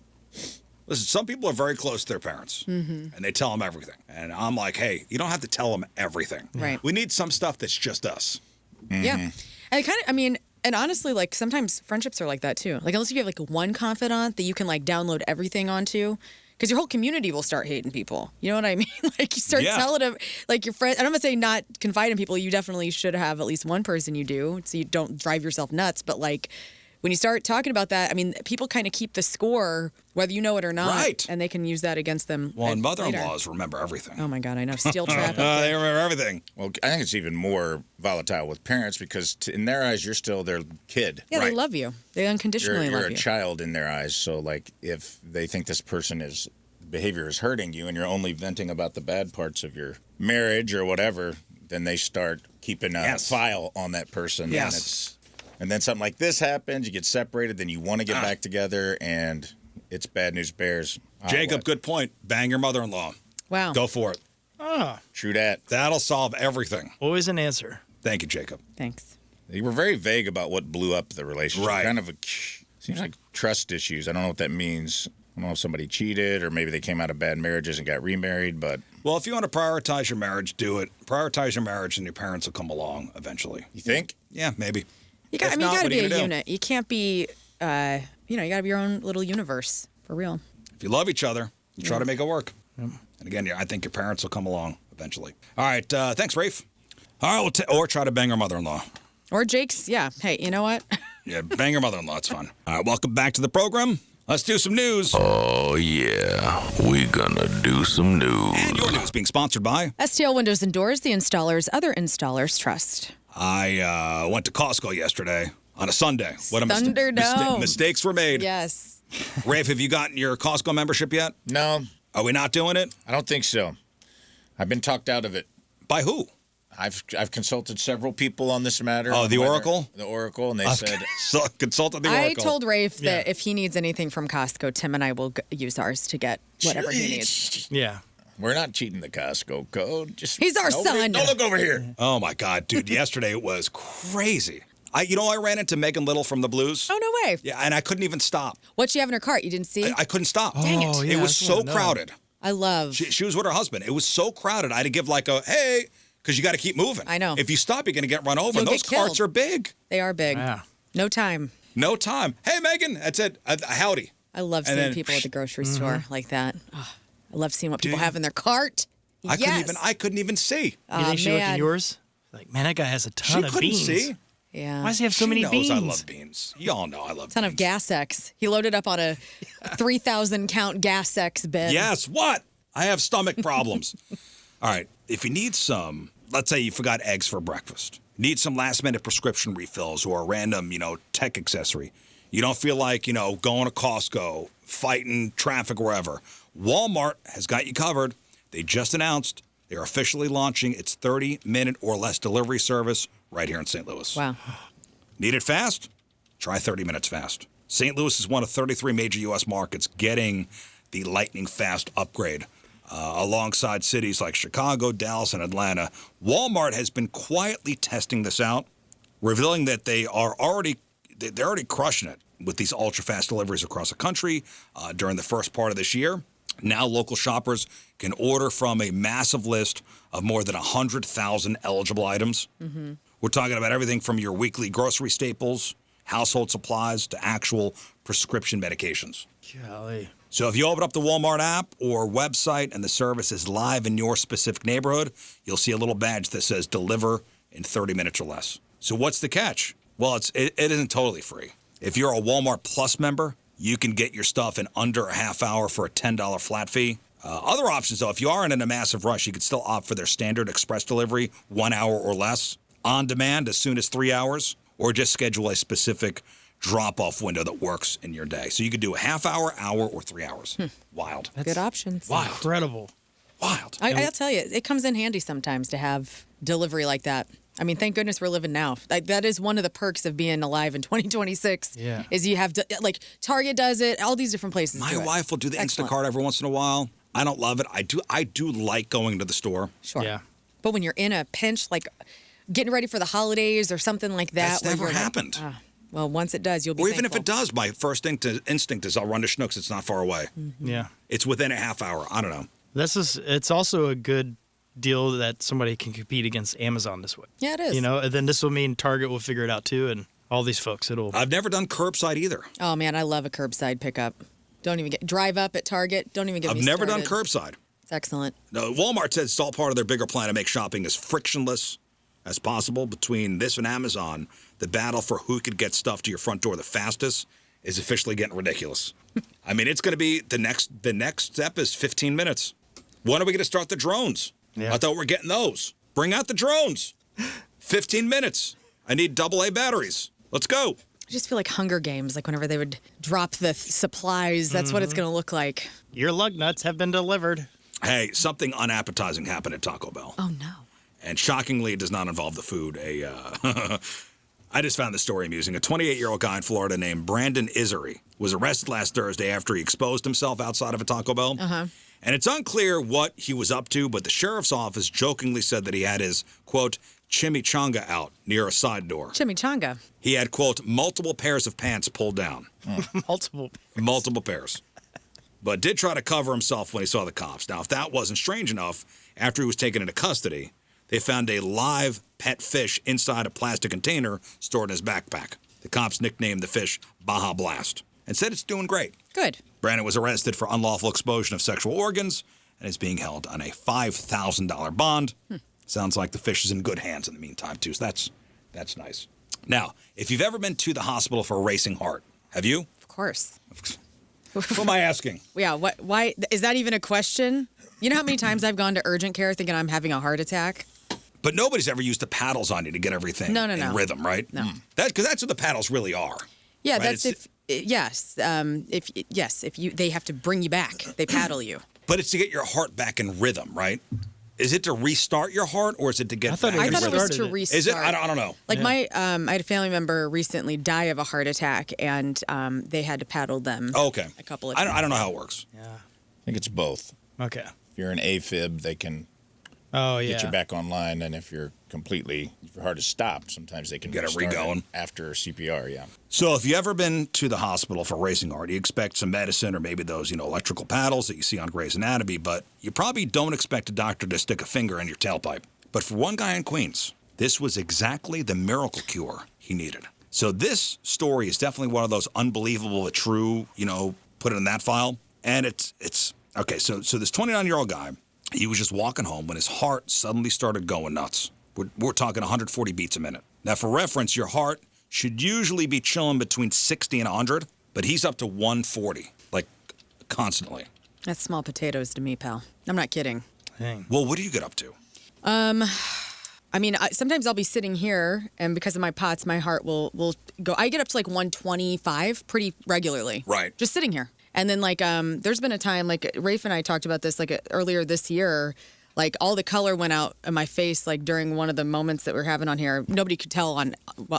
listen, some people are very close to their parents, and they tell them everything. And I'm like, hey, you don't have to tell them everything. Right. We need some stuff that's just us. Mm-hmm. Yeah. And honestly, like, sometimes friendships are like that, too. Like, unless you have, like, one confidant that you can, like, download everything onto, because your whole community will start hating people. You know what I mean? Like, you start telling them, like, your friend, and I'm going to say not confide in people. You definitely should have at least one person you do, so you don't drive yourself nuts. But, like, when you start talking about that, I mean, people kind of keep the score, whether you know it or not. Right. And they can use that against them. Well, and mother-in-laws remember everything. Oh, my God, I know. Steel trap. They remember everything. Well, I think it's even more volatile with parents because in their eyes, you're still their kid. Yeah, they love you. They unconditionally love you. You're a child in their eyes. So, like, if they think this person's behavior is hurting you and you're only venting about the bad parts of your marriage or whatever, then they start keeping a file on that person. Yes. And then something like this happens, you get separated, then you want to get back together, and it's bad news bears. Jacob, good point. Bang your mother-in-law. Wow. Go for it. True that. That'll solve everything. Always an answer. Thank you, Jacob. Thanks. They were very vague about what blew up the relationship. Right. Seems like trust issues. I don't know what that means. I don't know if somebody cheated or maybe they came out of bad marriages and got remarried, but... Well, if you want to prioritize your marriage, do it. Prioritize your marriage and your parents will come along eventually. You think? Yeah, maybe. You got to be a unit. You can't be, you got to be your own little universe, for real. If you love each other, you try to make it work. And again, I think your parents will come along eventually. All right, thanks, Rafe. All right, or try to bang your mother-in-law. Or Jake's, yeah. Hey, you know what? Yeah, bang your mother-in-law, it's fun. All right, welcome back to the program. Let's do some news. Oh, yeah. We're gonna do some news. And your news being sponsored by STL Windows and Doors, the installers other installers trust. I went to Costco yesterday on a Sunday. What a mistakes were made. Yes. Rafe, have you gotten your Costco membership yet? No. Are we not doing it? I don't think so. I've been talked out of it. By who? I've consulted several people on this matter. Oh, the Oracle? The Oracle, and they said... So consulted the Oracle. I told Rafe that if he needs anything from Costco, Tim and I will use ours to get whatever he needs. Yeah. We're not cheating the Costco code. He's our son. Don't look over here. Oh, my God, dude. Yesterday it was crazy. I ran into Megan Little from the Blues. Oh, no way. Yeah, and I couldn't even stop. What'd she have in her cart? You didn't see? I couldn't stop. Dang it. Yeah, It was so crowded. I love. She was with her husband. It was so crowded. I had to give like a, hey, because you got to keep moving. I know. If you stop, you're going to get run over. You'll And those get killed. carts are big. They are big. Yeah. No time. No time. Hey, Megan. That's it. Howdy. I love And seeing then- people at the grocery store like that. Oh, I love seeing what people have in their cart. I couldn't even see. You think she looked man. in yours? Like, man, that guy has a ton She of couldn't beans. see. Yeah. Why does he have so She many knows beans? I love beans. Y'all know I love Ton beans. of Gas X. He loaded up on a 3,000 count Gas X bin. Yes, what? I have stomach problems. All right, if you need some, let's say you forgot eggs for breakfast, need some last-minute prescription refills or a random, tech accessory. You don't feel like, going to Costco, fighting traffic, wherever. Walmart has got you covered. They just announced they're officially launching its 30-minute or less delivery service right here in St. Louis. Wow. Need it fast? Try 30 minutes fast. St. Louis is one of 33 major U.S. markets getting the lightning fast upgrade. Alongside cities like Chicago, Dallas, and Atlanta, Walmart has been quietly testing this out, revealing that they're already crushing it with these ultra-fast deliveries across the country during the first part of this year. Now local shoppers can order from a massive list of more than 100,000 eligible items. Mm-hmm. We're talking about everything from your weekly grocery staples, household supplies, to actual prescription medications. Golly. So if you open up the Walmart app or website and the service is live in your specific neighborhood, you'll see a little badge that says deliver in 30 minutes or less. So what's the catch? Well, it isn't totally free. If you're a Walmart Plus member, you can get your stuff in under a half hour for a $10 flat fee. Other options, though, if you aren't in a massive rush, you could still opt for their standard express delivery, 1 hour or less, on demand as soon as 3 hours, or just schedule a specific drop-off window that works in your day. So you could do a half hour, or 3 hours. Wild. Good options. Wild. Incredible. Wild. I'll tell you, it comes in handy sometimes to have delivery like that. I mean, thank goodness we're living now. Like, that is one of the perks of being alive in 2026. Yeah. Is you have to, like, Target does it, all these different places. My do it. wife will do the Excellent. Instacart every once in a while. I don't love it. I do like going to the store. Sure. Yeah. But when you're in a pinch, like getting ready for the holidays or something like that. That's where never you're like, happened. well, once it does, you'll be Or even if thankful. it does, my first instinct is I'll run to Schnucks. It's not far away. Yeah. It's within a half hour. I don't know. It's also a good deal that somebody can compete against Amazon this way. Yeah, it is. You know, and then this will mean Target will figure it out too, and all these folks. I've never done curbside either. Oh, man, I love a curbside pickup. Don't even drive up at Target. Don't even get me I've never done started. curbside. It's excellent. No, Walmart says it's all part of their bigger plan to make shopping as frictionless as possible. Between this and Amazon, the battle for who could get stuff to your front door the fastest is officially getting ridiculous. I mean, it's going to be the next step is 15 minutes. When are we going to start the drones? Yeah. I thought we were getting those. Bring out the drones. 15 minutes. I need AA batteries. Let's go. I just feel like Hunger Games, like whenever they would drop the supplies, that's what it's going to look like. Your lug nuts have been delivered. Hey, something unappetizing happened at Taco Bell. Oh, no. And shockingly, it does not involve the food. I just found the story amusing. A 28-year-old guy in Florida named Brandon Isery was arrested last Thursday after he exposed himself outside of a Taco Bell. And it's unclear what he was up to, but the sheriff's office jokingly said that he had his, quote, chimichanga out near a side door. Chimichanga. He had, quote, multiple pairs of pants pulled down. Multiple pairs. But did try to cover himself when he saw the cops. Now, if that wasn't strange enough, after he was taken into custody, they found a live pet fish inside a plastic container stored in his backpack. The cops nicknamed the fish Baja Blast and said it's doing great. Good. Brandon was arrested for unlawful exposure of sexual organs and is being held on a $5,000 bond. Sounds like the fish is in good hands in the meantime, too, so that's nice. Now, if you've ever been to the hospital for a racing heart, have you? Of course. Who am I asking? Yeah, why is that even a question? You know how many times I've gone to urgent care thinking I'm having a heart attack? But nobody's ever used the paddles on you to get everything in rhythm, right? No. Because that's what the paddles really are. Yeah, right? that's if they have to bring you back, they paddle you. But it's to get your heart back in rhythm, right? Is it to restart your heart or is it to get I thought back it in I thought it rhythm? was to restart. Is it? I don't know. Like I had a family member recently die of a heart attack, and they had to paddle them. Oh, okay. A couple of I don't know how it works. Yeah. I think it's both. Okay. If you're an AFib, they can get you back online, and if your heart is stopped, sometimes they can Get it restart re-going. after CPR. Yeah. So if you ever been to the hospital for racing heart, you expect some medicine or maybe those, electrical paddles that you see on Grey's Anatomy, but you probably don't expect a doctor to stick a finger in your tailpipe. But for one guy in Queens, this was exactly the miracle cure he needed. So this story is definitely one of those unbelievable but true, put it in that file. And it's okay. So this 29-year-old guy, he was just walking home when his heart suddenly started going nuts. We're talking 140 beats a minute. Now, for reference, your heart should usually be chilling between 60 and 100, but he's up to 140, like constantly. That's small potatoes to me, pal. I'm not kidding. Dang. Well, what do you get up to? I mean, sometimes I'll be sitting here, and because of my POTS, my heart will go. I get up to like 125 pretty regularly. Right. Just sitting here. And then there's been a time, like Rafe and I talked about this earlier this year, like all the color went out of my face, like during one of the moments that we're having on here. Nobody could tell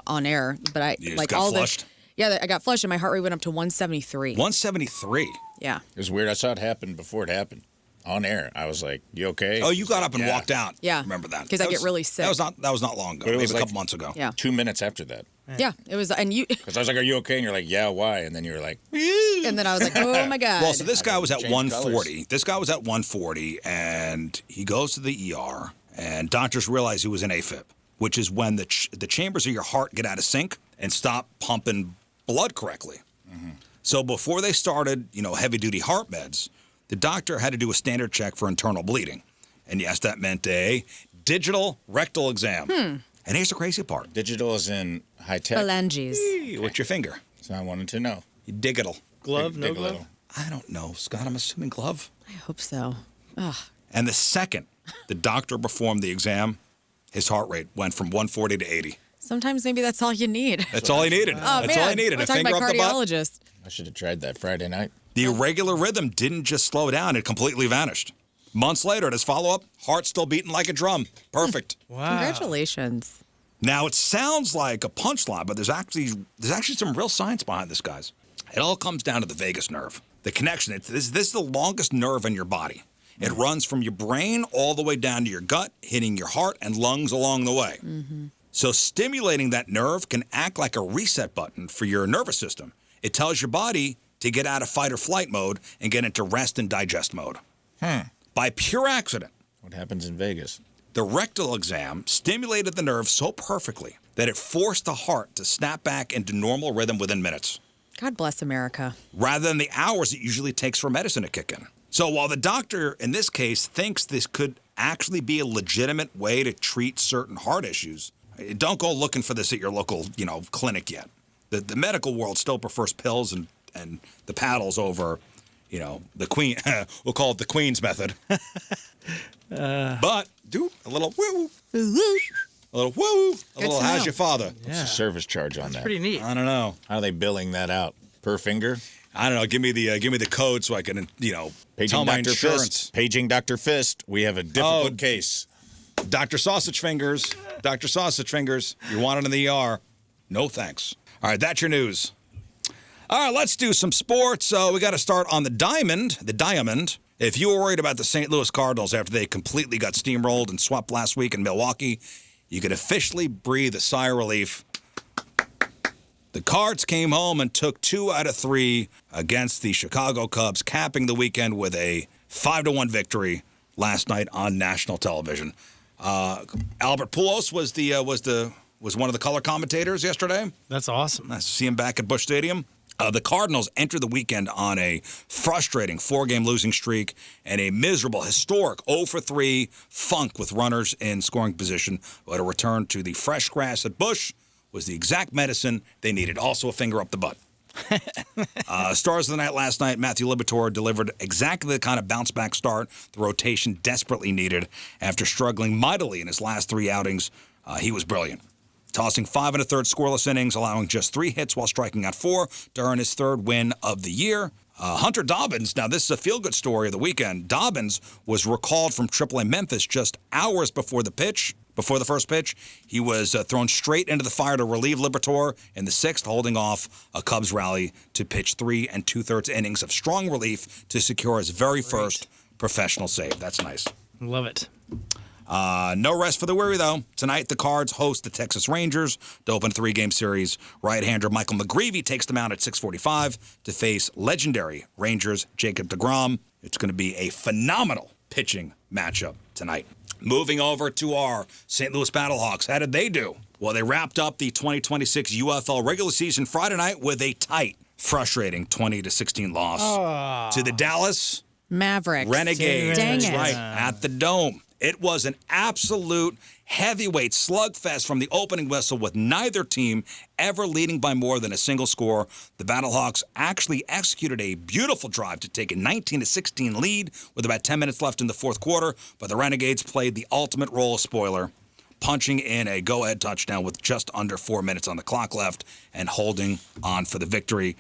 on air, but You just got flushed? I got flushed and my heart rate went up to 173. 173? Yeah. It was weird. I saw it happen before it happened. On air. I was like, you okay? Oh, you got up and walked out. Yeah. Remember that. Because I get really sick. That was not long ago. But it Maybe was a like couple months ago. Yeah. 2 minutes after that. Yeah. It was, and you, Because I was like, are you okay? And you're like, yeah, why? And then you were like, and then I was like, oh my God. Well, so this guy was at Change 140. colors. This guy was at 140, and he goes to the ER, and doctors realize he was in AFib, which is when the chambers of your heart get out of sync and stop pumping blood correctly. So before they started, heavy-duty heart meds, the doctor had to do a standard check for internal bleeding. And yes, that meant a digital rectal exam. And here's the crazy part. digital is in high tech. Phalanges. With your finger. So I wanted to know. You digital. Glove, no Dig a glove? little. I don't know, Scott. I'm assuming glove. I hope so. Ugh. And the second the doctor performed the exam, his heart rate went from 140 to 80. Sometimes maybe that's all you need. That's all he needed. Oh, That's all he needed. I'm A talking finger about up the butt. cardiologist. I should have tried that Friday night. The irregular rhythm didn't just slow down, it completely vanished. Months later, at his follow-up, heart still beating like a drum. Perfect. Wow. Congratulations. Now, it sounds like a punchline, but there's actually some real science behind this, guys. It all comes down to the vagus nerve. The connection. This is the longest nerve in your body. It runs from your brain all the way down to your gut, hitting your heart and lungs along the way. Mm-hmm. So stimulating that nerve can act like a reset button for your nervous system. It tells your body to get out of fight or flight mode and get into rest and digest mode. By pure accident. What happens in Vegas? The rectal exam stimulated the nerve so perfectly that it forced the heart to snap back into normal rhythm within minutes. God bless America. Rather than the hours it usually takes for medicine to kick in. So while the doctor, in this case, thinks this could actually be a legitimate way to treat certain heart issues, don't go looking for this at your local, clinic yet. The medical world still prefers pills and the paddles over, the queen. We'll call it the Queen's method. But do a little woo, a little woo, a little how's your father? What's the service charge on that? Pretty neat. I don't know. How are they billing that out? Per finger? I don't know. Give me the code so I can Paging tell my Dr. insurance. Fist. Paging Dr. Fist. We have a difficult case. Dr. Sausage Fingers. Dr. Sausage Fingers. You want it in the ER? No thanks. All right, that's your news. All right, let's do some sports. We got to start on the diamond. The diamond. If you were worried about the St. Louis Cardinals after they completely got steamrolled and swept last week in Milwaukee, you could officially breathe a sigh of relief. The Cards came home and took 2 out of 3 against the Chicago Cubs, capping the weekend with a 5-1 victory last night on national television. Albert Pujols was one of the color commentators yesterday. That's awesome. Nice to see him back at Busch Stadium. The Cardinals entered the weekend on a frustrating 4-game losing streak and a miserable, historic 0-for-3 funk with runners in scoring position. But a return to the fresh grass at Busch was the exact medicine they needed. Also a finger up the butt. Stars of the night last night, Matthew Liberatore delivered exactly the kind of bounce-back start the rotation desperately needed. After struggling mightily in his last 3 outings, he was brilliant. Tossing 5 1/3 scoreless innings, allowing just 3 hits while striking out 4 to earn his 3rd win of the year. Hunter Dobbins, now this is a feel-good story of the weekend. Dobbins was recalled from AAA Memphis just hours before the first pitch. He was thrown straight into the fire to relieve Liberatore in the 6th, holding off a Cubs rally to pitch 3 2/3 innings of strong relief to secure his very first professional save. That's nice. Love it. No rest for the weary, though. Tonight, the Cards host the Texas Rangers to open a 3-game series. Right-hander Michael McGreevy takes them out at 6:45 to face legendary Rangers Jacob deGrom. It's going to be a phenomenal pitching matchup tonight. Moving over to our St. Louis Battlehawks. How did they do? Well, they wrapped up the 2026 UFL regular season Friday night with a tight, frustrating 20-16 loss to the Dallas Mavericks. Renegades. Dang That's it. right, at the Dome. It was an absolute heavyweight slugfest from the opening whistle with neither team ever leading by more than a single score. The Battlehawks actually executed a beautiful drive to take a 19-16 lead with about 10 minutes left in the 4th quarter, but the Renegades played the ultimate role of spoiler, punching in a go-ahead touchdown with just under 4 minutes on the clock left and holding on for the victory.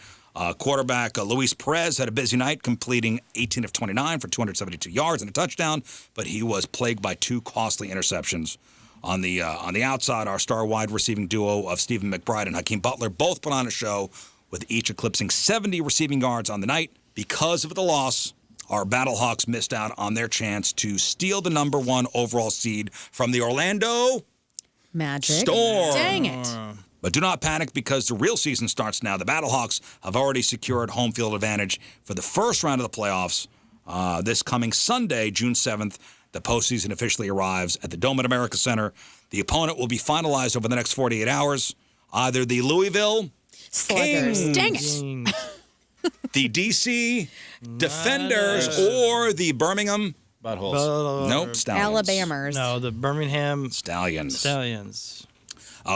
Quarterback Luis Perez had a busy night, completing 18 of 29 for 272 yards and a touchdown, but he was plagued by 2 costly interceptions. On the outside, our star wide receiving duo of Stephen McBride and Hakeem Butler both put on a show, with each eclipsing 70 receiving yards on the night. Because of the loss, our Battlehawks missed out on their chance to steal the number 1 overall seed from the Orlando Magic. Storm. Dang it. But do not panic because the real season starts now. The Battlehawks have already secured home field advantage for the first round of the playoffs. This coming Sunday, June 7th, the postseason officially arrives at the Dome at America Center. The opponent will be finalized over the next 48 hours. Either the Louisville Sluggers. Kings, Dang it. the DC Defenders, or the Birmingham Buttholes. Nope, Stallions. Alabamers. No, the Birmingham Stallions. Stallions.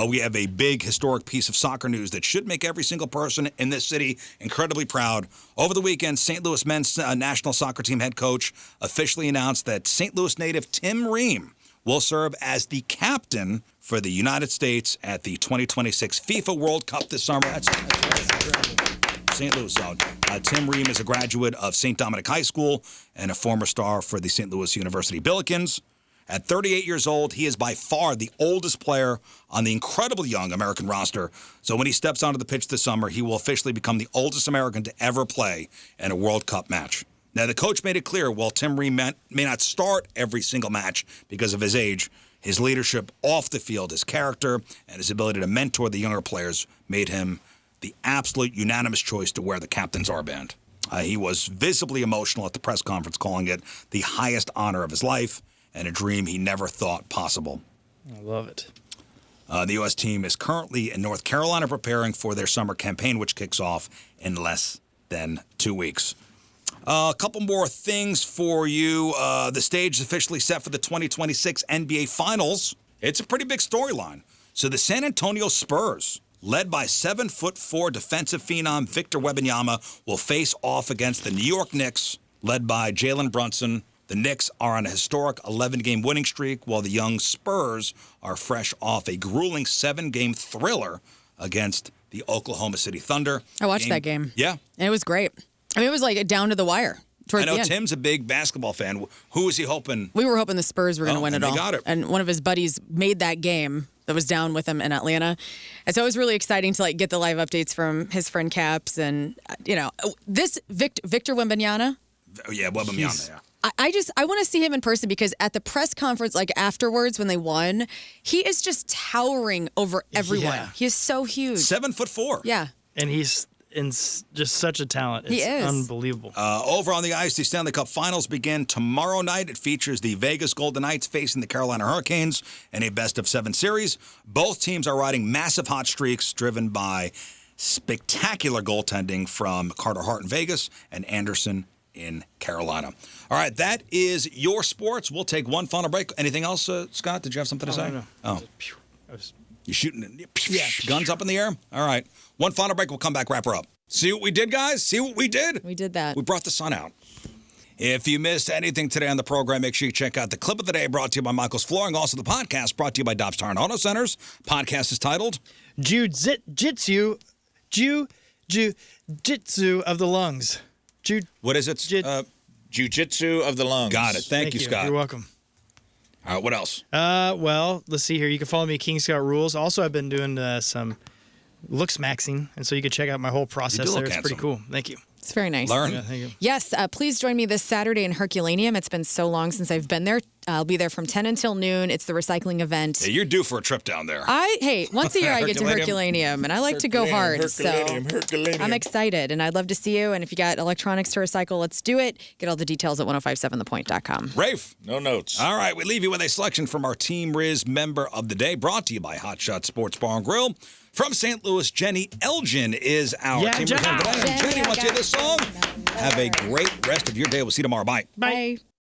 We have a big historic piece of soccer news that should make every single person in this city incredibly proud. Over the weekend, St. Louis men's national soccer team head coach officially announced that St. Louis native Tim Ream will serve as the captain for the United States at the 2026 FIFA World Cup this summer. That's St. Louis zone. Tim Ream is a graduate of St. Dominic High School and a former star for the St. Louis University Billikens. At 38 years old, he is by far the oldest player on the incredibly young American roster. So when he steps onto the pitch this summer, he will officially become the oldest American to ever play in a World Cup match. Now, the coach made it clear while Tim Ream may not start every single match because of his age, his leadership off the field, his character, and his ability to mentor the younger players made him the absolute unanimous choice to wear the captain's armband. He was visibly emotional at the press conference, calling it the highest honor of his life and a dream he never thought possible. I love it. The U.S. team is currently in North Carolina preparing for their summer campaign, which kicks off in less than 2 weeks. A couple more things for you. The stage is officially set for the 2026 NBA Finals. It's a pretty big storyline. So the San Antonio Spurs, led by 7'4" defensive phenom Victor Wembanyama, will face off against the New York Knicks, led by Jalen Brunson. The Knicks are on a historic 11-game winning streak, while the young Spurs are fresh off a grueling 7-game thriller against the Oklahoma City Thunder. I watched that game. Yeah. And it was great. I mean, it was like down to the wire. I know Tim's a big basketball fan. Who was he hoping? We were hoping the Spurs were going to win it all. They got it. And one of his buddies made that game that was down with him in Atlanta. And so it was really exciting to like get the live updates from his friend Caps. And, this Victor Wembanyama. Yeah, Wembanyama, yeah. I want to see him in person because at the press conference, like afterwards when they won, he is just towering over everyone. Yeah. He is so huge. 7'4". Yeah. And he's just such a talent. He is. Unbelievable. Over on the ice, the Stanley Cup Finals begin tomorrow night. It features the Vegas Golden Knights facing the Carolina Hurricanes in a best-of-7 series. Both teams are riding massive hot streaks driven by spectacular goaltending from Carter Hart in Vegas and Anderson in Carolina. All right, that is your sports. We'll take one final break. Anything else, Scott? Did you have something to say? No. Oh. You shooting guns up in the air? All right. One final break. We'll come back, wrap her up. See what we did, guys? See what we did? We did that. We brought the sun out. If you missed anything today on the program, make sure you check out the clip of the day brought to you by Michael's Flooring. Also, the podcast brought to you by Dobbs Tire and Auto Centers. Podcast is titled Jujitsu of the lungs. What is it? Jiu-Jitsu of the lungs. Got it. Thank you, Scott. You're welcome. All right, what else? Well, let's see here. You can follow me at King Scott Rules. Also, I've been doing some looks maxing, and so you can check out my whole process there. It's pretty cool. Thank you. It's very nice. Learn. Yeah, thank you. Yes, please join me this Saturday in Herculaneum. It's been so long since I've been there. I'll be there from 10 until noon. It's the recycling event. Yeah, you're due for a trip down there. Once a year I get to Herculaneum, and I like to go hard. Herculaneum. I'm excited, and I'd love to see you. And if you got electronics to recycle, let's do it. Get all the details at 1057thepoint.com. Rafe. No notes. All right, we leave you with a selection from our Team Rizz member of the day, brought to you by Hot Shot Sports Bar and Grill. From St. Louis, Jenny Elgin is our Team Rizz member today. And Jenny wants you this song. Have a great rest of your day. We'll see you tomorrow. Bye. Bye.